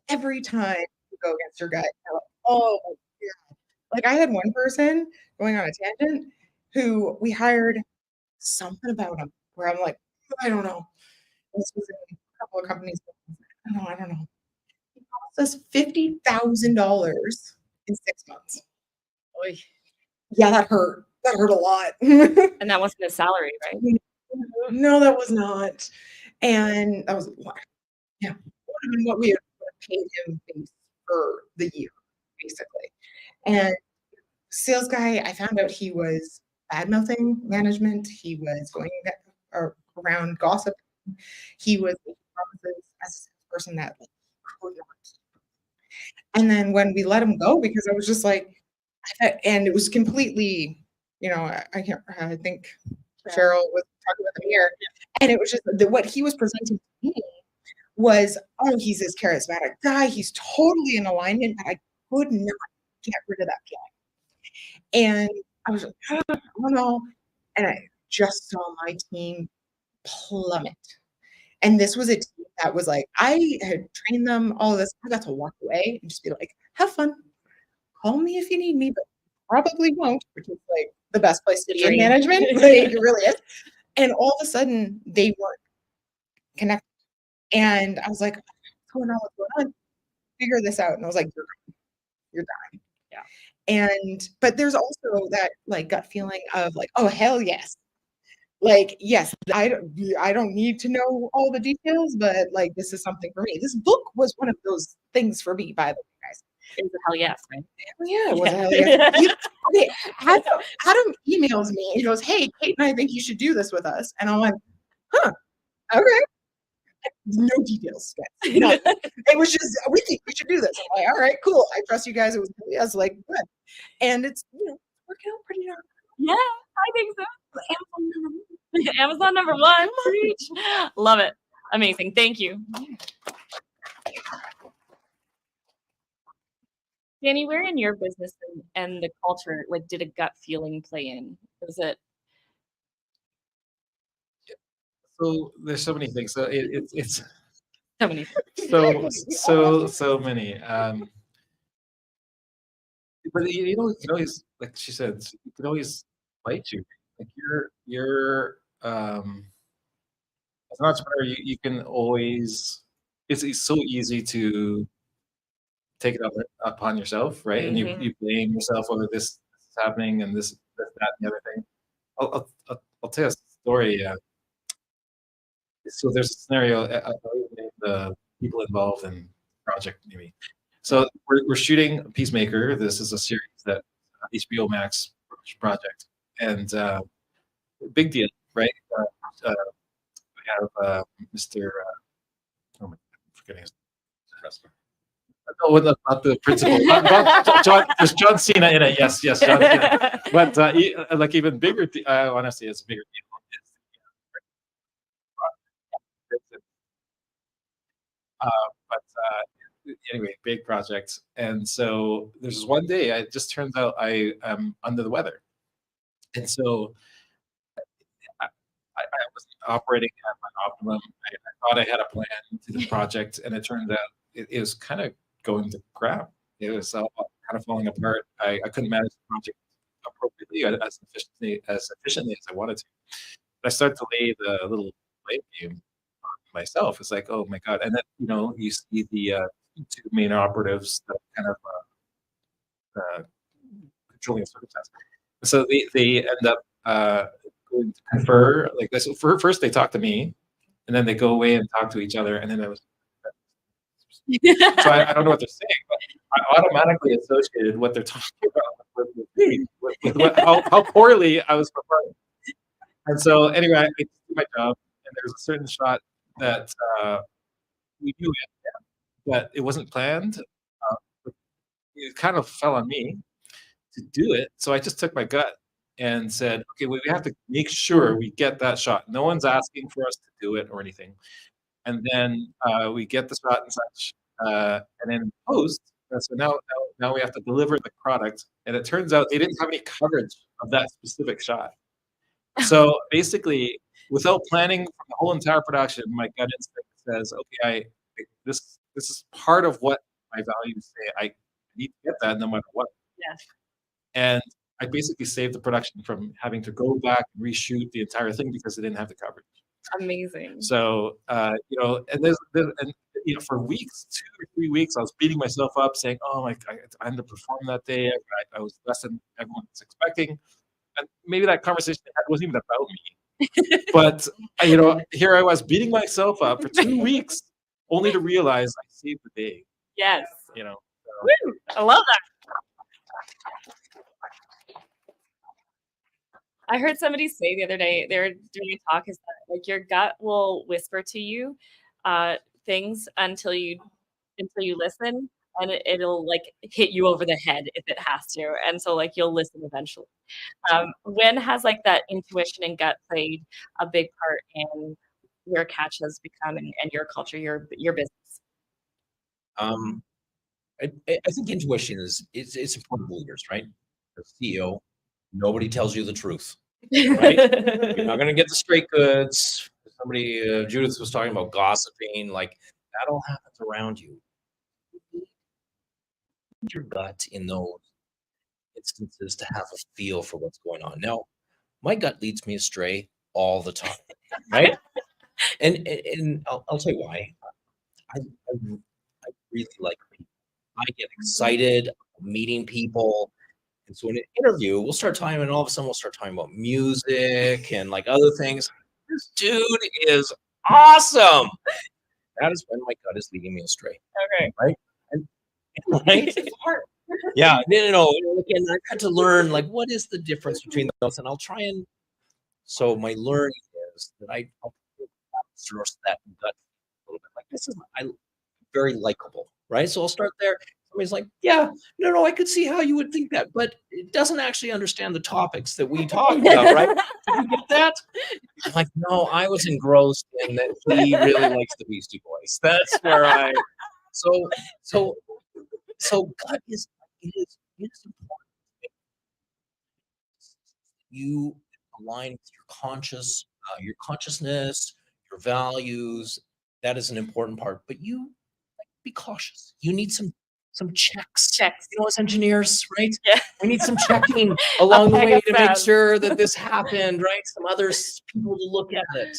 Speaker 16: Every time you go against your gut, you're like, oh my God. Like I had one person going on a tangent who we hired something about him where I'm like, I don't know. This was in a couple of companies. I don't know. He cost us $50,000 in 6 months.
Speaker 4: Oy.
Speaker 16: Yeah, that hurt. That hurt a lot.
Speaker 4: And that wasn't a salary, right?
Speaker 16: No, that was not. And that was a lot. Yeah. Would have been what we had paid him base for the year, basically. And sales guy, I found out he was bad mouthing management. He was going around gossip. He was making promises as a person that like, could not. And then when we let him go, because I was just like, and it was completely, I can't, I think Cheryl was talking about the mirror, and it was just what he was presenting to me was, oh, he's this charismatic guy. He's totally in alignment, but I could not get rid of that feeling. And I was like, I don't know. And I just saw my team plummet. And this was a team that was like, I had trained them, all of this. I got to walk away and just be like, have fun. Call me if you need me, but probably won't, which is like the best place to be in management. Like, it really is. And all of a sudden, they weren't connected. And I was like, what's going on? What's going on? Figure this out. And I was like, you're done.
Speaker 4: Yeah.
Speaker 16: But there's also that like gut feeling of like, oh, hell yes. Like, yes, I don't need to know all the details, but like, this is something for me. This book was one of those things for me, by the way, guys.
Speaker 4: It was a hell yes, right?
Speaker 16: Yeah, it was a hell yes. Okay, Adam emails me and he goes, hey, Kate and I think you should do this with us. And I'm like, huh, okay. No details. Guys. It was just, we think we should do this. I'm like, all right, cool. I trust you guys. It was like, good. And it's, working out pretty darn.
Speaker 4: Yeah, I think so. Amazon number one. Preach. Love it. Amazing. Thank you. Danny, where in your business and the culture, like, did a gut feeling play in? Was it?
Speaker 17: So there's so many things. So it's
Speaker 4: so many.
Speaker 17: So many. But you know, you can always, like she said, you can always fight you. Like you're as an entrepreneur, you can always. It's so easy to take it upon yourself, right? And you blame yourself over this is happening and this, that, and the other thing. I'll tell you a story. So there's a scenario. The people involved in the project, maybe. So we're shooting Peacemaker. This is a series that HBO Max project, and big deal, right? We have Mr. Oh my, I'm forgetting his No, not the principal. There's John Cena in it. Yes, John Cena. But like even bigger, honestly, it's a bigger deal. Uh, but anyway, big project. And so there's this one day, it just turns out I am under the weather. And so I wasn't operating at my optimum. I thought I had a plan to the project, and it turned out it was kind of going to crap. It was kind of falling apart. I couldn't manage the project appropriately as efficiently as I wanted to. But I started to lay the little blame game on myself. It's like, oh my god! And then you see the two main operatives that kind of controlling the circumstance. So they end up going to confer like this. First, they talk to me, and then they go away and talk to each other, and then I was. So I don't know what they're saying, but I automatically associated what they're talking about with me, with how poorly I was performing. And so anyway, I did my job, and there was a certain shot that we knew it, but it wasn't planned. It kind of fell on me to do it, so I just took my gut and said, "Okay, we have to make sure we get that shot. No one's asking for us to do it or anything." And then we get the shot and such, and then post. So now we have to deliver the product, and it turns out they didn't have any coverage of that specific shot. So basically, without planning for the whole entire production, my gut instinct says, "Okay, this is part of what my values say. I need to get that no matter what."
Speaker 4: Yes.
Speaker 17: And I basically saved the production from having to go back and reshoot the entire thing because they didn't have the coverage.
Speaker 4: Amazing.
Speaker 17: So and there's and for weeks, 2 or 3 weeks, I was beating myself up, saying, "Oh my, I underperformed that day. I was less than everyone was expecting." And maybe that conversation wasn't even about me, but here I was beating myself up for 2 weeks, only to realize I saved the day.
Speaker 4: Yes.
Speaker 17: So.
Speaker 4: Woo! I love that. I heard somebody say the other day, they were doing a talk, is that like your gut will whisper to you things until you listen, and it'll like hit you over the head if it has to. And so like you'll listen eventually. When has like that intuition and gut played a big part in where Catch has become and your culture, your business?
Speaker 15: I think intuition is it's important to leaders, right? The CEO, nobody tells you the truth, right? You're not going to get the straight goods. Somebody, Judith was talking about gossiping, like that all happens around you. Your gut in those instances to have a feel for what's going on. Now, my gut leads me astray all the time, right? And I'll tell you why. I really like people. I get excited meeting people. And so in an interview, we'll start talking, and all of a sudden we'll start talking about music and like other things. This dude is awesome. That is when my gut is leading me astray.
Speaker 4: Okay.
Speaker 15: Right? Right? Yeah. No. And I've had to learn like what is the difference between those, and I'll try and. So my learning is that I'll source that gut a little bit. Like this is very likable, right? So I'll start there. Somebody's like, yeah, no, I could see how you would think that, but it doesn't actually understand the topics that we talk about, right? Did you get that? I'm like, no, I was engrossed in that he really likes the Beastie Boys. That's where so gut is important. You align with your consciousness, your values. That is an important part, but you be cautious. You need some checks. As engineers, right?
Speaker 4: Yeah.
Speaker 15: We need some checking along the way to make sure that this happened, right? Some other people to look at it.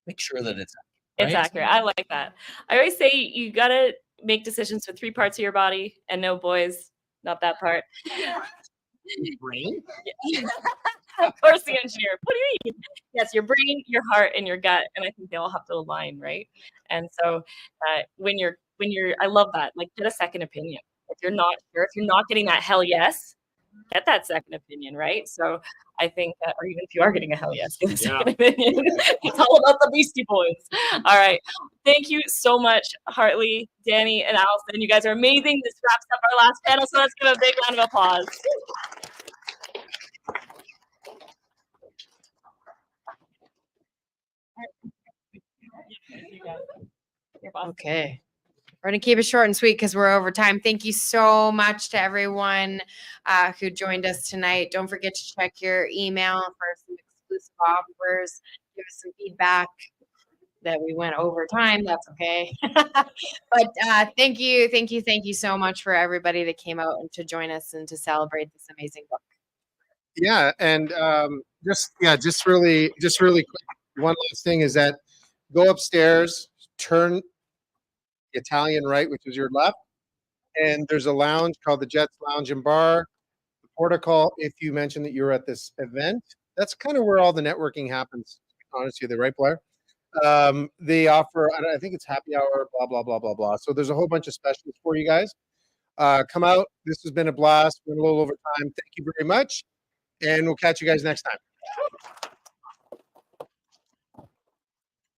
Speaker 15: Make sure that it's accurate.
Speaker 4: It's accurate. I like that. I always say you gotta make decisions with 3 parts of your body, and no, boys, not that part.
Speaker 15: Brain?
Speaker 4: Of course, the engineer. What do you mean? Yes, your brain, your heart, and your gut, and I think they all have to align, right? And so, when you're, I love that. Like, get a second opinion. If you're not sure, if you're not getting that hell yes, get that second opinion, right? So I think that, or even if you are getting a hell yes, get a second opinion. It's all about the Beastie Boys. All right. Thank you so much, Hartley, Danny, and Allison. You guys are amazing. This wraps up our last panel, so let's give a big round of applause.
Speaker 1: Okay. We're going to keep it short and sweet because we're over time. Thank you so much to everyone who joined us tonight. Don't forget to check your email for some exclusive offers. Give us some feedback that we went over time. That's okay. But thank you so much for everybody that came out and to join us and to celebrate this amazing book.
Speaker 3: Yeah, and just really quick. One last thing is that go upstairs, turn Italian right, which is your left, and there's a lounge called the Jets Lounge and Bar. The protocol, if you mention that you're at this event, that's kind of where all the networking happens. Honestly, the right Blair. They offer, I think it's happy hour, blah blah blah blah blah. So there's a whole bunch of specials for you guys. Come out. This has been a blast. We're a little over time. Thank you very much, and we'll catch you guys next time.